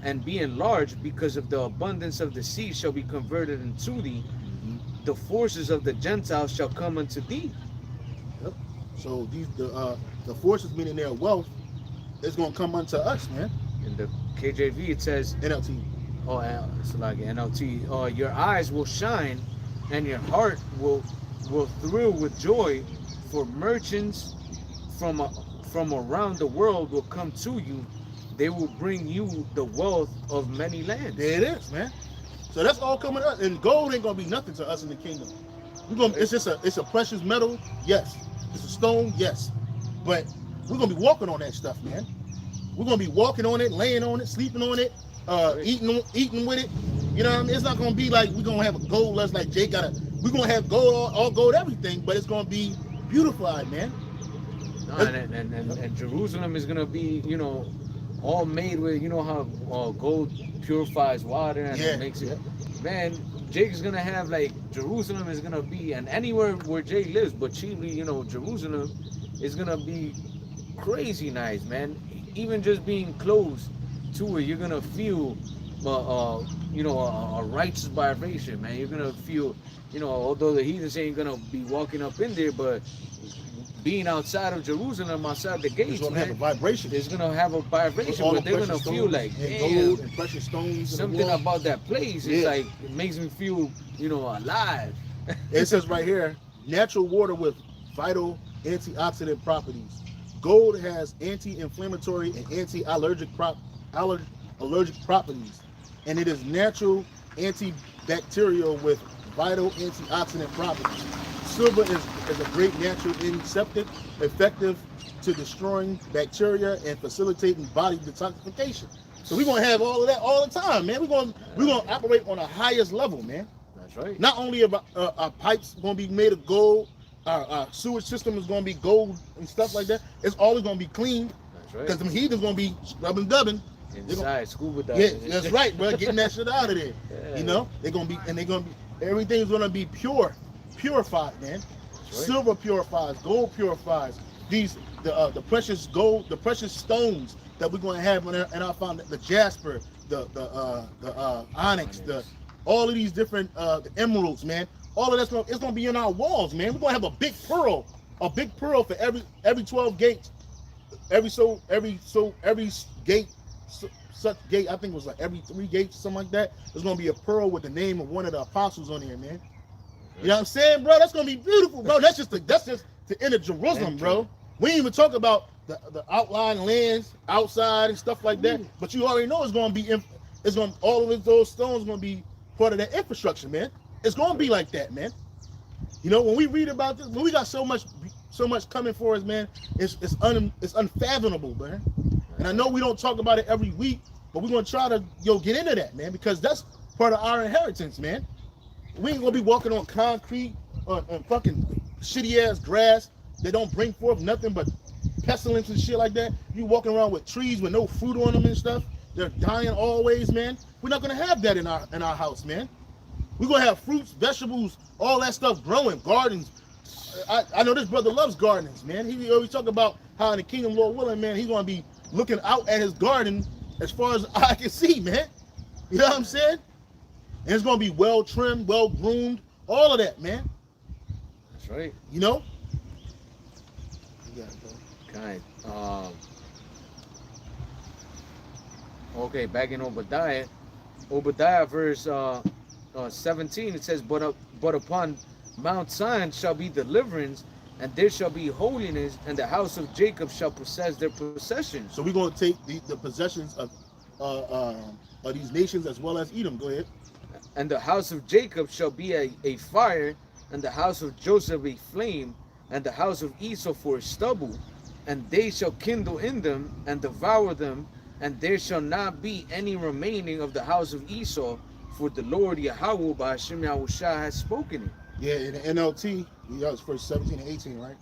and be enlarged, because of the abundance of the sea shall be converted into thee. The forces of the Gentiles shall come unto thee. Yep. So these the forces, meaning their wealth, is gonna come unto us, man. In the KJV it says, NLT. oh, it's like NLT, your eyes will shine and your heart will thrill with joy, for merchants from around the world will come to you. They will bring you the wealth of many lands. There it is, man. So that's all coming up, and gold ain't gonna be nothing to us in the kingdom. It's a precious metal, yes. It's a stone, yes. But we're gonna be walking on that stuff, man. We're gonna be walking on it, laying on it, sleeping on it, eating with it. You know what I mean? It's not gonna be like we're gonna have a gold lust like Jake got. We're gonna have gold, all gold, everything, but it's gonna be beautified, man. No, and Jerusalem is gonna be, all made with, how gold purifies water and it makes it. Man, Jake is gonna have, like, Jerusalem is gonna be, and anywhere where Jake lives, but chiefly, Jerusalem is gonna be crazy nice, man. Even just being close to it, you're gonna feel, a righteous vibration, man. You're gonna feel, although the heathens ain't gonna be walking up in there, but being outside of Jerusalem, outside the gates, it's gonna man, have a vibration. It's gonna have a vibration, but they're gonna feel like, gold and precious stones. Something about that place is like, it makes me feel, alive. It says right here, natural water with vital antioxidant properties. Gold has anti-inflammatory and anti-allergic properties, and it is natural antibacterial with vital antioxidant properties. Silver is a great natural antiseptic, effective to destroying bacteria and facilitating body detoxification. So we're gonna have all of that all the time, man. We're gonna operate on the highest level, man. That's right. Not only about our pipes gonna be made of gold, our sewage system is gonna be gold and stuff like that. It's always gonna be clean. That's right. Because them heathens gonna be scrubbing dubbing. Inside, scuba diving. Yeah, that's right, bro. Getting that shit out of there. Yeah. They're gonna be, everything's gonna be purified, man. Right. Silver purifies, gold purifies. The precious gold, the precious stones that we're gonna have in our foundation, the jasper, the onyx, all of these different the emeralds, man. All of that's it's gonna be in our walls, man. We're gonna have a big pearl for every 12 gates. Every gate, such gate, I think it was like every 3 gates, something like that. There's gonna be a pearl with the name of one of the apostles on there, man. You know what I'm saying, bro? That's gonna be beautiful, bro. That's just to enter Jerusalem, bro. We ain't even talk about the outlying lands outside and stuff like that. But you already know all of those stones gonna be part of that infrastructure, man. It's gonna be like that, man. When we read about this, when we got so much coming for us, man, it's unfathomable, man. And I know we don't talk about it every week, but we're gonna try to get into that, man, because that's part of our inheritance, man. We ain't gonna be walking on concrete on fucking shitty ass grass that don't bring forth nothing but pestilence and shit like that. You walking around with trees with no fruit on them and stuff. They're dying always, man. We're not gonna have that in our house, man. We're gonna have fruits, vegetables, all that stuff growing, gardens. I know this brother loves gardens, man. He always talk about how in the kingdom, Lord willing, man, he's gonna be looking out at his garden as far as I can see, man. You know what I'm saying? And it's gonna be well trimmed, well groomed, all of that, man. That's right. Yeah, Kind. Okay, back in Obadiah verse 17, it says, but upon Mount Zion shall be deliverance, and there shall be holiness, and the house of Jacob shall possess their possessions. So we're going to take the possessions of these nations as well as Edom. Go ahead. And the house of Jacob shall be a fire, and the house of Joseph a flame, and the house of Esau for stubble, and they shall kindle in them and devour them, and there shall not be any remaining of the house of Esau, for the Lord Yahweh by Hashem Yahushua has spoken it. Yeah, in the NLT, that was verse 17 and 18, right?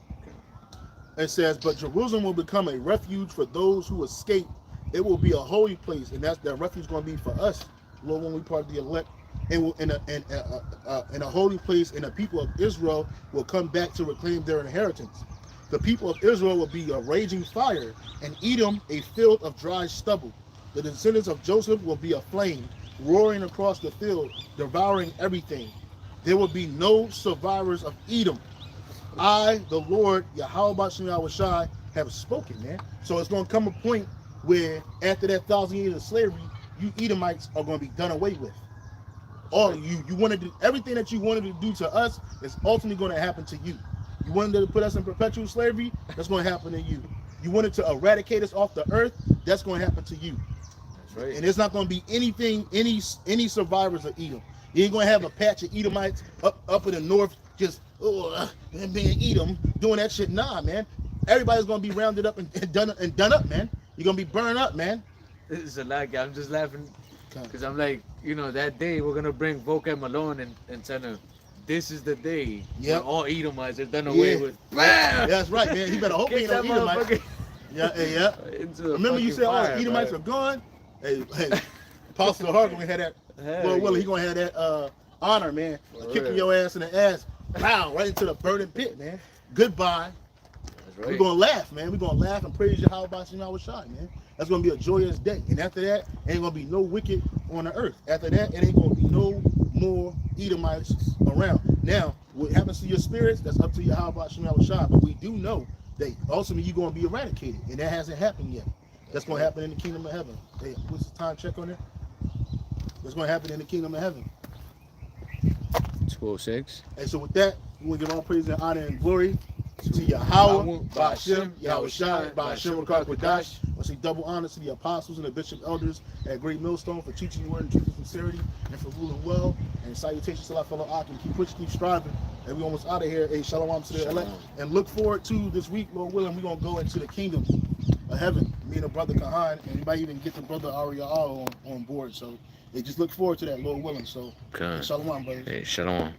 It says, but Jerusalem will become a refuge for those who escape. It will be a holy place, and that's that refuge going to be for us, Lord, when we part of the elect. And will in a holy place, and the people of Israel will come back to reclaim their inheritance. The people of Israel will be a raging fire, and Edom a field of dry stubble. The descendants of Joseph will be a flame, roaring across the field, devouring everything. There will be no survivors of Edom. I, the Lord, Yahweh, have spoken, man. So it's going to come a point where after that 1,000 years of slavery, you Edomites are going to be done away with. All of you wanted to, everything that you wanted to do to us is ultimately going to happen to you. You wanted to put us in perpetual slavery, that's going to happen to you. You wanted to eradicate us off the earth, that's going to happen to you. That's right. And there's not going to be anything, any survivors of Edom. You ain't going to have a patch of Edomites up in the north just being Edom doing that shit. Nah, man. Everybody's going to be rounded up and done up, man. You're going to be burned up, man. It's a lot. I'm just laughing because I'm like, you know, that day we're gonna bring Vocab Malone and tell him this is the day when all Edomites are done away with. Bam! That's right, man. He better hope he ain't no Edomite. Yeah. Remember you said all the Edomites are gone? Hey, Apostle Harkin had that. Well, he gonna have that honor, man. Kicking your ass in the ass, pow, right into the burning pit, man. Goodbye. That's right. We're gonna laugh, man. We're gonna laugh and praise Yahweh man. That's going to be a joyous day. And after that, ain't going to be no wicked on the earth. After that, it ain't going to be no more Edomites around. Now, what happens to your spirits, that's up to Yahweh Shah. But we do know that ultimately you're going to be eradicated. And that hasn't happened yet. That's going to happen in the kingdom of heaven. Hey, what's the time check on there? What's going to happen in the kingdom of heaven? 2:06. And so with that, we want to give all praise and honor and glory to Yahweh, Ba'ashem, Yahweh Shai, Ba'ashem, Kodash. I say double honors to the apostles and the bishop elders at Great Millstone for teaching the word in truth and sincerity and for ruling well. And salutations to our fellow Akim. Keep pushing, keep striving. And we almost out of here. Hey, shalom to the elect. And look forward to this week, Lord willing, we're going to go into the kingdom of heaven. Me and the brother Kahan, and we might even get the brother Ariel on board. So they just look forward to that, Lord willing. So, shalom, brothers. Hey, shalom.